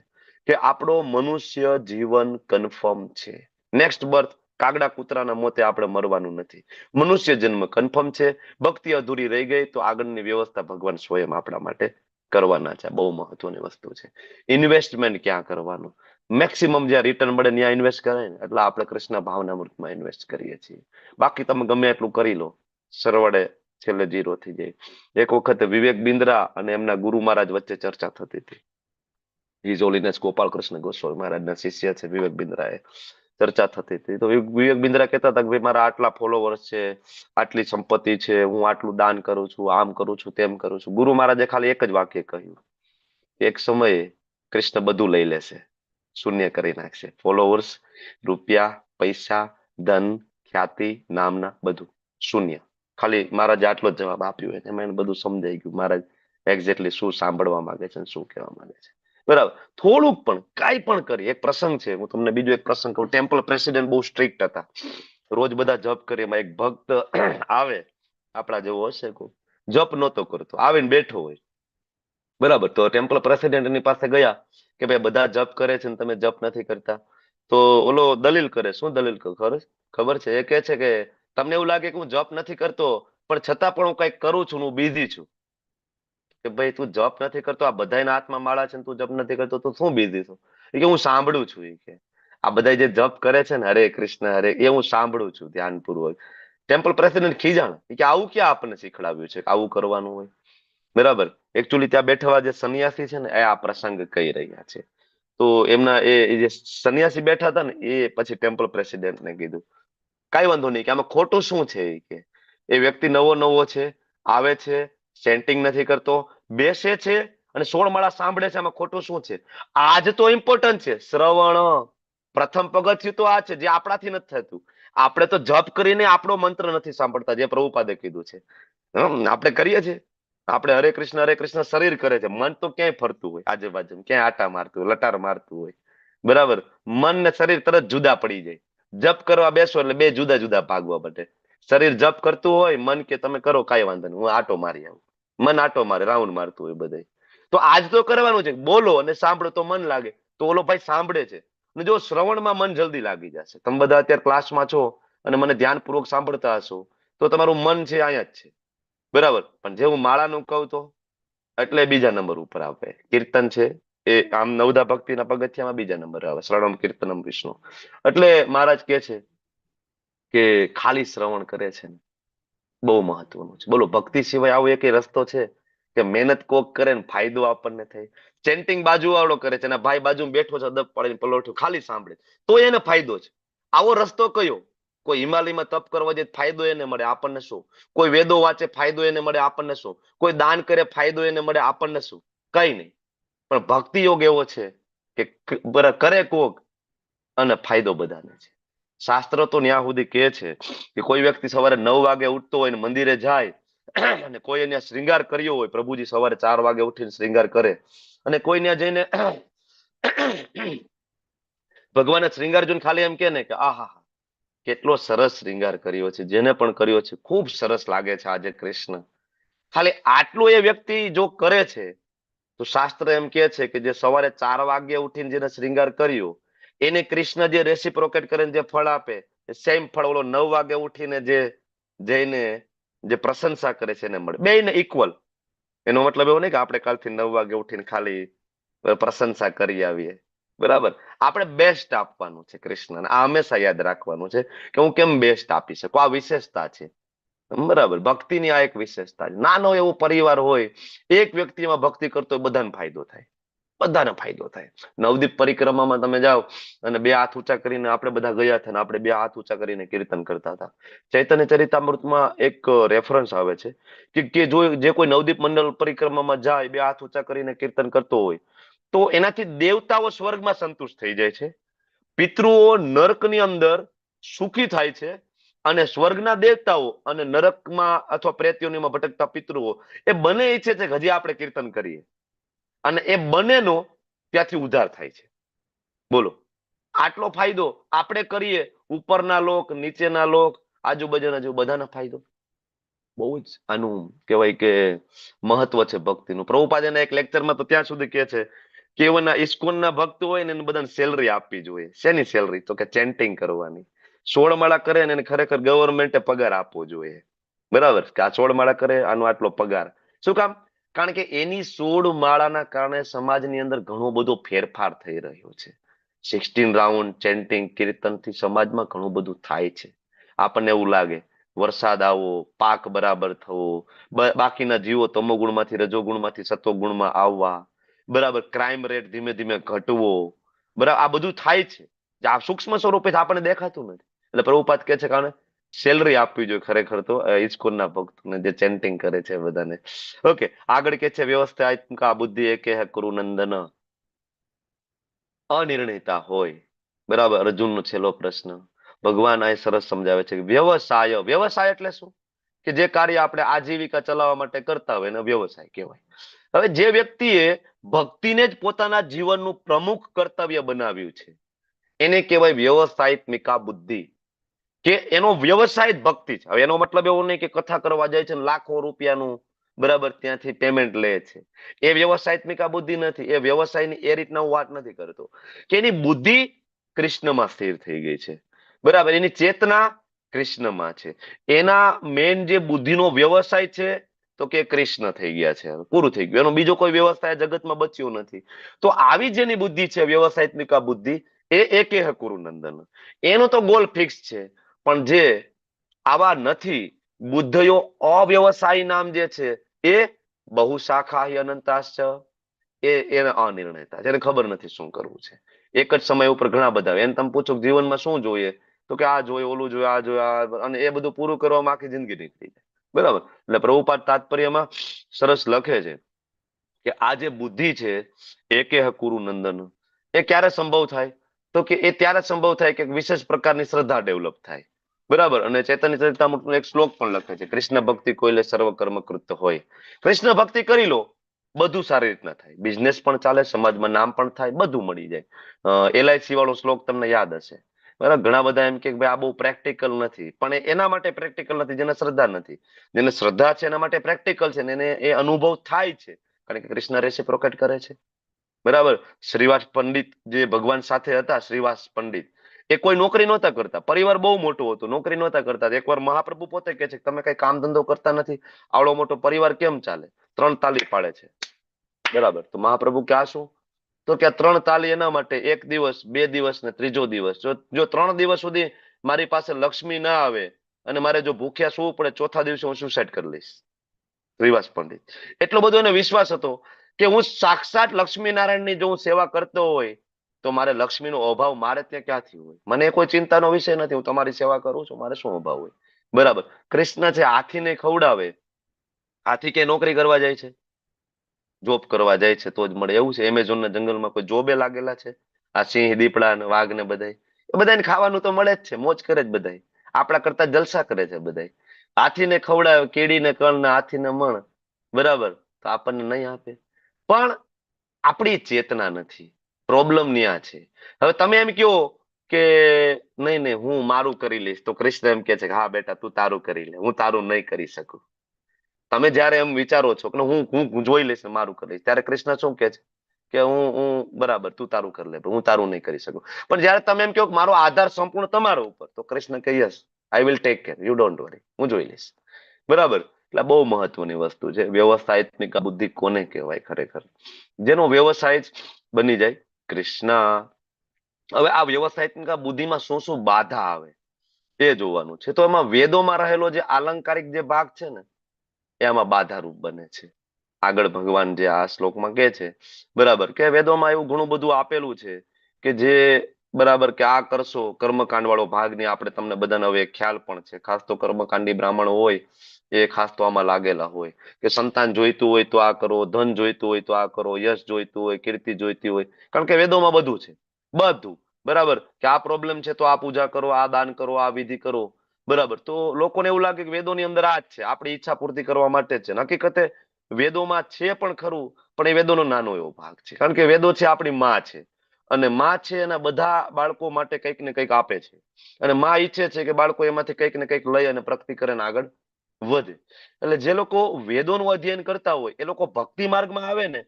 કે આપણો મનુષ્ય જીવન કન્ફર્મ છે. નેક્સ્ટ બર્થ કાગડા કૂતરાના મોતે આપણે મરવાનું નથી. મનુષ્ય જન્મ કન્ફર્મ છે. ભક્તિ અધૂરી રહી ગઈ તો આગળની વ્યવસ્થા ભગવાન સ્વયં આપણા માટે કરવાના છે. બહુ મહત્વની વસ્તુ છે. ઇન્વેસ્ટમેન્ટ ક્યાં કરવાનું? મેક્સિમમ જ્યાં રિટર્ન મળે ત્યાં ઇન્વેસ્ટ કરાય ને, એટલે આપણે કૃષ્ણ ભાવનામૃતમાં ઇન્વેસ્ટ કરીએ છીએ. બાકી તમે ગમે એટલું કરી લો, સરવડે છેલ્લે 0 થઈ જાય. એક વખત વિવેક બિંદ્રા અને એમના ગુરુ મહારાજ વચ્ચે ચર્ચા થતી હતી. હિઝ હોલીનેસ ગોપાલ કૃષ્ણ ગોસ્વામી મહારાજના શિષ્ય છે વિવેક બિંદ્રા. એ ચર્ચા થતી હતી તો વિવેક બિંદ્રા કહેતા હતા કે ભાઈ મારા આટલા ફોલોવર્સ છે, આટલી સંપત્તિ છે, હું આટલું દાન કરું છું, આમ કરું છું, તેમ કરું છું. ગુરુ મહારાજે ખાલી એક જ વાક્ય કહ્યું, એક સમયે કૃષ્ણ બધું લઈ લેશે, શૂન્ય કરી નાખશે. ફોલોવર્સ, રૂપિયા, પૈસા, ધન, ખ્યાતિ, નામના, બધું શૂન્ય. ખાલી મહારાજે આટલો જ જવાબ આપ્યો. એમાં એને બધું સમજાઈ ગયું મહારાજ એક્ઝેક્ટલી શું સાંભળવા માંગે છે, શું કહેવા માંગે છે. બરાબર? થોડુંક પણ કાંઈ પણ કરી. એક પ્રસંગ છે, હું તમને બીજો એક પ્રસંગ કહું. ટેમ્પલ પ્રેસિડેન્ટ બહુ સ્ટ્રિક્ટ હતા, રોજ બધા જપ કરે. એમાં એક ભક્ત આવે, આપણા જેવો હશે, જપ નહોતો કરતો, આવીને બેઠો હોય, બરાબર? તો ટેમ્પલ પ્રેસિડેન્ટ એની પાસે ગયા કે ભાઈ બધા જપ કરે છે ને તમે જપ નથી કરતા. તો ઓલો દલીલ કરે. શું દલીલ ખબર છે? એ કહે છે કે તમને એવું લાગે કે હું જપ નથી કરતો, પણ છતાં પણ હું કઈક કરું છું, હું બિઝી છું. કે ભાઈ તું જપ નથી કરતો, આ બધાના હાથમાં માળા છે ને તું જપ નથી કરતો, તો શું બિઝી છું? કે હું સાંભળું છું. એ કે આ બધા જે જપ કરે છે ને હરે કૃષ્ણ હરે, એ હું સાંભળું છું ધ્યાનપૂર્વક. ટેમ્પલ પ્રેસિડેન્ટ ખીજાણ કે આવું ક્યાં આપણને શીખડાવ્યું છે કે આવું કરવાનું હોય? બરાબર? એકચ્યુઅલી ત્યાં બેઠેલા જે સન્યાસી છે ને એ આ પ્રસંગ કહી રહ્યા છે. તો એમના એ જે સન્યાસી બેઠા હતા ને એ પછી ટેમ્પલ પ્રેસિડેન્ટને કીધું કઈ વાંધો નહીં, કે આમાં ખોટું શું છે? કે એ વ્યક્તિ નવો છે, આવે છે, સેન્ટિંગ નથી કરતો, બેસે છે અને 16 માળા સાંભળે છે, આમાં ખોટું શું છે? આજ તો ઇમ્પોર્ટન્ટ છે, શ્રવણ. પ્રથમ પગથિયું તો આ છે જે આપણાથી નથી થતું. આપણે તો જપ કરીને આપણો મંત્ર નથી સાંભળતા, જે પ્રભુપાદે કીધું છે. આપણે કરીએ છીએ, આપણે હરે કૃષ્ણ શરીર કરે છે, મન તો ક્યાંય ફરતું હોય, આજુબાજુ ક્યાંય આટા મારતું હોય, લટાર મારતું હોય, બરાબર? મન ને શરીર તરત જુદા પડી જાય. જપ કરવા બેસો એટલે બે જુદા જુદા ભાગવા બટે. શરીર જપ કરતું હોય, મન કે તમે કરો કાંઈ વાંધો નહીં, હું આટો મારી આવું. મન આટો મારે, રાઉન્ડ મારતું હોય બધે. તો આજ તો કરવાનું છે, બોલો અને સાંભળો તો મન લાગે. તો ઓલો ભાઈ સાંભળે છે અને જો શ્રવણમાં મન જલ્દી લાગી જશે. તમે બધા અત્યારે ક્લાસમાં છો અને મને ધ્યાનપૂર્વક સાંભળતા હશો તો તમારું મન છે અહીંયા જ છે, બરાબર? પણ જે હું માળાનું કહું તો એટલે બીજા નંબર ઉપર આવે. કીર્તન છે એ આમ નવદા ભક્તિના પગથિયામાં બીજા નંબર આવે, શ્રવણમ કીર્તનમ વિષ્ણુ. એટલે મહારાજ કે છે કે ખાલી શ્રવણ કરે છે ને બહુ મહત્વનું છે. બોલો, ભક્તિ સિવાય આવો એક રસ્તો છે કે મહેનત કોક કરે ને ફાયદો આપણને થાય? ચેન્ટિંગ બાજુ વાળો કરે છે અને ભાઈ બાજુ બેઠો છે, દબ પાડીને પલોઠું ખાલી સાંભળે તો એને ફાયદો છે. આવો રસ્તો કયો? કોઈ હિમાલયમાં તપ કરવા જાય ફાયદો એને મળે, આપણને શું? કોઈ વેદો વાંચે ફાયદો એને મળે, આપણને શું? કોઈ દાન કરે ફાયદો એને મળે, આપણને શું? કઈ નહીં. પણ ભક્તિ યોગ એવો છે કે કરે કોક અને ફાયદો બધાને છે. શાસ્ત્ર તો ન્યા સુધી કહે છે કે કોઈ વ્યક્તિ સવારે 9 વાગે ઉઠતો હોય ને મંદિરે જાય અને કોઈ એને શ્રૃંગાર કર્યો હોય, પ્રભુજી સવારે 4 વાગે ઉઠીને શ્રૃંગાર કરે, અને કોઈ ત્યાં જઈને ભગવાને શ્રૃંગાર જોઈને ખાલી એમ કે ને કે આહા કેટલો સરસ શ્રૃંગાર કર્યો છે, જેને પણ કર્યો છે ખૂબ સરસ લાગે છે આજે કૃષ્ણ, ખાલી આટલું એ વ્યક્તિ જો કરે છે તો શાસ્ત્ર એમ કે છે કે જે સવારે 4 વાગે ઉઠીને જેને શ્રૃંગાર કર્યો એને કૃષ્ણ જે રેસિપ્રોકેટ કરીને જે ફળ આપે, સેમ ફળ ઓલો 9 વાગે ઉઠીને જે જઈને જે પ્રશંસા કરે છે એને મળે, બેયને ઇક્વલ. એનો મતલબ એવો નહીં કે આપણે કાલથી 9 વાગે ઉઠીને ખાલી પ્રશંસા કરી આવીએ, બરાબર. આપણે બેસ્ટ આપવાનું છે કૃષ્ણને, આ હંમેશા યાદ રાખવાનું છે કે હું કેમ બેસ્ટ આપી શકું, આ વિશેષતા છે, બરાબર. ભક્તિની આ એક વિશેષતા છે. નાનો એવો પરિવાર હોય, એક વ્યક્તિ એમાં ભક્તિ કરતો હોય, બધાને ફાયદો થાય, બધાને ફાયદો થાય. નવદીપ પરિક્રમામાં તમે જાઓ અને 2 હાથ ઊંચા કરીને આપણે બધા ગયા હતા, આપણે 2 હાથ ઊંચા કરીને કીર્તન કરતા હતા. ચૈતન્ય ચરિતામૃતમાં એક રેફરન્સ આવે છે કે જો જે કોઈ નવદીપ મંડળ પરિક્રમામાં જાય, 2 હાથ ઊંચા કરીને કીર્તન કરતો હોય તો એનાથી દેવતાઓ સ્વર્ગમાં સંતુષ્ટ થઈ જાય છે, પિતૃઓ નરકની અંદર સુખી થાય છે, અને સ્વર્ગના દેવતાઓ અને નરકમાં અથવા પ્રેત્યોનીમાં ભટકતા પિતૃઓ એ બંને ઈચ્છે છે કે હજી આપણે કીર્તન કરીએ, અને એ બંનેનો ત્યાંથી ઉદ્ધાર થાય છે. બોલો, આટલો ફાયદો આપણે કરીએ, ઉપરના લોક, નીચેના લોક, આજુબાજુના જો બધાનો ફાયદો. બહુ જ આનું કહેવાય કે મહત્વ છે ભક્તિનું. પ્રભુપાદના એક લેક્ચરમાં તો ત્યાં સુધી કહે છે કે એના ઇસ્કોનના ભક્ત હોય ને એને બધાને સેલરી આપવી જોઈએ. શેની સેલરી? તો કે ચેન્ટિંગ કરવાની. 16 માળા કરે ને એને ખરેખર ગવર્મેન્ટે પગાર આપવો જોઈએ, બરાબર. કે આ 16 માળા કરે, આનો આટલો પગાર. શું કામ? કારણ કે એની 16 માળાના કારણે સમાજની અંદર ઘણો બધો ફેરફાર થઈ રહ્યો છે. 16 રાઉન્ડ ચેન્ટિંગ કીર્તનથી સમાજમાં ઘણું બધું થાય છે. આપણને એવું લાગે વરસાદ આવો, પાક બરાબર થવો, બાકીના જીવો તમોગુણમાંથી રજોગુણમાંથી સત્વગુણમાં આવવા, બરાબર. ક્રાઇમ રેટ ધીમે ધીમે ઘટવો, બરાબર. આ બધું થાય છે, આ સૂક્ષ્મ સ્વરૂપે આપણને દેખાતું નથી. એટલે પ્રભુપાદ કહે છે કારણ સેલરી આપવી જોઈએ ખરેખર તો ઇસ્કોનના ભક્તોને જે ચેન્ટિંગ કરે છે બધાને. ઓકે, આગળ કે છે વ્યવસ્થા બુદ્ધિ એકે હે કુરુનંદન, અનિર્ણિતા હોય, બરાબર. અર્જુનનો છેલ્લો પ્રશ્ન ભગવાન આ સરસ સમજાવે છે કે વ્યવસાય, વ્યવસાય એટલે શું? કે જે કાર્ય આપણે આજીવિકા ચલાવવા માટે કરતા હોય એને વ્યવસાય કહેવાય. હવે જે વ્યક્તિએ ભક્તિને જ પોતાના જીવનનું પ્રમુખ કર્તવ્ય બનાવ્યું છે એને કહેવાય વ્યવસાયિત્મિકા બુદ્ધિ, કે એનો વ્યવસાય જ ભક્તિ છે. હવે એનો મતલબ એવો નહીં કે કથા કરવા જાય છે લાખો રૂપિયાનું, બરાબર, ત્યાંથી પેમેન્ટ લે છે. એ વ્યવસાયિત્મિકા બુદ્ધિ નથી. એ વ્યવસાયની એ રીતના હું વાત નથી કરતો કે એની બુદ્ધિ કૃષ્ણમાં સ્થિર થઈ ગઈ છે, બરાબર. એની ચેતના કૃષ્ણમાં છે. એના મેન જે બુદ્ધિનો વ્યવસાય છે તો કે કૃષ્ણ થઈ ગયા છે, પૂરું થઈ ગયું. એનો બીજો કોઈ વ્યવસાય જગતમાં બચ્યો નથી. તો આવી જેની બુદ્ધિ છે વ્યવસાયિત્મિકા બુદ્ધિ, એ એકેહ કુરુનંદન, એનો તો ગોલ ફિક્સ છે. પણ જે આવા નથી, બુદ્ધયો અવ્યવસાયી નામ જે છે એ બહુ શાખા અનંતાશ્ચ, એને અનિર્ણયતા, જેને ખબર નથી શું કરવું છે. એક જ સમય ઉપર ઘણા બધા. એને તમે પૂછો જીવનમાં શું જોઈએ, તો કે આ જોઈએ, ઓલું જોઈએ, આ જોઈએ, અને એ બધું પૂરું કરવામાં આખી જિંદગી નીકળી જાય, બરાબર. એટલે પ્રભુપાદ તાત્પર્યમાં સરસ લખે છે કે આ જે બુદ્ધિ છે એકેહ કુરુનંદન, એ ક્યારે સંભવ થાય? તો કે એ ત્યારે સંભવ થાય કે વિશેષ પ્રકારની શ્રદ્ધા ડેવલપ થાય, બરાબર. અને ચૈતન્ય ચરિતામૃતનો એક શ્લોક પણ લખે છે કૃષ્ણ ભક્તિ કોઈલે સર્વ કર્મ કૃત હોય. કૃષ્ણ ભક્તિ કરી લો, બધું સારી રીતના થાય, બિઝનેસ પણ ચાલે, સમાજમાં નામ પણ થાય, બધું મળી જાય. LIC વાળો શ્લોક તમને યાદ હશે, બરાબર. ઘણા બધા એમ કે ભાઈ આ બહુ પ્રેક્ટિકલ નથી, પણ એના માટે પ્રેક્ટિકલ નથી જેને શ્રદ્ધા નથી. જેને શ્રદ્ધા છે એના માટે પ્રેક્ટિકલ છે, ને એને એ અનુભવ થાય છે કારણ કે કૃષ્ણ રેસિપ્રોકેટ કરે છે, બરાબર. શ્રીવાસ પંડિત જે ભગવાન સાથે હતા, શ્રીવાસ પંડિત, એ કોઈ નોકરી નહોતા કરતા, પરિવાર બહુ મોટો હતો, નોકરી નહોતા કરતા. એકવાર મહાપ્રભુ પોતે કહે છે કે તમે કઈ કામ ધંધો કરતા નથી, આવડો મોટો પરિવાર કેમ ચાલે? 3 તાલી પાડે છે, બરાબર. તો મહાપ્રભુ કે આ શું? તો કે 3 તાલી એના માટે 1 દિવસ, 2 દિવસ ને ત્રીજો દિવસ. જો 3 દિવસ સુધી મારી પાસે લક્ષ્મી ના આવે અને મારે જો ભૂખ્યા સૂવું પડે, ચોથા દિવસે હું સુસાઇડ કરી લઈશ. શ્રીવાસ પંડિત એટલો બધો એને વિશ્વાસ હતો કે હું સાક્ષાત લક્ષ્મી નારાયણની જો હું સેવા કરતો હોય તો મારે લક્ષ્મીનો અભાવ મારે ત્યાં ક્યાંથી હોય? મને કોઈ ચિંતાનો વિષય નથી, હું તમારી સેવા કરું છું, મારે શું અભાવ હોય, બરાબર. કૃષ્ણ છે હાથીને ખવડાવે, હાથી કે નોકરી કરવા જાય છે, જોબ કરવા જાય છે તો જ મળે એવું છે? એમેઝોનના જંગલમાં કોઈ જોબે લાગેલા છે? આ સિંહ, દીપડા ને વાઘ ને બધાય બધાને ખાવાનું તો મળે જ છે, મોજ કરે જ બધા, આપણા કરતા જલસા કરે છે બધા. હાથીને ખવડાવે કેડીને કણ ને હાથીને મણ, બરાબર, તો આપણને નહીં આપે. પણ આપણી ચેતના નથી, પ્રોબ્લેમ ન્યા છે. હવે તમે એમ કહો કે નહીં નહીં હું મારું કરી લઈશ, તો કૃષ્ણ એમ કે છે કે હા બેટા તું તારું કરી લે, હું તારું નહીં કરી શકું. તમે જયારે એમ વિચારો છો કે હું જોઈ લઈશ ને મારું કરી લઈશ, ત્યારે કૃષ્ણ શું કે છે કે હું બરાબર તું તારું કરી લે, હું તારું નહીં કરી શકું. પણ જયારે તમે એમ કહો કે મારો આધાર સંપૂર્ણ તમારા ઉપર, તો કૃષ્ણ કહે yes I will take care, you don't worry, હું જોઈ લઈશ. બરાબર. એટલે બહુ મહત્વની વસ્તુ છે. વ્યવસાયિક બુદ્ધિ કોને કહેવાય ખરેખર? જેનો વ્યવસાય જ બની જાય કૃષ્ણ. હવે આ વ્યવસાયિક બુદ્ધિમાં શું શું બાધા આવે એ જોવાનું છે. તો એમાં વેદોમાં રહેલો જે આલંકારિક જે ભાગ છે ને, એમાં બાધારૂપ બને છે. આગળ ભગવાન જે આ શ્લોકમાં કહે છે, બરાબર, કે વેદોમાં એવું ઘણું બધું આપેલું છે કે જે બરાબર કે આ કરશો, કર્મકાંડ વાળો ભાગ ની આપણે તમને બધાને હવે ખ્યાલ પણ છે. ખાસ તો કર્મકાંડી બ્રાહ્મણ હોય એ ખાસ તો આમાં લાગેલા હોય કે સંતાન જોઈતું હોય તો આ કરો, ધન જોઈતું હોય તો આ કરો, યશ જોઈતું હોય, કીર્તિ જોઈતી હોય, કારણ કે વેદોમાં બધું છે, બધું. બરાબર, કે આ પ્રોબ્લેમ છે તો આ પૂજા કરો, આ દાન કરો, આ વિધિ કરો. બરાબર, તો લોકોને એવું લાગે કે વેદોની અંદર આ જ છે, આપણી ઈચ્છા પૂર્તિ કરવા માટે જ છે. હકીકતે વેદોમાં છે પણ ખરું, પણ એ વેદોનો નાનો એવો ભાગ છે. કારણ કે વેદો છે આપણી માં છે, અને માં છે એના બધા બાળકો માટે કંઈક ને કંઈક આપે છે, અને માં ઈચ્છે છે કે બાળકો એમાંથી કંઈક ને કંઈક લઈ અને પ્રગતિ કરે ને આગળ વધે. એટલે જે લોકો વેદોનું અધ્યયન કરતા હોય એ લોકો ભક્તિ માર્ગમાં આવે ને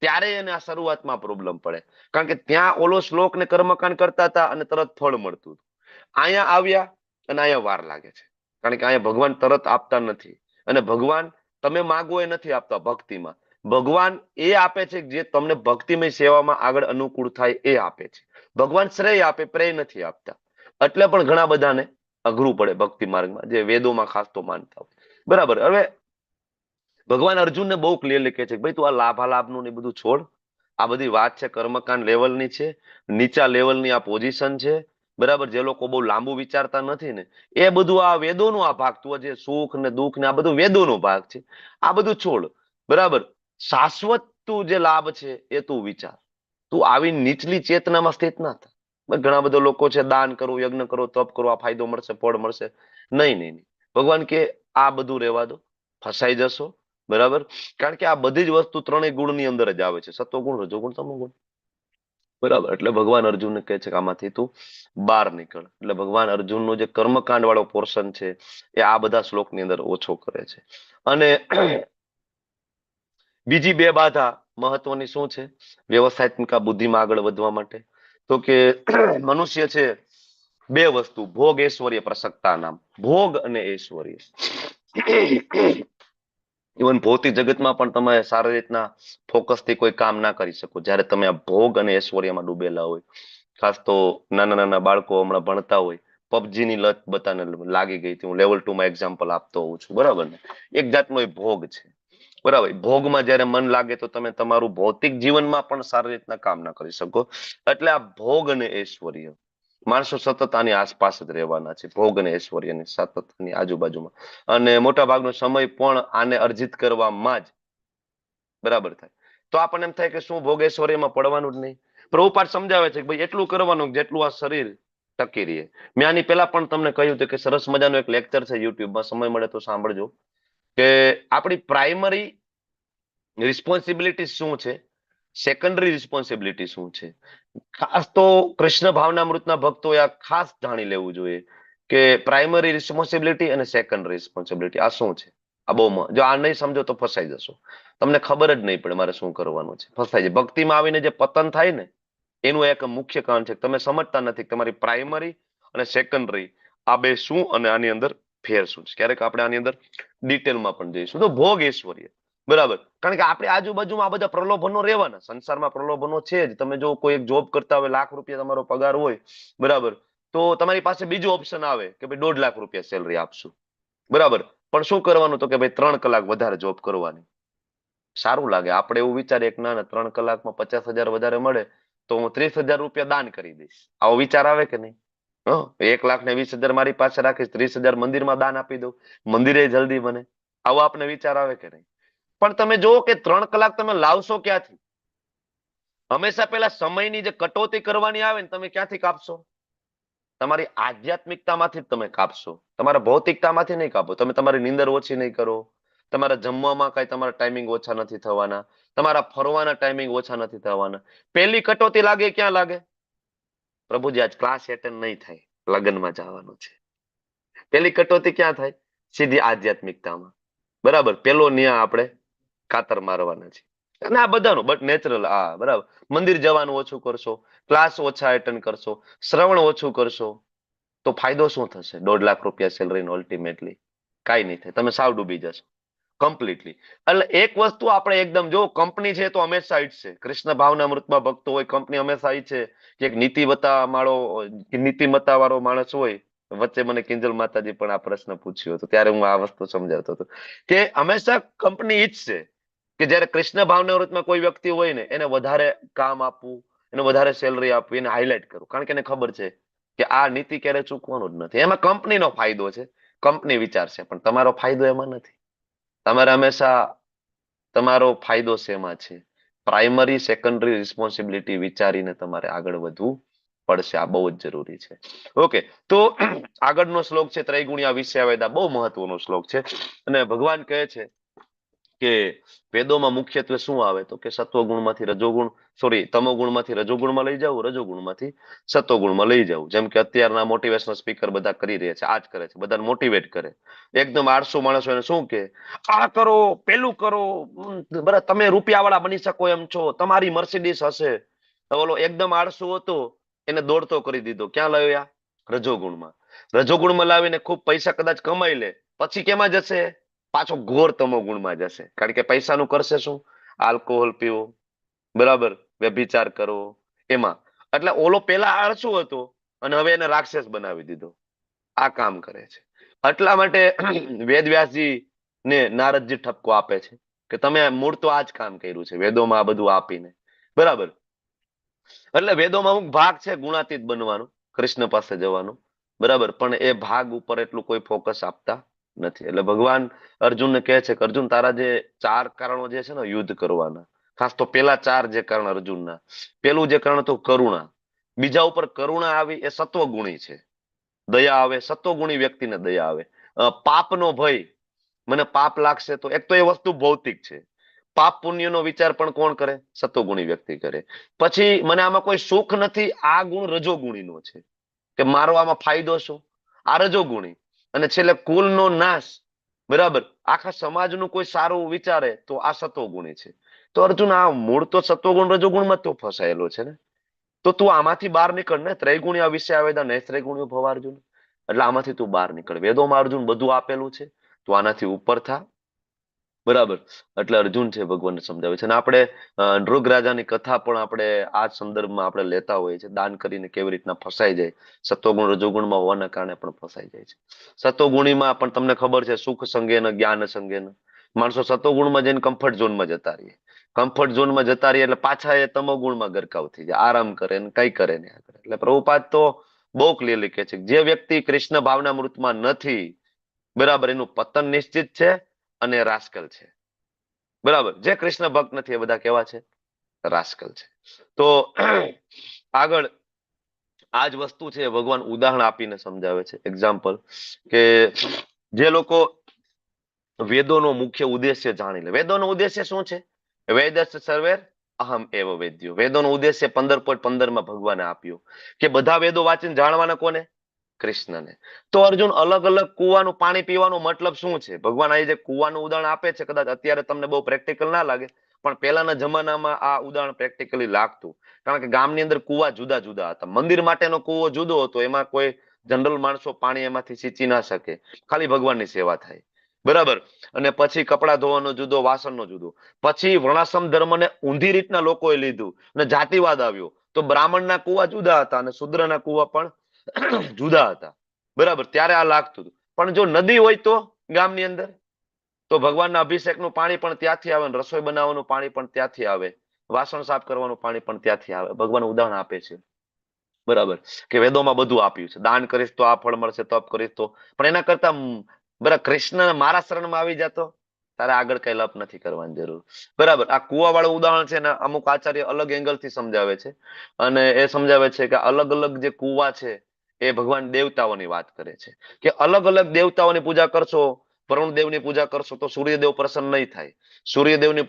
ત્યારે એને આ શરૂઆતમાં પ્રોબ્લેમ પડે, કારણ કે ત્યાં ઓલો શ્લોક ને કર્મકાંડ કરતા હતા અને તરત ફળ મળતું. અહીંયા આવ્યા અને અહીંયા વાર લાગે છે, કારણ કે અહીંયા ભગવાન તરત આપતા નથી, અને ભગવાન તમે માગો એ નથી આપતા. ભક્તિમાં ભગવાન એ આપે છે જે તમને ભક્તિમય સેવામાં આગળ અનુકૂળ થાય એ આપે છે. ભગવાન શ્રેય આપે, પ્રેય નથી આપતા. એટલે પણ ઘણા બધાને અઘરું પડે ભક્તિ માર્ગમાં, જે વેદોમાં ખાસ તો માનતા હોય. બરાબર. હવે ભગવાન અર્જુનને બહુ ક્લિયરલી કહે છે કે ભાઈ તું આ લાભાલાભનું ને બધું છોડ, આ બધી વાત છે કર્મકાંડ લેવલની છે, નીચા લેવલની આ પોઝિશન છે. બરાબર, જે લોકો બહુ લાંબુ વિચારતા નથી ને એ બધું આ વેદોનો આ ભાગ, તું જે સુખ ને દુઃખ ને આ બધું વેદોનો ભાગ છે, આ બધું છોડ. બરાબર, શાશ્વત તું જે લાભ છે એ તું વિચાર. તું આવી નીચલી ચેતનામાં સ્થિત ના થાય. ઘણા બધા લોકો છે દાન કરો, યજ્ઞ કરો, તપ કરો, આ ફાયદો મળશે, ફળ મળશે. નહીં નહીં નહીં, ભગવાન કે આ બધું રહેવા દો, ફસાઈ જશો. બરાબર, કારણ કે આ બધી જ વસ્તુ ત્રણેય ગુણની અંદર જ આવે છે, સત્વગુણ, રજોગુણ, તમોગુણ. બરાબર, એટલે ભગવાન અર્જુનને કહે છે કે આમાંથી તું બહાર નીકળ. એટલે ભગવાન અર્જુનનો જે કર્મકાંડ વાળો પોર્શન છે એ આ બધા શ્લોકની અંદર ઓછો કરે છે. અને બીજી બે બાધા મહત્વની શું છે વ્યવસાયિક બુદ્ધિમાં આગળ વધવા માટે? તો કે મનુષ્ય છે બે વસ્તુ, ભોગ ઐશ્વર્ય પ્રસક્તા નામ, ભોગ અને ઐશ્વર્ય. ઇવન ભૌતિક જગતમાં પણ તમે સારી રીતના ફોકસથી કોઈ કામ ના કરી શકો જ્યારે તમે આ ભોગ અને ઐશ્વર્યમાં ડૂબેલા હોય. ખાસ તો નાના નાના બાળકો હમણાં ભણતા હોય, પબજી ની લત બધાને લાગી ગઈ હતી. હું લેવલ 2 માં એક્ઝામ્પલ આપતો હોઉં છું. બરાબર ને, એક જાતનો એ ભોગ છે. બરાબર, ભોગમાં જયારે મન લાગે તો તમે તમારું ભૌતિક જીવનમાં પણ સારી રીતના કામ ના કરી શકો. એટલે આ ભોગ અને ઐશ્વર્ય, માણસો સતત આની આસપાસ જ રહેવાના છે, ભોગ અને ઐશ્વર્યની સતત આની આજુબાજુમાં, અને મોટા ભાગનો સમય પણ આને અર્જિત કરવામાં જ બરાબર થાય. તો આપણને એમ થાય કે શું ભોગ ઐશ્વર્યમાં પડવાનું જ નહીં? પ્રભુપાદ સમજાવે છે કે ભાઈ એટલું કરવાનું જેટલું આ શરીર ટકી રહે. મેં આની પહેલા પણ તમને કહ્યું હતું કે સરસ મજાનો એક લેક્ચર છે યુટ્યુબમાં, સમય મળે તો સાંભળજો, કે આપણી પ્રાઇમરી રિસ્પોન્સિબિલિટી શું છે, સેકન્ડરી રિસ્પોન્સિબિલિટી શું છે. ખાસ તો કૃષ્ણ ભાવનામૃતના ભક્તોએ આ ખાસ જાણી લેવું જોઈએ કે પ્રાઇમરી રિસ્પોન્સિબિલિટી અને સેકન્ડરી રિસ્પોન્સિબિલિટી આ શું છે. આ બહુ, જો આ નહીં સમજો તો ફસાઈ જશો, તમને ખબર જ નહીં પડે મારે શું કરવાનું છે, ફસાઈ જાય. ભક્તિમાં આવીને જે પતન થાય ને એનું એક મુખ્ય કારણ છે તમે સમજતા નથી કે તમારી પ્રાઇમરી અને સેકન્ડરી આ બે શું અને આની અંદર ફેર શું છે. ક્યારેક આપણે આની અંદર ડિટેલમાં પણ જઈશું. તો ભોગ ઐશ્વર્ય, બરાબર, કારણ કે આપણે આજુબાજુમાં આ બધા પ્રલોભનો રહેવાના, સંસારમાં પ્રલોભનો છે જ. તમે જો કોઈ એક જોબ કરતા હોય, ₹1,00,000 તમારો પગાર હોય, બરાબર, તો તમારી પાસે બીજું ઓપ્શન આવે કે ભાઈ ₹1,50,000 સેલરી આપશું. બરાબર, પણ શું કરવાનું? તો કે ભાઈ 3 કલાક વધારે જોબ કરવાની. સારું લાગે, આપણે એવું વિચારીએ કે ના ના 3 કલાકમાં 50,000 વધારે મળે તો હું ₹30,000 દાન કરી દઈશ. આવો વિચાર આવે કે નહીં? 1,20,000 મારી પાસે રાખીશ, 30,000 મંદિરમાં દાન આપી દઉં, મંદિરે જલ્દી બને. આવો આપણે વિચાર આવે કે નહીં? પણ તમે જુઓ કે 3 કલાક તમે લાવશો ક્યાંથી? હંમેશા પેલા સમયની જે કટોતી કરવાની આવે ને તમે ક્યાંથી કાપશો? તમારી આધ્યાત્મિકતામાંથી જ તમે કાપશો, તમારા ભૌતિકતામાંથી નહીં કાપો. તમે તમારી નીંદર ઓછી નહીં કરો, તમારા જમવામાં કઈ તમારા ટાઈમિંગ ઓછા નથી થવાના, તમારા ફરવાના ટાઈમિંગ ઓછા નથી થવાના. પહેલી કટોતી લાગે ક્યાં લાગે? પ્રભુજી આજ ક્લાસ એટેન્ડ નહીં થાય, લગ્નમાં જવાનું છે. પેલી કટોતી ક્યાં થાય? સીધી આધ્યાત્મિકતામાં. બરાબર, પેલો ન્યા આપણે કાતર મારવાના છે. અને આ બધાનું બટ નેચરલ. આ બરાબર, મંદિર જવાનું ઓછું કરશો, ક્લાસ ઓછા એટેન્ડ કરશો, શ્રવણ ઓછું કરશો, તો ફાયદો શું થશે? 1.5 લાખ રૂપિયા સેલરી અલ્ટિમેટલી કાંઈ નહીં થાય, તમે સાવ ડૂબી જશો કમ્પ્લીટલી. એટલે એક વસ્તુ આપણે એકદમ, જો કંપની છે તો હંમેશા ઈ જ છે. કૃષ્ણ ભાવના અમૃતમાં ભક્તો હોય, કંપની હંમેશા ઈ છે કે એક નીતિમત્તા વાળો માણસ હોય. વચ્ચે મને કિંજલ માતાજી પણ આ પ્રશ્ન પૂછ્યો હતો, ત્યારે હું આ વસ્તુ સમજાવતો હતો કે હંમેશા કંપની ઈ જ છે કે જયારે કૃષ્ણ ભાવના અમૃતમાં કોઈ વ્યક્તિ હોય ને, એને વધારે કામ આપવું, એને વધારે સેલરી આપવી, એને હાઇલાઇટ કરવું, કારણ કે એને ખબર છે કે આ નીતિ ક્યારે ચૂકવાનું જ નથી. એમાં કંપનીનો ફાયદો છે, કંપની વિચારશે, પણ તમારો ફાયદો એમાં નથી. તમારે હંમેશા તમારો ફાયદો શેમાં છે? પ્રાઇમરી સેકન્ડરી રિસ્પોન્સિબિલિટી વિચારીને તમારે આગળ વધવું પડશે. આ બહુ જ જરૂરી છે. ઓકે, તો આગળનો શ્લોક છે ત્રૈગુણ્યા વિષયાવેદા, બહુ મહત્વનો શ્લોક છે. અને ભગવાન કહે છે કે વેદોમાં મુખ્યત્વે શું આવે તો કે સત્વગુણમાંથી તમોગુણમાંથી રજોગુણમાં લઈ જવું, રજોગુણમાંથી સત્વગુણમાં લઈ જવું. જેમ કે અત્યારના મોટિવેશનલ સ્પીકર બધા કરી રહ્યા છે, આ જ કરે છે, બધાને મોટિવેટ કરે. એકદમ આળસુ માણસો એને શું કે, આ કરો, પેલું કરો, બરાબર, તમે રૂપિયા વાળા બની શકો એમ છો, તમારી મર્સિડીઝ હશે. ઓલો એકદમ આળસુ હતો, એને દોડતો કરી દીધો. ક્યાં લાવ્યા? રજોગુણમાં. રજોગુણમાં લાવીને ખૂબ પૈસા કદાચ કમાઈ લે, પછી કેમાં જશે? પાછો ઘોર તમો ગુણમાં જશે. કારણ કે પૈસાનું કરશે શું? આલ્કોહોલ પીવો, બરાબર, વ્યભિચાર કરો, એમાં. એટલે ઓલો પેલા આળસુ હતો અને હવે એને રાક્ષસ બનાવી દીધો. આ કામ કરે છે. એટલા માટે વેદવ્યાસજી ને નારદજી ઠપકો આપે છે કે તમે મૂળ તો આ જ કામ કર્યું છે, વેદોમાં આ બધું આપીને. બરાબર, એટલે વેદોમાં અમુક ભાગ છે ગુણાતીત બનવાનો, કૃષ્ણ પાસે જવાનો, બરાબર, પણ એ ભાગ ઉપર એટલું કોઈ ફોકસ આપતા નથી. એટલે ભગવાન અર્જુનને કહે છે કે અર્જુન, તારા જે 4 કારણો જે છે ને યુદ્ધ કરવાના, ખાસ તો પેલા 4 જે કારણ અર્જુનના, પેલું જે કારણ હતું કરુણા. બીજા ઉપર કરુણા આવી એ સત્વગુણી છે. દયા આવે, સત્વગુણી વ્યક્તિને દયા આવે. પાપનો ભય, મને પાપ લાગશે તો, એક તો એ વસ્તુ ભૌતિક છે. પાપ પુણ્યનો વિચાર પણ કોણ કરે? સત્વગુણી વ્યક્તિ કરે. પછી મને આમાં કોઈ સુખ નથી, આ ગુણ રજોગુણીનો છે કે મારો આમાં ફાયદો શું? આ રજોગુણી. અને છેલ્લે કુલનો નાશ, બરાબર, આખા સમાજનું કોઈ સારું વિચારે તો આ સત્વગુણી છે. તો અર્જુન, આ મૂળ તો સત્વગુણ રજોગુણમાં તો ફસાયેલો છે ને, તો તું આમાંથી બહાર નીકળ ને. ત્રૈગુણ્ય વિષયાવેદા નૈત્રૈગુણ્ય ભવ અર્જુન. એટલે આમાંથી તું બહાર નીકળ. વેદોમાં અર્જુન બધું આપેલું છે, તું આનાથી ઉપર થા. બરાબર, એટલે અર્જુન છે ભગવાનને સમજાવે છે. અને આપણે નૃગ રાજાની કથા પણ આપણે આ સંદર્ભમાં આપણે લેતા હોઈએ છીએ, દાન કરીને કેવી રીતના ફસાઈ જાય, સત્વગુણ રજોગુણમાં હોવાના કારણે પણ ફસાઈ જાય છે. સત્વગુણીમાં પણ તમને ખબર છે, સુખ સંગેન જ્ઞાન સંગેન, માણસો સત્વગુણમાં જઈને કમ્ફર્ટ ઝોનમાં જતા રહીએ. કમ્ફર્ટ ઝોનમાં જતા રહીએ એટલે પાછા એ તમોગુણમાં ગરકાવ થઈ જાય, આરામ કરે ને કઈ કરે ને. એટલે પ્રભુપાદ તો બહુ ક્લિયરલી કહે છે જે વ્યક્તિ કૃષ્ણ ભાવના મૃતમાં નથી, બરાબર, એનું પતન નિશ્ચિત છે અને રાસ્કલ છે. બરાબર, જે કૃષ્ણ ભક્ત નથી એ બધા કેવા છે? રાસ્કલ છે. તો આગળ આ જ વસ્તુ છે ભગવાન ઉદાહરણ આપીને સમજાવે છે. એક્ઝામ્પલ કે જે લોકો વેદોનો મુખ્ય ઉદ્દેશ્ય જાણી લે. વેદોનો ઉદ્દેશ્ય શું છે? વેદસ્ય સર્વેર અહમ એવ વેદ્યો. વેદોનો ઉદ્દેશ્ય 15.15 માં ભગવાને આપ્યો કે બધા વેદો વાંચીને જાણવાના કોને? કૃષ્ણને. તો અર્જુન, અલગ અલગ કુવાનું પાણી પીવાનો મતલબ શું છે? ભગવાન આ જે કુવાનું ઉદાહરણ આપે છે, કદાચ અત્યારે તમને બહુ પ્રેક્ટિકલ ના લાગે, પણ પહેલાના જમાનામાં આ ઉદાહરણ પ્રેક્ટિકલી લાગતું. કારણ કે ગામની અંદર કુવા જુદા જુદા હતા. મંદિર માટેનો કુવો જુદો હતો, એમાં કોઈ જનરલ માણસો પાણી એમાંથી સિંચી ના શકે, ખાલી ભગવાનની સેવા થાય. બરાબર, અને પછી કપડા ધોવાનો જુદો, વાસણનો જુદો. પછી વર્ણાશ્રમ ધર્મને ઊંધી રીતના લોકોએ લીધું અને જાતિવાદ આવ્યો, તો બ્રાહ્મણના કુવા જુદા હતા અને શુદ્રના કુવા પણ જુદા હતા. બરાબર, ત્યારે આ લાગતું હતું. પણ જો નદી હોય તો ગામની અંદર, તો ભગવાનના અભિષેકનું પાણી પણ ત્યાંથી આવે, રસોઈ બનાવવાનું પાણી પણ ત્યાંથી આવે, વાસણ સાફ કરવાનું પાણી પણ ત્યાંથી આવે. ભગવાન ઉદાહરણ આપે છે. બરાબર, કે વેદોમાં બધું આપ્યું છે. દાન કરીશ તો આ ફળ મળશે, તપ કરીશ તો. પણ એના કરતા બરાબર, કૃષ્ણ મારા શરણમાં આવી જતો, તારે આગળ કઈ લપ નથી કરવાની જરૂર. બરાબર, આ કુવા વાળું ઉદાહરણ છે ને, અમુક આચાર્ય અલગ એંગલ થી સમજાવે છે. અને એ સમજાવે છે કે અલગ અલગ જે કુવા છે એ ભગવાન દેવતાઓની વાત કરે છે કે અલગ અલગ દેવતાઓની પૂજા કરશો, વરુણદેવની પૂજા કરશો તો સૂર્યદેવ પ્રસન્ન નહીં થાય, સૂર્યદેવની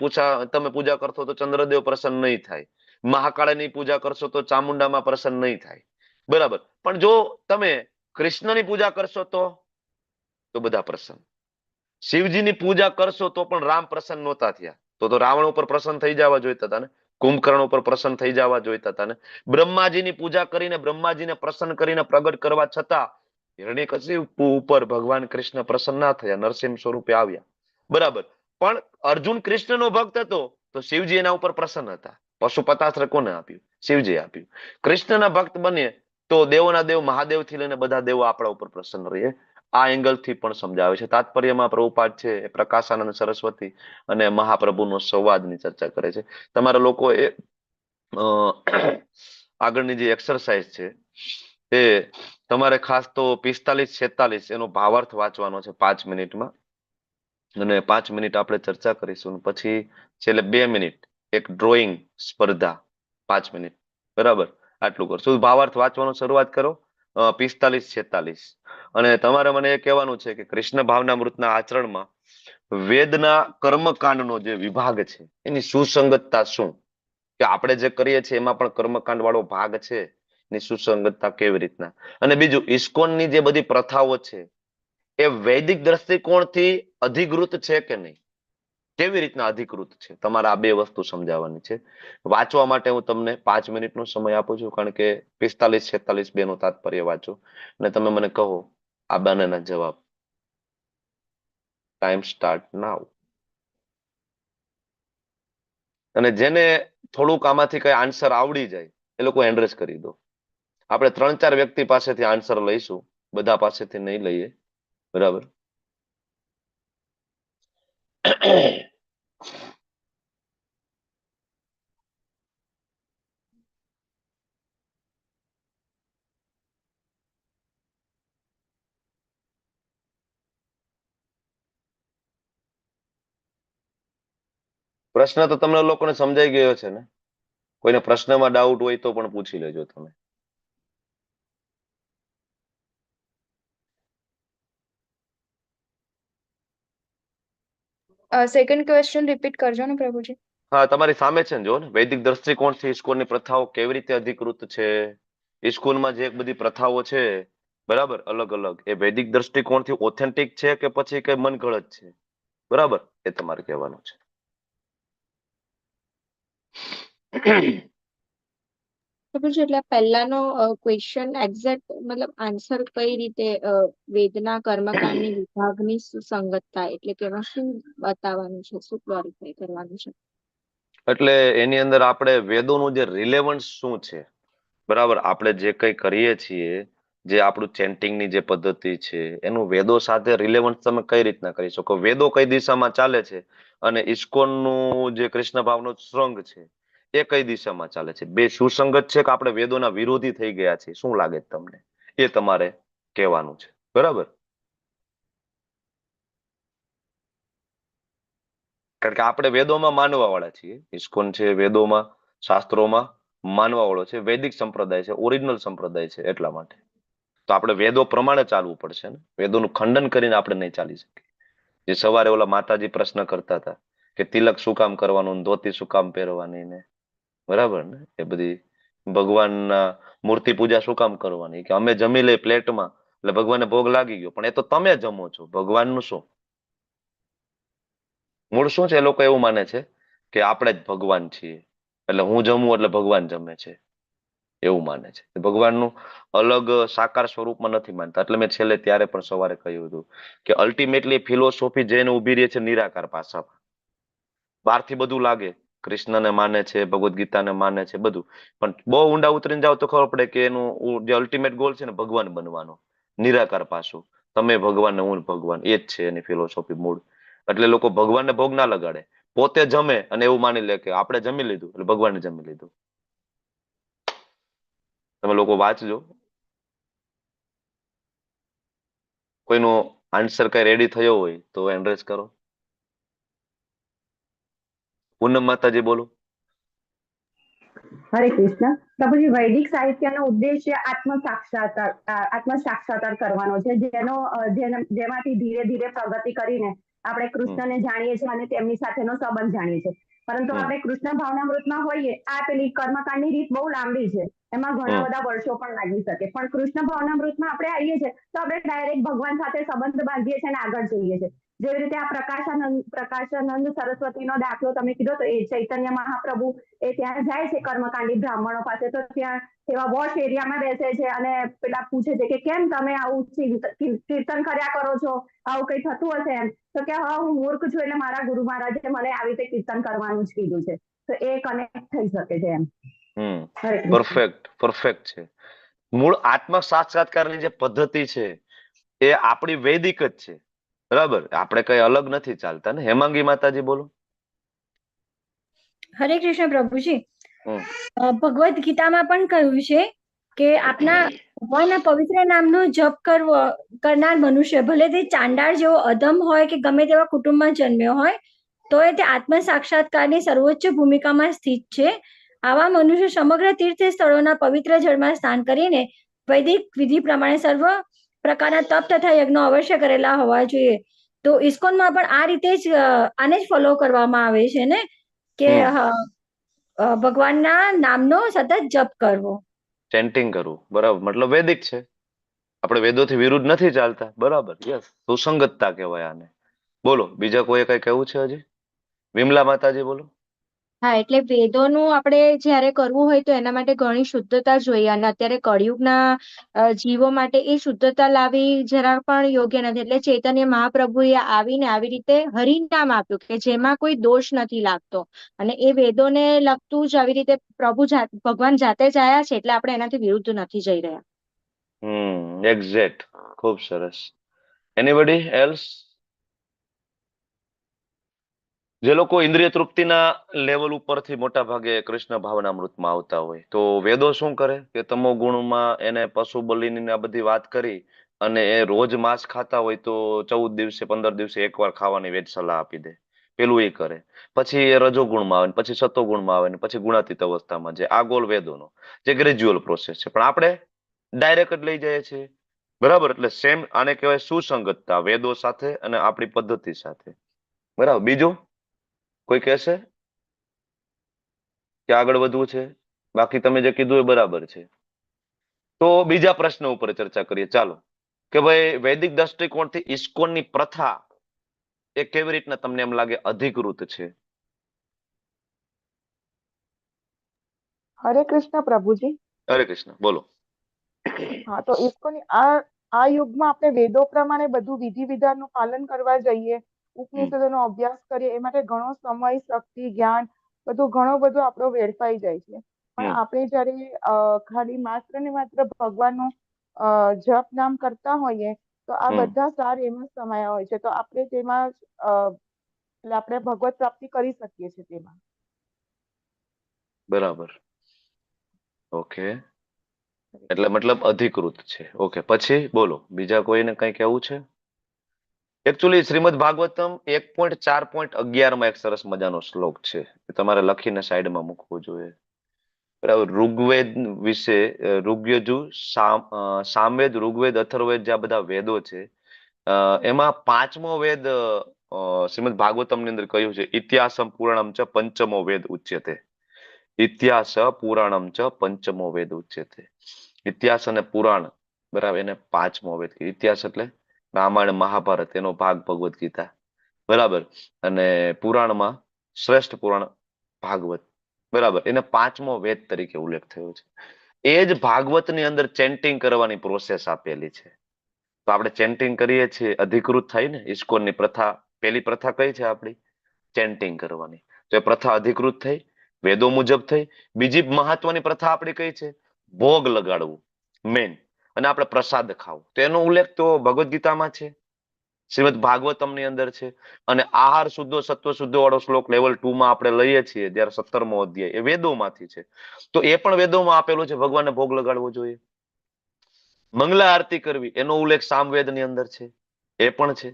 તમે પૂજા કરશો તો ચંદ્રદેવ પ્રસન્ન નહીં થાય, મહાકાળની પૂજા કરશો તો ચામુંડામાં પ્રસન્ન નહીં થાય, બરાબર. પણ જો તમે કૃષ્ણની પૂજા કરશો તો બધા પ્રસન્ન. શિવજીની પૂજા કરશો તો પણ રામ પ્રસન્ન નહોતા થયા, તો રાવણ ઉપર પ્રસન્ન થઈ જવા જોઈતા હતા ને, કુંભકર્ણ ઉપર પ્રસન્ન થઈ જવા જોઈતા હતા ને. બ્રહ્માજીની પૂજા કરીને બ્રહ્માજીને પ્રસન્ન કરીને પ્રગટ કરવા છતાં હિરણ્યકશિપુ ઉપર ભગવાન કૃષ્ણ પ્રસન્ન ના થયા, નરસિંહ સ્વરૂપે આવ્યા, બરાબર. પણ અર્જુન કૃષ્ણનો ભક્ત હતો તો શિવજી એના ઉપર પ્રસન્ન હતા. પશુપતાસ્ત્ર કોને આપ્યું? શિવજી આપ્યું. કૃષ્ણના ભક્ત બનીએ તો દેવોના દેવ મહાદેવ થી લઈને બધા દેવો આપણા ઉપર પ્રસન્ન રહીએ. આ એંગલ થી પણ સમજાવે છે. તાત્પર્યમાં પ્રભુપાદ છે એ પ્રકાશાનંદ સરસ્વતી અને મહાપ્રભુનો સંવાદની ચર્ચા કરે છે. તમારા લોકો એ આગળની જે એક્સરસાઇઝ છે એ તમારે ખાસ તો 45-46 એનો ભાવાર્થ વાંચવાનો છે 5 મિનિટમાં, અને 5 મિનિટ આપણે ચર્ચા કરીશું. પછી છેલ્લે 2 મિનિટ એક ડ્રોઈંગ સ્પર્ધા 5 મિનિટ, બરાબર. આટલું કરશું. ભાવાર્થ વાંચવાનું શરૂઆત કરો 45-46. અને તમારે મને એ કહેવાનું છે કે કૃષ્ણ ભાવનામૃતના આચરણમાં વેદના કર્મકાંડનો જે વિભાગ છે એની સુસંગતતા શું, કે આપણે જે કરીએ છીએ એમાં પણ કર્મકાંડ વાળો ભાગ છે, એની સુસંગતતા કેવી રીતના. અને બીજું, ઇસ્કોનની જે બધી પ્રથાઓ છે એ વૈદિક દ્રષ્ટિકોણથી અધિકૃત છે કે નહીં, કેવી રીતના અધિકૃત છે, તમારે આ 2 વસ્તુ સમજાવવાની છે. વાંચવા માટે હું તમને 5 મિનિટનો સમય આપું છું, કારણ કે 45-46 બેનો તાત્પર્ય વાંચો અને તમે મને કહો આ બંનેના જવાબ. ટાઈમ સ્ટાર્ટ નાઉ. અને જેને થોડુંક આમાંથી કઈ આન્સર આવડી જાય એ લોકો હેન્ડ રેઝ કરી દો. આપણે 3-4 વ્યક્તિ પાસેથી આન્સર લઈશું, બધા પાસેથી નહીં લઈએ, બરાબર. પ્રશ્ન તો તમને લોકોને સમજાઈ ગયો છે ને? કોઈને પ્રશ્નમાં ડાઉટ હોય તો પણ પૂછી લેજો તમે.
સેકન્ડ ક્વેશ્ચન રિપીટ કરજો ને પ્રભુજી.
હા, તમારી સામે છે ને, જો ને, વૈદિક દ્રષ્ટિકોણથી ઇસ્કોનની પ્રથાઓ કેવી રીતે અધિકૃત છે. ઇસ્કોનમાં જે બધી પ્રથાઓ છે, બરાબર, અલગ અલગ, એ વૈદિક દ્રષ્ટિકોણથી ઓથેન્ટિક છે કે પછી કઈ મનગઢત છે, બરાબર, એ તમારે કહેવાનું છે.
પ્રભુજી, એટલે પહેલાનો ક્વેશ્ચન એક્ઝેક્ટ મતલબ આન્સર કઈ રીતે વેદના કર્મકાંડની વિભાગની સુસંગતતા, એટલે કે એમાં શું બતાવવાનું છે, શું ક્લોરીફાઈ કરવાનું છે?
એટલે એની અંદર આપણે વેદોનું જે રિલેવન્સ શું છે, બરાબર, આપણે જે કંઈ કરીએ છીએ, જે આપણું ચેન્ટિંગની જે પદ્ધતિ છે એનું વેદો સાથે રિલેવન્સ તમે કઈ રીતના કરી શકો, વેદો કઈ દિશામાં ચાલે છે અને ઇસ્કોનનું જે કૃષ્ણ ભાવનો સંઘ છે એ કઈ દિશામાં ચાલે છે, બે સુસંગત છે કે આપણે વેદોના વિરોધી થઈ ગયા છે, શું લાગે તમને, એ તમારે કહેવાનું છે, બરાબર. કારણ કે આપણે વેદોમાં માનવા વાળા છીએ, ઇસ્કોન છે વેદોમાં શાસ્ત્રોમાં માનવા વાળો છે, વૈદિક સંપ્રદાય છે, ઓરિજિનલ સંપ્રદાય છે, એટલા માટે તો આપણે વેદો પ્રમાણે ચાલવું પડશે ને, વેદોનું ખંડન કરીને આપણે નહીં ચાલી શકીએ. જે સવારે ઓલા માતાજી પ્રશ્ન કરતા હતા કે તિલક શું કામ કરવાનું, ધોતી શું કામ પહેરવાની ને, બરાબર ને, એ બધી ભગવાનના મૂર્તિ પૂજા શું કામ કરવાની, કે અમે જમી લઈ પ્લેટમાં એટલે ભગવાનને ભોગ લાગી ગયો, પણ એ તો તમે જમો છો, ભગવાનનું શું? મૂળ શું છે, એ લોકો એવું માને છે કે આપણે જ ભગવાન છીએ, એટલે હું જમું એટલે ભગવાન જમે છે, એવું માને છે. ભગવાનનું અલગ સાકાર સ્વરૂપમાં નથી માનતા. એટલે મેં છેલ્લે ત્યારે પણ સવારે કહ્યું હતું કે અલ્ટિમેટલી ફિલોસોફી જઈને ઉભી રહી છે નિરાકાર પાસામાં. બહારથી બધું લાગે, કૃષ્ણને માને છે, ભગવદ્ ગીતાને માને છે, બધું, પણ બહુ ઊંડા ઉતરીને જાવ તો ખબર પડે કે એનું જે અલ્ટિમેટ ગોલ છે ને ભગવાન બનવાનો, નિરાકાર પાસું, તમે ભગવાન ને હું ભગવાન, એ જ છે એની ફિલોસોફી મૂળ. એટલે લોકો ભગવાનને ભોગ ના લગાડે, પોતે જમે અને એવું માની લે કે આપણે જમી લીધું એટલે ભગવાને જમી લીધું. તમે લોકો વાંચજો. કોઈનો આન્સર કઈ રેડી થયો હોય તો એન્ડ્રેસ કરો. પૂનમ માતાજી બોલો.
હરે કૃષ્ણ. પ્રભુજી, વૈદિક સાહિત્યનો ઉદ્દેશ્ય આત્મ સાક્ષાત્કાર કરવાનો છે, જેમાંથી ધીરે ધીરે પ્રગતિ કરીને આપણે કૃષ્ણને જાણીએ છીએ અને તેમની સાથેનો સંબંધ જાણીએ છીએ. પરંતુ આપણે કૃષ્ણ ભાવનામૃતમાં હોઈએ, આ પેલી કર્મકાંડની રીત બહુ લાંબી છે, એમાં ઘણા બધા વર્ષો પણ લાગી શકે. પણ કૃષ્ણ ભાવનામૃતમાં આપણે આવીએ છીએ તો આપણે ડાયરેક્ટ ભગવાન સાથે સંબંધ બાંધીએ છીએ અને આગળ જઈએ છીએ. જેવી રીતે આ પ્રકાશાનંદ સરસ્વતીનો દાખલો તમે કીધો, તો એ ચૈતન્ય મહાપ્રભુ એ ત્યાં જાય છે કર્મકાંડી બ્રાહ્મણો પાસે, તો ત્યાં એવા વોશ એરિયામાં બેસે છે અને પેલા પૂછે છે કે કેમ તમે આવું કીર્તન કર્યા કરો છો, આવું કઈ થતું હશે એમ. તો કે હા, હું મૂર્ખ છું, એટલે મારા ગુરુ મહારાજે મને આવી રીતે કીર્તન કરવાનું જ કીધું છે. તો એ કનેક્ટ થઈ શકે છે એમ.
પરફેક્ટ છે. મૂળ આત્મ સાક્ષાત્કારની જે પદ્ધતિ છે એ આપણી વૈદિક જ છે, બરાબર? આપણે કઈ અલગ નથી ચાલતા ને. હેમાંગી માતાજી બોલો.
હરે કૃષ્ણ પ્રભુજી. ભગવદ્ ગીતામાં પણ કહ્યું છે કે આપના ભગવાનના પવિત્ર નામનો જપ કરનાર મનુષ્ય, ભલે તે ચાંડાળ જેવો અધમ હોય કે ગમે તેવા કુટુંબમાં જન્મ્યો હોય, તો તે આત્મ સાક્ષાત્કારની સર્વોચ્ચ ભૂમિકામાં સ્થિત છે. આવા મનુષ્ય સમગ્ર તીર્થ સ્થળોના પવિત્ર જળમાં સ્નાન કરીને વૈદિક વિધિ પ્રમાણે સર્વ પ્રકારના તપ તથા યજ્ઞો અવશ્ય કરેલા હોવા જોઈએ. તો ઇસ્કોનમાં પણ આ રીતે જ આને જ ફોલો કરવામાં આવે છે ને, કે ભગવાનના નામનો સતત જપ કરવો,
ચેન્ટિંગ કરવું, બરાબર? મતલબ વૈદિક છે, આપણે વેદોથી વિરુદ્ધ નથી ચાલતા, બરાબર? યસ, સુસંગતતા કહેવાય આને. બોલો, બીજા કોઈ કઈ કહેવું છે હજી? વિમલા માતાજી બોલો.
હા, એટલે વેદોનું આપણે જ્યારે કરવું હોય તો એના માટે ઘણી શુદ્ધતા જોઈએ, અને અત્યારે કળિયુગના જીવો માટે એ શુદ્ધતા લાવવી જરા પણ યોગ્ય નથી. એટલે ચૈતન્ય મહાપ્રભુએ આવીને આવી રીતે હરિનામ આપ્યું કે જેમાં કોઈ દોષ નથી લાગતો, અને એ વેદોને લગતું જ આવી રીતે ભગવાન જાતે જ આયા છે, એટલે આપણે એનાથી વિરુદ્ધ નથી જઈ રહ્યા.
એક્ઝેક્ટ. ખૂબ સરસ. Anybody else? જે લોકો ઇન્દ્રિય તૃપ્તિના લેવલ ઉપરથી મોટા ભાગે કૃષ્ણ ભાવનામૃતમાં આવતા હોય, તો વેદો શું કરે કે તમો ગુણમાં એને પશુ બલિની આ બધી વાત કરી, અને એ રોજ માંસ ખાતા હોય તો 14 દિવસે 15 દિવસે એકવાર ખાવાની વેદ સલાહ આપી દે. પેલું એ કરે. પછી એ રજોગુણમાં આવે, પછી સતોગુણમાં આવે, પછી ગુણાતીત અવસ્થામાં જાય. આ ગોલ વેદોનો જે ગ્રેજ્યુઅલ પ્રોસેસ છે, પણ આપણે ડાયરેક્ટ જ લઈ જઈએ છીએ, બરાબર? એટલે સેમ આને કહેવાય સુસંગતતા વેદો સાથે અને આપણી પદ્ધતિ સાથે, બરાબર? બીજું કોઈ કહેશે કે આગળ વધવું છે? બાકી તમે જે કીધું એ બરાબર છે. તો બીજા પ્રશ્ન ઉપર ચર્ચા કરીએ, ચાલો. કે ભાઈ વૈદિક દ્રષ્ટિકોણથી ઇસ્કોનની પ્રથા એ કેવી રીતના તમને એમ લાગે અધિકૃત છે?
હરે કૃષ્ણ પ્રભુજી.
હરે કૃષ્ણ, બોલો.
હા, તો ઇસ્કોનની આ યુગમાં આપણે વેદો પ્રમાણે બધું વિધિ વિધાનનું પાલન કરવા જઈએ, ઉપનિષદોનો અભ્યાસ કરીએ, એ માટે ઘણો સમય, શક્તિ, જ્ઞાન ઘણો બધો આપણો વેડફાઈ જાય છે. પણ આપણે જયારે ખાલી માત્ર ને માત્ર ભગવાનનું જપ નામ કરતા હોઈએ તો આ બધા સાર એમાં સમાયા હોય છે. તો આપણે તેમાં આપણે ભગવત પ્રાપ્તિ કરી શકીએ છીએ તેમાં.
બરાબર. ઓકે, એટલે મતલબ અધિકૃત છે. ઓકે, પછી બોલો, બીજા કોઈને કઈ કહેવું છે? એકચ્યુઅલી શ્રીમદ ભાગવતમ 1.4.11 એક સરસ મજાનો શ્લોક છે, તમારે લખીને સાઈડમાં મૂકવું જોઈએ, બરાબર? ઋગ્વેદ વિશે, ઋગ્યજુ, સામવેદ, ઋગ્વેદ, અથર્વવેદ, જે આ બધા વેદો છે, એમાં 5મો વેદ શ્રીમદ ભાગવતમ ની અંદર કહ્યું છે, ઇતિહાસમ પુરાણમ ચ પંચમો વેદ ઉચ્યતે. ઇતિહાસ પુરાણમ ચ પંચમો વેદ ઉચ્યતે. ઇતિહાસ અને પુરાણ, બરાબર, એને 5મો વેદ. ઇતિહાસ એટલે રામાયણ, મહાભારત, એનો ભાગ ભગવદ્ ગીતા, બરાબર, અને પુરાણમાં શ્રેષ્ઠ પુરાણ ભાગવત, બરાબર, એને 5મો વેદ તરીકે ઉલ્લેખ થયો છે. એ જ ભાગવતની અંદર ચેન્ટિંગ કરવાની પ્રોસેસ આપેલી છે. તો આપણે ચેન્ટિંગ કરીએ છીએ, અધિકૃત થાય ને. ઇસ્કોનની પ્રથા, પેલી પ્રથા કઈ છે આપણી? ચેન્ટિંગ કરવાની. તો એ પ્રથા અધિકૃત થઈ, વેદો મુજબ થઈ. બીજી મહત્વની પ્રથા આપણી કઈ છે? ભોગ લગાડવું, મેન, અને આપણે પ્રસાદ ખાવું. તો એનો ઉલ્લેખ તો ભગવદ્ ગીતામાં છે, શ્રીમદ ભાગવતમ ની અંદર છે. અને આહાર શુદ્ધો સત્વ શુદ્ધો વાળો શ્લોક લેવલ 2માં આપણે લઈએ છીએ, જ્યારે 17મો અધ્યાય, એ વેદોમાંથી છે. તો એ પણ વેદોમાં આપેલું છે, ભગવાનને ભોગ લગાડવો જોઈએ. મંગલા આરતી કરવી, એનો ઉલ્લેખ સામવેદ ની અંદર છે, એ પણ છે,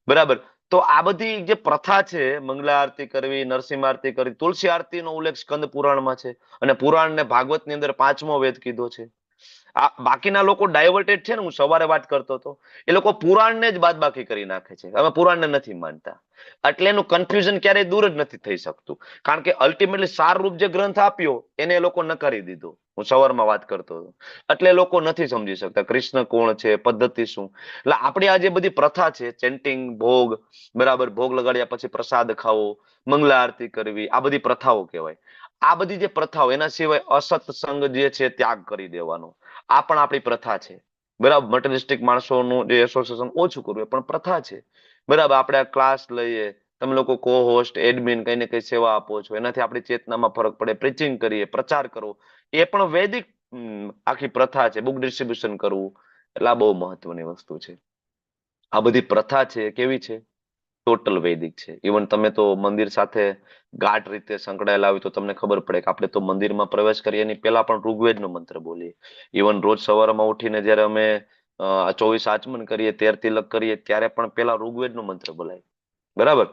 બરાબર. તો આ બધી જે પ્રથા છે, મંગલા આરતી કરવી, નરસિંહ આરતી કરવી, તુલસી આરતીનો ઉલ્લેખ સ્કંદ પુરાણમાં છે, અને પુરાણ ને ભાગવત ની અંદર 5મો વેદ કીધો છે. આ બાકીના લોકો ડાયવર્ટેડ છે ને, હું સવારે વાત કરતો હતો, એ લોકો પુરાણને જ બાદબાકી કરી નાખે છે, અમે પુરાણને નથી માનતા. એટલે એનું કન્ફ્યુઝન ક્યારેય દૂર જ નથી થઈ શકતું, કારણ કે અલ્ટિમેટલી સારરૂપ જે ગ્રંથ આપ્યો એને એ લોકો નકારી દીધો. હું સવારમાં વાત કરતો હતો, એટલે લોકો નથી સમજી શકતા કૃષ્ણ કોણ છે, પદ્ધતિ શું. એટલે આપણી આ જે બધી પ્રથા છે, ચેન્ટિંગ, ભોગ, બરાબર, ભોગ લગાડ્યા પછી પ્રસાદ ખાવો, મંગલા આરતી કરવી, આ બધી પ્રથાઓ કહેવાય. આ બધી જે પ્રથાઓ, એના સિવાય અસત્સંગ જે છે ત્યાગ કરી દેવાનો, આ પણ આપણી પ્રથા છે. બરાબર, મટીરિયલિસ્ટિક માણસોનું જે એસોસિએશન ઓછું કરવું એ પણ પ્રથા છે. બરાબર, આપણે આ ક્લાસ લઈએ, તમે લોકો કો હોસ્ટ, એડમિન, કઈ ને કઈ સેવા આપો છો, એનાથી આપણી ચેતનામાં ફરક પડે, પ્રીચિંગ કરીએ, પ્રચાર કરો, એ પણ વૈદિક આખી પ્રથા છે. બુક ડિસ્ટ્રીબ્યુશન કરવું, એટલે આ બહુ મહત્વની વસ્તુ છે. આ બધી પ્રથા છે કેવી છે? ટોટલ વૈદિક છે. ઇવન તમે તો મંદિર સાથે ગાઢ રીતે સંકળાયેલા હોય તો તમને ખબર પડે કે આપણે તો મંદિરમાં પ્રવેશ કરીએ એની પહેલા પણ ઋગ્વેદનો મંત્ર બોલીએ. ઇવન રોજ સવારમાં ઉઠીને જ્યારે અમે 24 આચમન કરીએ, 13 તિલક કરીએ, ત્યારે પણ પહેલા ઋગ્વેદનો મંત્ર બોલાય. બરાબર,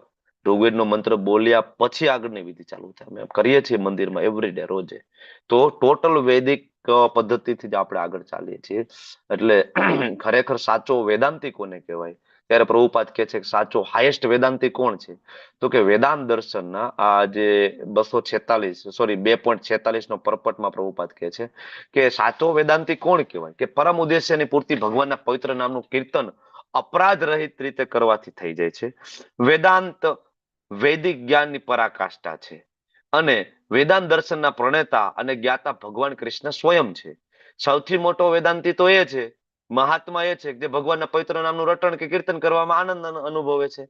ઋગ્વેદનો મંત્ર બોલ્યા પછી આગળની વિધિ ચાલુ થાય. અમે કરીએ છીએ મંદિરમાં એવરી ડે, રોજે. તો ટોટલ વૈદિક પદ્ધતિથી જ આપણે આગળ ચાલીએ છીએ. એટલે ખરેખર સાચો વેદાંતિ કોને કહેવાય? ત્યારે પ્રભુપાદ કહે છે કે સાચો હાઈએસ્ટ વેદાંતિ કોણ છે? તો કે વેદાંત દર્શનના આ જે 2.46 નો પરપટમાં પ્રભુપાદ કહે છે કે સાચો વેદાંતિ કોણ કહેવાય? કે પરમ ઉદ્દેશ્યની પૂર્તિ ભગવાનના પવિત્ર નામનું કીર્તન અપરાધ રહિત રીતે કરવાથી થઈ જાય છે. વેદાંત વૈદિક જ્ઞાનની પરાકાષ્ઠા છે, અને વેદાંત દર્શનના પ્રણેતા અને જ્ઞાતા ભગવાન કૃષ્ણ સ્વયં છે. સૌથી મોટો વેદાંતિ તો એ છે, મહાત્મા એ છે જે ભગવાનના પવિત્ર નામનું રટણ કે કીર્તન કરવામાં આનંદ અનુભવે છે.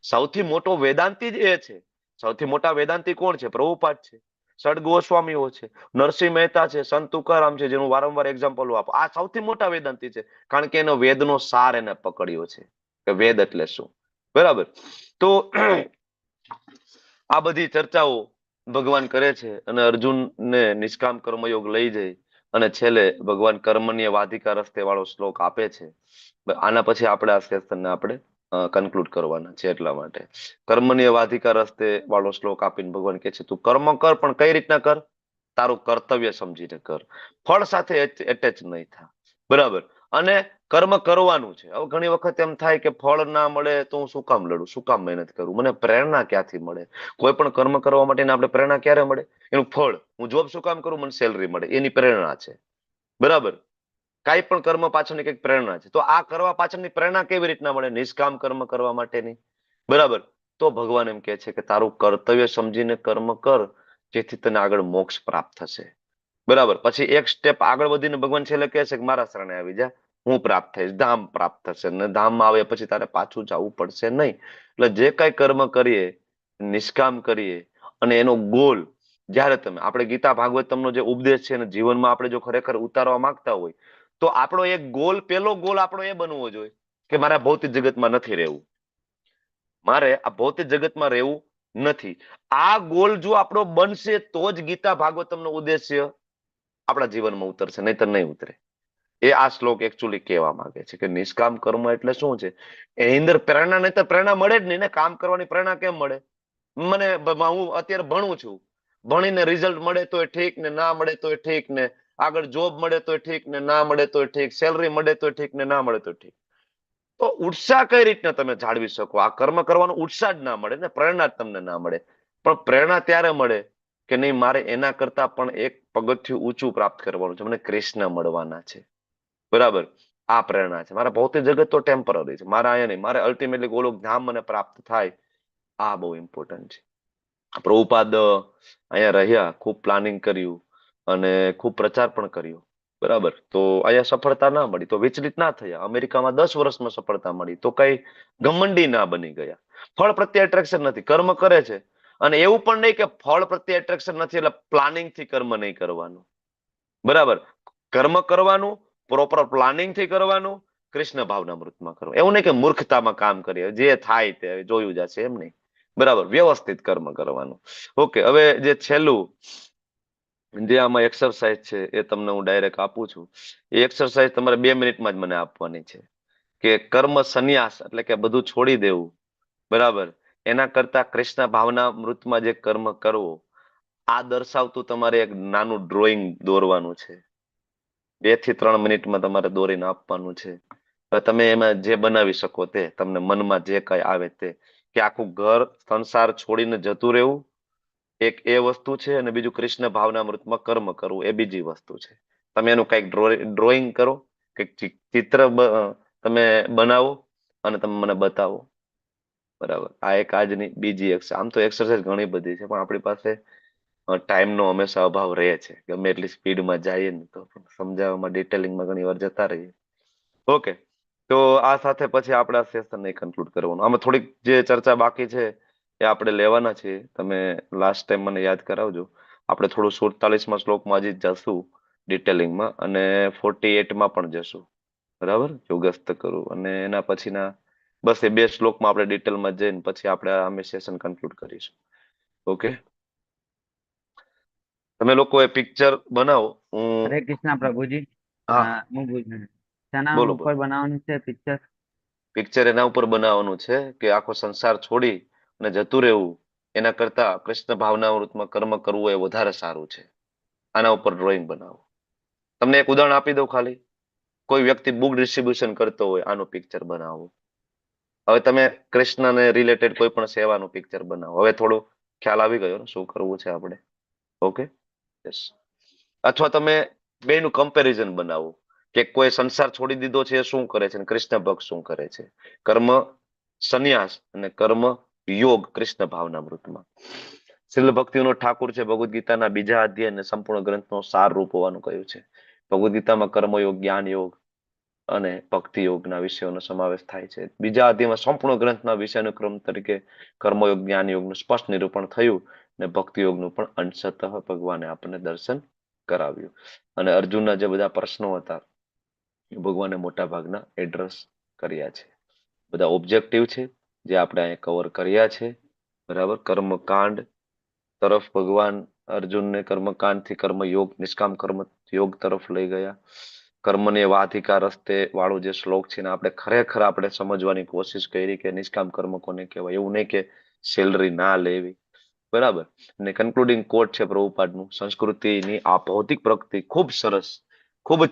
સૌથી મોટો વેદાંતિ જ એ છે. સૌથી મોટા વેદાંતિ કોણ છે? પ્રભુપાદ છે, ષડ ગોસ્વામીઓ છે, નરસિંહ મહેતા છે, સંત તુકારામ છે, જેનું વારંવાર એક્ઝામ્પલ આપો. આ સૌથી મોટા વેદાંતિ છે, કારણ કે એનો વેદનો સાર એને પકડ્યો છે કે વેદ એટલે શું. બરાબર, તો આ બધી ચર્ચાઓ ભગવાન કરે છે, અને અર્જુનને નિષ્કામ કર્મયોગ લઈ જઈ અને છેલ્લે ભગવાન કર્મણીય વાધિકા રસ્તે વાળો શ્લોક આપે છે. આના પછી આપણે આ સેશનને આપણે કન્ક્લુડ કરવાના છે. એટલા માટે કર્મણીય વાધિકા રસ્તે વાળો શ્લોક આપીને ભગવાન કહે છે તું કર્મ કર, પણ કઈ રીતના કર? તારું કર્તવ્ય સમજીને કર, ફળ સાથે એટેચ નહીં થા. બરાબર, અને કર્મ કરવાનું છે. હવે ઘણી વખત એમ થાય કે ફળ ના મળે તો હું શું કામ લડું, શું કામ મહેનત કરું, મને પ્રેરણા ક્યાંથી મળે? કોઈ પણ કર્મ કરવા માટે આપણે પ્રેરણા ક્યારે મળે? એનું ફળ, હું જોબ શું કામ કરું, મને સેલરી મળે, એની પ્રેરણા છે. બરાબર, કાંઈ પણ કર્મ પાછળની કંઈક પ્રેરણા છે. તો આ કરવા પાછળની પ્રેરણા કેવી રીતના મળે? નિષ્કામ કર્મ કરવા માટેની. બરાબર, તો ભગવાન એમ કહે છે કે તારું કર્તવ્ય સમજીને કર્મ કર, જેથી તને આગળ મોક્ષ પ્રાપ્ત થશે. બરાબર, પછી એક સ્ટેપ આગળ વધીને ભગવાન છેલ્લે કહે છે કે મારા શરણે આવી જા, હું પ્રાપ્ત થઈશ, ધામ પ્રાપ્ત થશે. અને ધામમાં આવે પછી તારે પાછું જવું પડશે નહીં. એટલે જે કાંઈ કર્મ કરીએ, નિષ્કામ કરીએ, અને એનો ગોલ જ્યારે આપણે ગીતા ભાગવતમનો જે ઉપદેશ છે એને જીવનમાં આપણે જો ખરેખર ઉતારવા માંગતા હોય, તો આપણો એક ગોલ, પહેલો ગોલ આપણો એ બનવો જોઈએ કે મારે ભૌતિક જગતમાં નથી રહેવું, મારે આ ભૌતિક જગતમાં રહેવું નથી. આ ગોલ જો આપણો બનશે તો જ ગીતા ભાગવતમનો ઉદ્દેશ્ય આપણા જીવનમાં ઉતરશે, નહીતર નહીં ઉતરે. એ આ શ્લોક એકચ્યુઅલી કહેવા માંગે છે કે નિષ્કામ કર્મ એટલે શું છે? એની અંદર પ્રેરણા, નહીં તો પ્રેરણા મળે જ નહીં ને. કામ કરવાની પ્રેરણા કેમ મળે? મને હું અત્યારે ભણું છું, ભણીને રિઝલ્ટ મળે તો ઠીક ને, ના મળે તો ઠીક ને, આગળ જોબ મળે તો ઠીક ને, ના મળે તો ઠીક, સેલરી મળે તો ઠીક ને, ના મળે તો ઠીક. તો ઉત્સાહ કઈ રીતના તમે જાળવી શકો? આ કર્મ કરવાનો ઉત્સાહ જ ના મળે ને, પ્રેરણા જ તમને ના મળે. પણ પ્રેરણા ત્યારે મળે કે નહીં, મારે એના કરતા પણ એક પગથિયું ઊંચું પ્રાપ્ત કરવાનું છે, મને કૃષ્ણ મળવાના છે. બરાબર, આ પ્રેરણા છે. મારા ભૌતિક જગત તો ટેમ્પરરી છે, મારા અહીંયા નહીં, મારે અલ્ટિમેટલી ગોલોક ધામ મને પ્રાપ્ત થાય. આ બહુ ઇમ્પોર્ટન્ટ છે. પ્રભુપાદ અહીંયા રહ્યા, ખૂબ પ્લાનિંગ કર્યું અને ખૂબ પ્રચાર પણ કર્યો. બરાબર, તો અહીંયા સફળતા ના મળી તો વિચલિત ના થયા. અમેરિકામાં 10 વર્ષમાં સફળતા મળી તો કઈ ઘમંડી ના બની ગયા. ફળ પ્રત્યે એટ્રેક્શન નથી, કર્મ કરે છે. અને એવું પણ નહીં કે ફળ પ્રત્યે એટ્રેક્શન નથી એટલે પ્લાનિંગ થી કર્મ નહીં કરવાનું. બરાબર, કર્મ કરવાનું, પ્રોપર પ્લાનિંગ થી કરવાનું, કૃષ્ણ ભાવના મૃતમાં કરવાનું. એવું નહીં કે મૂર્ખતામાં કામ કરીએ, જે થાય તે જોયું જશે, એમ નહીં. બરાબર, વ્યવસ્થિત કર્મ કરવાનું. ઓકે, હવે જે છેલ્લું જે આમાં એક્સરસાઇઝ છે એ તમને હું ડાયરેક્ટ આપું છું. એ એક્સરસાઇઝ તમારે 2 મિનિટમાં જ મને આપવાની છે કે કર્મ સંન્યાસ એટલે કે બધું છોડી દેવું. બરાબર. એના કરતા કૃષ્ણ ભાવના મૃતમાં જે કર્મ કરવો, આ દર્શાવતું તમારે એક નાનું ડ્રોઈંગ દોરવાનું છે. 2 થી 3 મિનિટમાં તમારે દોરીને આપવાનું છે. તમે એમાં જે બનાવી શકો તે, તમને મનમાં જે કઈ આવે તે, કે આખું ઘર સંસાર છોડીને જતું રહેવું, એક એ વસ્તુ છે. અને બીજું કૃષ્ણ ભાવનામૃતમાં કર્મ કરવું, એ બીજી વસ્તુ છે. તમે એનું કઈક ડ્રોઈંગ કરો, કઈક ચિત્ર તમે બનાવો અને તમે મને બતાવો. બરાબર. આ એક આજની બીજી એક. આમ તો એક્સરસાઇઝ ઘણી બધી છે, પણ આપણી પાસે ટાઈમનો હંમેશા અભાવ રહે છે. ગમે એટલી સ્પીડમાં જઈએ ને તો સમજાવવામાં, ડિટેલિંગમાં ઘણી વાર જતા રહીએ. ઓકે, તો આ સાથે પછી આપણે આ સેશનને કન્ક્લુડ કરવાનું. આમાં થોડીક જે ચર્ચા બાકી છે એ આપણે લેવાના છીએ. તમે લાસ્ટ ટાઈમ મને યાદ કરાવજો. આપણે થોડું 47માં શ્લોકમાં હજી જશું ડિટેલિંગમાં, અને 48માં પણ જશું. બરાબર, યોગસ્થ કરું, અને એના પછીના બસ એ 2 શ્લોકમાં આપણે ડિટેલમાં જઈને પછી આપણે આ સેશન કન્ક્લુડ કરીશું. ઓકે, તમે લોકો એ પિક્ચર બનાવો.
હરે કૃષ્ણ પ્રભુજી. હું શાના
બોલો,
ઉપર બનાવવાનું છે પિક્ચર?
પિક્ચર એના ઉપર બનાવવાનું છે કે આખો સંસાર છોડી અને જતું રહેવું, એના કરતા કૃષ્ણ ભાવનામૃતમાં કર્મ કરવું એ વધારે સારું છે. આના ઉપર ડ્રોઈંગ બનાવો. તમને એક ઉદાહરણ આપી દઉં ખાલી. કોઈ વ્યક્તિ બુક ડિસ્ટ્રીબ્યુશન કરતો હોય, આનું પિક્ચર બનાવો. હવે તમે કૃષ્ણને રિલેટેડ કોઈ પણ સેવાનું પિક્ચર બનાવો. હવે થોડું ખ્યાલ આવી ગયો ને શું કરવું છે આપણે. Okay, yes. અથવા તમે બેનું કમ્પેરિઝન બનાવો કે કોઈ સંસાર છોડી દીધો છે એ શું કરે છે અને કૃષ્ણ ભક્ત શું કરે છે. કર્મ સંન્યાસ અને કર્મ યોગ કૃષ્ણ ભાવનામૃતમાં. શીલ ભક્તિનો ઠાકુર છે ભગવદ્ ગીતાના 2જા અધ્યાય સંપૂર્ણ ગ્રંથનો સાર રૂપ હોવાનું કહ્યું છે. ભગવદ્ ગીતામાં કર્મયોગ, જ્ઞાન યોગ અને ભક્તિ યોગના વિષયોનો સમાવેશ થાય છે. 2જા અધ્યાયમાં સંપૂર્ણ ગ્રંથના વિષયનો ક્રમ તરીકે કર્મયોગ, જ્ઞાન યોગનું સ્પષ્ટ નિરૂપણ થયું, અને ભક્તિ યોગનું પણ અંશતઃ ભગવાને આપણને દર્શન કરાવ્યું. અને અર્જુનના જે બધા પ્રશ્નો હતા ભગવાને મોટા ભાગના એડ્રેસ કર્યા છે. બધા ઓબ્જેક્ટિવ છે જે આપણે અહીંયા કવર કર્યા છે. બરાબર. કર્મકાંડ તરફ ભગવાન અર્જુનને કર્મકાંડથી કર્મયોગ, નિષ્કામ કર્મ યોગ તરફ લઈ ગયા. કર્મને વાધિકા રસ્તે વાળો જે શ્લોક છે ને આપણે ખરેખર આપણે સમજવાની કોશિશ કરી કે નિષ્કામ કર્મ કોને કહેવાય. એવું નહીં કે સેલરી ના લેવી. બરાબર. અને કન્ક્લુડિંગ કોટ છે પ્રભુપાદનું, સંસ્કૃતિની આ ભૌતિક પ્રગતિ ખૂબ સરસ, ખૂબ જ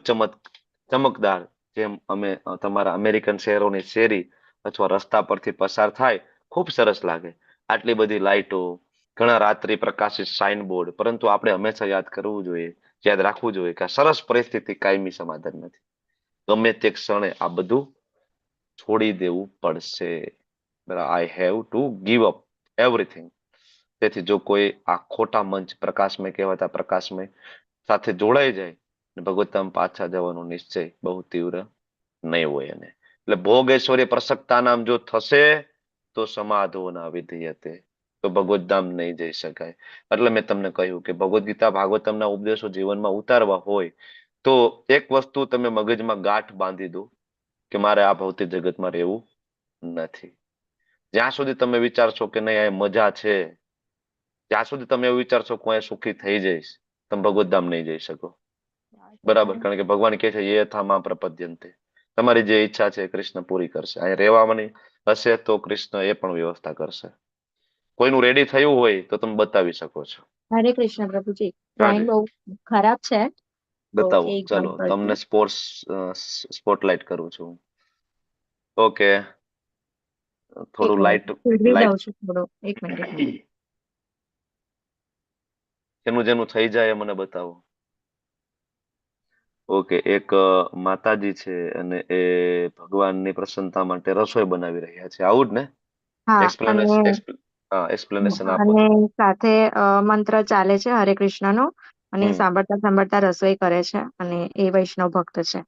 ચમકદાર. જેમ અમે તમારા અમેરિકન શહેરોની શેરી અથવા રસ્તા પરથી પસાર થાય, ખૂબ સરસ લાગે. આટલી બધી લાઇટો, ઘણા રાત્રિ પ્રકાશિત સાઇનબોર્ડ, પરંતુ આપણે હંમેશા યાદ કરવું જોઈએ, યાદ રાખવું જોઈએ કે આ સરસ પરિસ્થિતિ કાયમી સમાધાન નથી. ગમે તે ક્ષણે આ બધું છોડી દેવું પડશે. I have to give up everything. તેથી જો કોઈ આ ખોટા મંચ પ્રકાશમય કહેવાતા પ્રકાશમય સાથે જોડાઈ જાય, ભગવતધામ પાછા જવાનો નિશ્ચય બહુ તીવ્ર નહીં હોય. અને એટલે ભોગ ઐશ્વર્ય પ્રસક્તા નામ જો થશે તો સમાધો ના વિધીયતે, તો ભગવતધામ નહીં જઈ શકાય. એટલે મેં તમને કહ્યું કે ભગવદ્ ગીતા ભાગવતમના ઉપદેશો જીવનમાં ઉતારવા હોય તો એક વસ્તુ તમે મગજમાં ગાંઠ બાંધી દો કે મારે આ ભૌતિક જગતમાં રહેવું નથી. જ્યાં સુધી તમે વિચારશો કે નહીં આ મજા છે, જ્યાં સુધી તમે એવું વિચારશો કે હું સુખી થઈ જઈશ, તમે ભગવતધામ નહીં જઈ શકો. બરાબર. કારણ કે ભગવાન કહે છે યથામા પ્રપદ્યન્તે, તમારી જે ઈચ્છા છે કૃષ્ણ પૂરી કરશે. અહીં રહેવાની હશે તો કૃષ્ણ એ પણ વ્યવસ્થા કરશે. કોઈનું રેડી થયું હોય તો તમે બતાવી શકો છો.
હરે કૃષ્ણ પ્રભુજી. ડ્રોઈંગ બહુ ખરાબ છે.
બતાવો. ચલો તમને સ્પોટલાઇટ કરું છું. ઓકે, થોડું લાઈટ
એક મિનિટ.
જેનું થઈ જાય મને બતાવો. ઓકે, એક માતાજી છે અને એ ભગવાનની પ્રસન્નતા માટે રસોઈ બનાવી રહ્યા છે, આવું જ ને? એક્સપ્લેનેશન આપો.
અને સાથે મંત્ર ચાલે છે હરે કૃષ્ણનો, અને સાંભળતા સાંભળતા રસોઈ કરે છે, અને એ વૈષ્ણવ ભક્ત છે.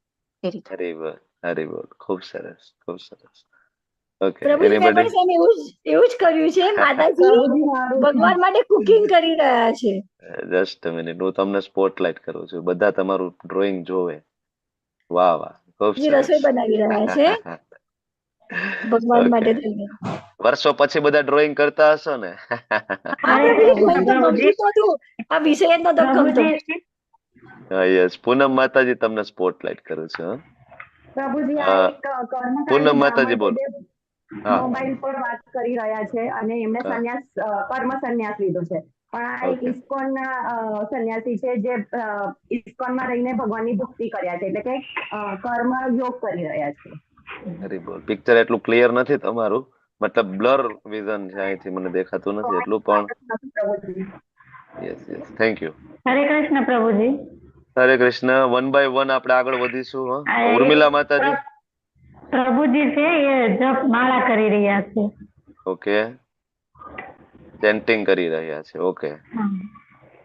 એ રીતે.
હરી બોલ. ખૂબ સરસ, ખૂબ સરસ.
પ્રભુજી મેં પણ સેમ એવું જ કર્યું છે. માતાજી ભગવાન માટે કુકિંગ કરી રહ્યા છે.
જસ્ટ અ મિનિટ, હું તમને સ્પોટલાઇટ કરું છું. બધા તમારું ડ્રોઈંગ જોવે. વાહ વાહ, ખૂબ સરસ.
રસોઈ બનાવી રહ્યા છે ભગવાન માટે થઈને.
વર્ષો પછી બધા ડ્રોઈંગ કરતા હશો ને?
આ વિષય જ નતો ગમતો.
યસ, પૂનમ માતાજી તમને સ્પોટલાઇટ કરું છું.
પ્રભુજી
પૂનમ માતાજી બોલો.
મોબાઈલ પર વાત કરી રહ્યા છે અને એમને કર્મ સંન્યાસ લીધો છે. પણ આ એક ઇસ્કોનના સંન્યાસી છે જે ઇસ્કોનમાં રહીને ભગવાનની ભક્તિ કર્યા છે, એટલે કે કર્મ યોગ કરી રહ્યા છે.
Very good. પિક્ચર એટલું ક્લિયર નથી તમારું, મતલબ બ્લર વિઝન છે, અહીંથી મને દેખાતું નથી એટલું, પણ યસ યસ, થેન્ક યુ.
હરે કૃષ્ણ પ્રભુજી.
હરે કૃષ્ણ. વન બાય વન આપણે આગળ વધીશું. ઉર્મિલા માતાજી.
પ્રભુજી છે એ જપ માળા કરી રહ્યા છે.
ઓકે, ચેન્ટિંગ કરી રહ્યા છે. ઓકે,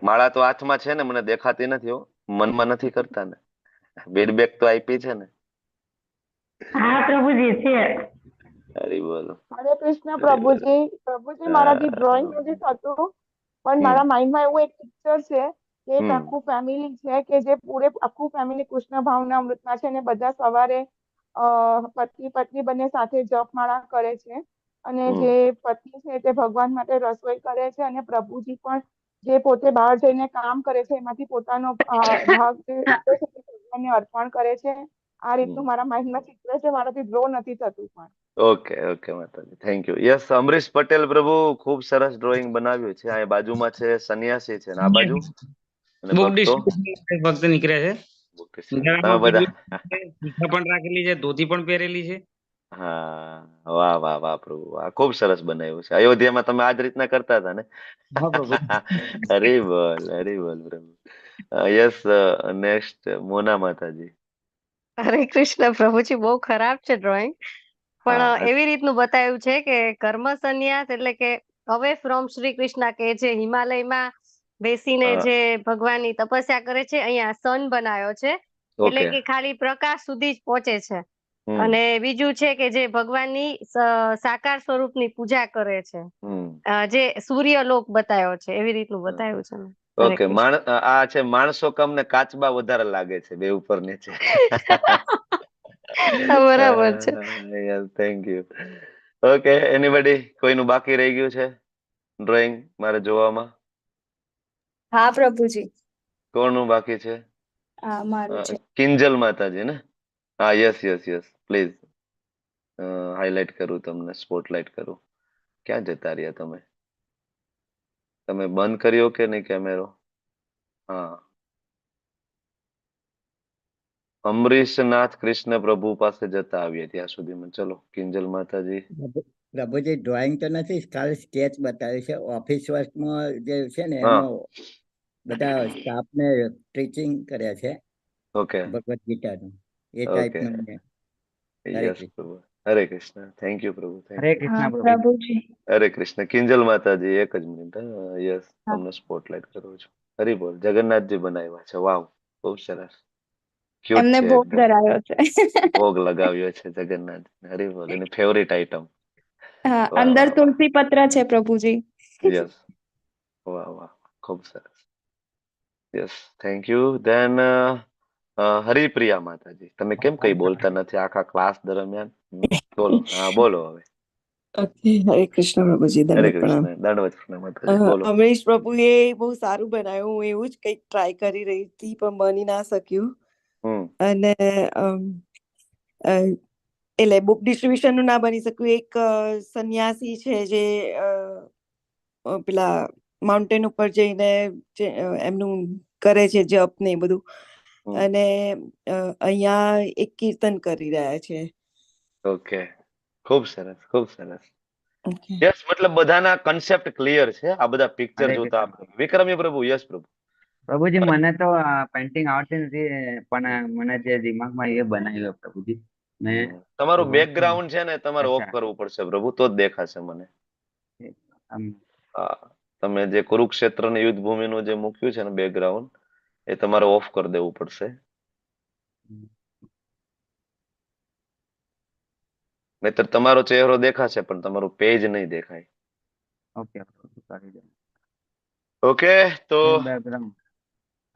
માળા તો હાથમાં છે ને, મને દેખાતી નથી હો, મનમાં નથી કરતા ને? ફીડબેક તો આપી છે ને?
હા પ્રભુજી છે.
હરી બોલો.
હરે કૃષ્ણ પ્રભુજી. પ્રભુજી મારાથી ડ્રોઈંગ નથી થતું, પણ મારા માઇન્ડમાં એવું એક પિક્ચર છે કે એક આખું ફેમિલી છે કે જે આખું ફેમિલી કૃષ્ણ ભાવના અમૃતમાં છે, અને બધા સવારે પતિ પત્ની બંને સાથે જપમાળા કરે છે, અને જે પત્ની છે તે ભગવાન માટે રસોઈ કરે છે, અને પ્રભુજી પણ જે પોતે બહાર જઈને કામ કરે છે એમાંથી પોતાનો ભાગ જે ભગવાનને અર્પણ કરે છે. આ રીતનું મારા માઇન્ડમાં ચિત્ર છે, મારાથી ડ્રો નથી થતું પણ.
ઓકે ઓકે માતાજી, thank you. Yes, Amrish Patel પ્રભુ, ખૂબ સરસ ડ્રોઈંગ બનાવ્યું છે. આ બાજુમાં છે સંન્યાસી છે, આ બાજુ
ભક્ત નીકળ્યા છે.
તમે બધા
પણ રાખેલી છે, ધોતી પણ પહેરેલી છે.
હા, વાહ વાહ વાહ પ્રભુ, વાહ, ખૂબ સરસ બનાવ્યું છે. અયોધ્યામાં તમે આ જ રીતના કરતા હતા ને? હરી બોલ, હરી બોલ પ્રભુ. યસ, નેક્સ્ટ મોના માતાજી.
હરે કૃષ્ણ પ્રભુજી. બહુ ખરાબ છે ડ્રોઈંગ, પણ એવી રીતનું બતાવ્યું છે કે કર્મ સંન્યાસ એટલે કે અવે ફ્રોમ શ્રી કૃષ્ણ, કે જે હિમાલયમાં બેસીને જે ભગવાનની તપસ્યા કરે છે, અહીંયા સન બનાવ્યો છે, એટલે કે ખાલી પ્રકાશ સુધી જ પહોંચે છે. અને બીજું છે કે જે ભગવાનની સાકાર સ્વરૂપની પૂજા કરે છે, જે સૂર્યલોક બતાવ્યો છે, એવી રીતનું બતાવ્યું છે.
ઓકે, આ છે માણસો કમ ને કાચબા વધારે લાગે છે, બે ઉપર નીચે.
બરાબર છે.
Thank you. ઓકે, એનીબડી, કોઈનું બાકી રહી ગયું છે ડ્રોઈંગ મારે જોવામાં?
હા પ્રભુજી.
કોનું બાકી છે?
મારું છે.
કિંજલ માતાજી ને? હા, yes yes yes, please. Highlight કરું તમને, સ્પોટલાઇટ કરું. ક્યાં જતા રહ્યા તમે? તમે બંધ કર્યો કે નહીં કેમેરો? હા, અમરીશનાથ કૃષ્ણ પ્રભુ પાસે જતા આવીએ ત્યાં સુધીમાં. ચલો, કિંજલ માતાજી.
પ્રભુજી, ડ્રોઈંગ તો નથી, ખાલી સ્કેચ બતાવ્યું છે. ઓફિસ વર્કમાં જે છે ને એમાં બધા સ્ટાફને ટીચિંગ કર્યા છે.
ઓકે,
ભગવદ ગીતાનું એ ટાઈપનું.
યસ પ્રભુ. હરે કૃષ્ણ. થેન્ક યુ પ્રભુ.
હરે કૃષ્ણ
પ્રભુજી.
હરે કૃષ્ણ. કિંજલ માતાજી, એક જ મિનિટ. યસ, તમને સ્પોટલાઇટ કરું છું. હરી બોલ. જગન્નાથજી બનાવ્યા છે. વાવ, ખૂબ સરસ.
એમને ભોગ ધરાવ્યો છે.
ભોગ લગાવ્યો છે જગન્નાથ. હરી બોલ. એની ફેવરિટ આઈટમ.
અંદર તુલસી પત્ર છે પ્રભુજી.
યસ, વાહ વાહ, ખૂબ સરસ. Yes, thank you. Then Haripriya Mataji, તમે કેમ કઈ બોલતા નથી આખા ક્લાસ દરમિયાન? બોલો. હા, બોલો હવે.
હરે કૃષ્ણ પ્રભુજી,
હરે
દંડવત પ્રણામ.
કૃષ્ણ, દંડવત પ્રણામ માતાજી, બોલો.
અમરીશ પ્રભુએ બહુ સારું બનાવ્યું. હું એવું જ કંઈક ટ્રાય કરી રહી હતી, પણ બની ના શક્યું. અને એટલે બુક ડિસ્ટ્રીબ્યુશન નું ના બની શક્યું. એક સંન્યાસી છે જે પેલા માઉન્ટેન ઉપર જઈને એમનું કરે છે જપ ને એ બધું, અને અહીંયા એક કીર્તન કરી રહ્યા છે.
ઓકે, ખૂબ સરસ, ખૂબ સરસ. યસ, મતલબ બધાના કન્સેપ્ટ ક્લિયર છે. આ બધા પિક્ચર જોતા વિક્રમી પ્રભુ. યસ પ્રભુ.
પ્રભુજી, મને તો પેન્ટિંગ આવડતી નથી, પણ મને જે દિમાગમાં એ બનાવ્યું પ્રભુજી.
તમારું બેકગ્રાઉન્ડ છે ને તમારે ઓફ કરવું પડશે પ્રભુ, તો જ દેખાશે મને. તમે જે કુરુક્ષેત્ર ની યુદ્ધ ભૂમિનું જે મૂક્યું છે ને બેકગ્રાઉન્ડ, એ તમારે ઓફ કરી દેવું પડશે. નહીતર તમારો ચહેરો દેખાશે પણ તમારું પેજ નહીં દેખાય. ઓકે, તો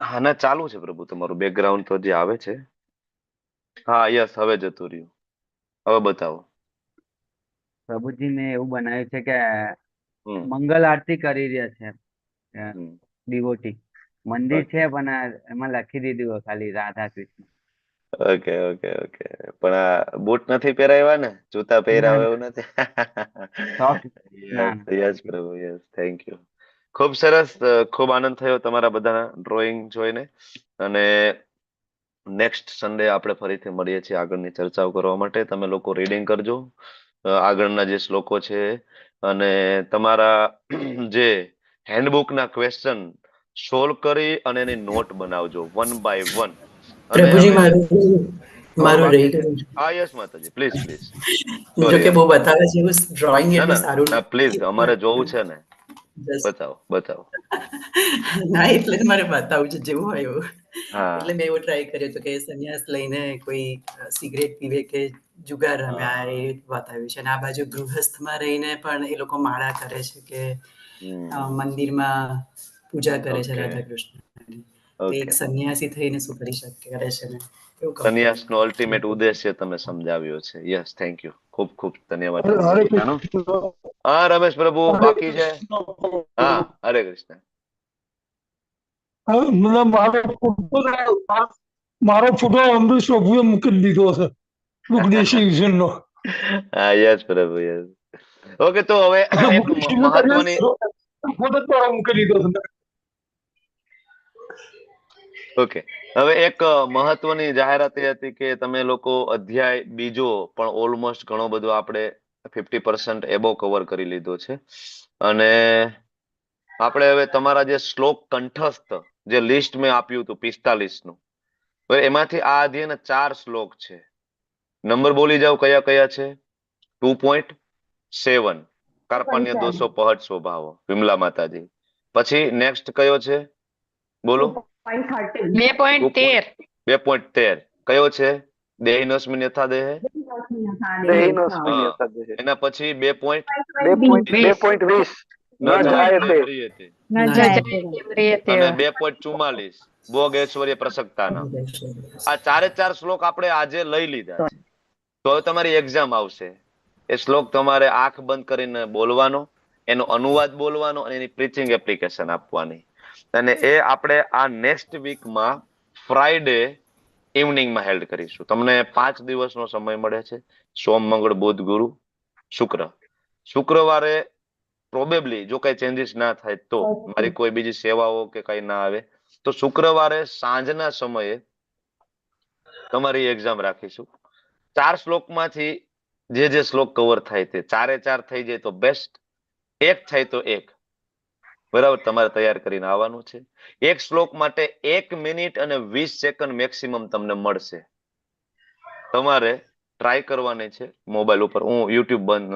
હા ના, ચાલુ છે પ્રભુ તમારું બેકગ્રાઉન્ડ તો જે આવે છે. હા, યસ, હવે જતું રહ્યું. હવે બતાવો
પ્રભુજી. મેં એવું બનાવ્યું છે કે મંગલ આરતી કરી રહ્યા છે ડિવોટી. મંદિર છે પણ એમાં લખી દીધું ખાલી Radha Krishna.
Okay okay okay, પણ આ બૂટ નથી પહેરાવ્યા ને, જૂતા પહેરાવે એવું નથી? યસ યસ પ્રભુ, યસ, થેન્ક યુ. ખૂબ સરસ, ખૂબ આનંદ થયો તમારા બધાના ડ્રોઈંગ જોઈને. અને નેક્સ્ટ સન્ડે આપણે ફરીથી મળીએ છીએ આગળની ચર્ચાઓ કરવા માટે. તમે લોકો રીડિંગ કરજો આગળના જે શ્લોકો છે, અને તમારા જે હેન્ડબુકના ક્વેશ્ચન સોલ્વ કરી અને એની નોટ બનાવજો 1 by 1.
પ્રભુજી મારું રહી ગયું.
હા યસ માતાજી, પ્લીઝ પ્લીઝ.
જો કે બહુ બતાવે છે એવું ડ્રોઈંગ એટલું સારું
ના પ્લીઝ, અમારે જોવું છે ને, બતાવો બતાવો.
ના એટલે મારે બતાવું છે જેવું હોય એવું. એટલે મેં એવું ટ્રાય કર્યું હતું કે સંન્યાસ લઈને કોઈ સિગરેટ પીવે કે જુગાર રમે, આ એ બતાવ્યું છે. અને આ બાજુ ગૃહસ્થમાં રહીને પણ એ લોકો માળા કરે છે કે મંદિરમાં પૂજા કરે છે રાધા કૃષ્ણ. એક સંન્યાસી થઈને શું કરી શકે કરે છે ને.
સંન્યાસનો અલ્ટિમેટ ઉદ્દેશ્ય તમે સમજાવ્યો છે. યસ, થેન્ક યુ, ખૂબ ખૂબ ધન્યવાદ. હા રમેશ પ્રભુ, બાકી છે? હા, હરે કૃષ્ણ.
મારો ફોટો અમરીશ પ્રભુએ મૂકી દીધો છે નો.
હા યસ પ્રભુ, યસ. ઓકે, તો હવે એક મહત્વની
મૂકી દીધો છે.
ઓકે, હવે એક મહત્વની જાહેરાત એ હતી કે તમે લોકો અધ્યાય બીજો પણ ઓલમોસ્ટ ઘણો બધો આપણે 50% એબો કવર કરી લીધો છે. અને આપણે હવે તમારા જે શ્લોક કંઠસ્થ જે લિસ્ટ મેં આપ્યું હતું 45 નું, હવે એમાંથી આ અધ્યાયના 4 શ્લોક છે. નંબર બોલી જાવ કયા કયા છે? 2.7 કાર્પણ્ય દોષો પહટ સ્વભાવ, વિમલા માતાજી. પછી નેક્સ્ટ કયો છે? બોલો. 2.13 કયો છે? દેહિનોસ્મિન યથા દેહ. એના પછી 2.20 અને 2.44 ભોગ ઐશ્વર્ય પ્રસક્તાના. આ 4 શ્લોક આપણે આજે લઈ લીધા છે. તો હવે તમારી એક્ઝામ આવશે. એ શ્લોક તમારે આંખ બંધ કરીને બોલવાનો, એનો અનુવાદ બોલવાનો અને એની પ્રીચિંગ એપ્લિકેશન આપવાની. અને એ આપણે આ નેક્સ્ટ વીકમાં ફ્રાઈડે ઇવનિંગમાં હેલ્ડ કરીશું. તમને 5 દિવસનો સમય મળે છે, સોમ, મંગળ, બુધ, ગુરુ, શુક્ર. શુક્રવારે પ્રોબેબલી જો કઈ ચેન્જીસ ના થાય તો, મારી કોઈ બીજી સેવાઓ કે કઈ ના આવે તો શુક્રવારે સાંજના સમયે તમારી એક્ઝામ રાખીશું. 4 શ્લોકમાંથી જે શ્લોક કવર થાય તે 4 થઈ જાય તો બેસ્ટ, 1 થાય તો 1, બરાબર. તમારે તૈયાર કરીને આવવાનું છે. એક શ્લોક માટે 1 મિનિટ અને 20 સેકન્ડ મેક્સિમમ તમને મળશે. તમારે ટ્રાય કરવાની છે મોબાઈલ ઉપર. હું યુટ્યુબ બંધ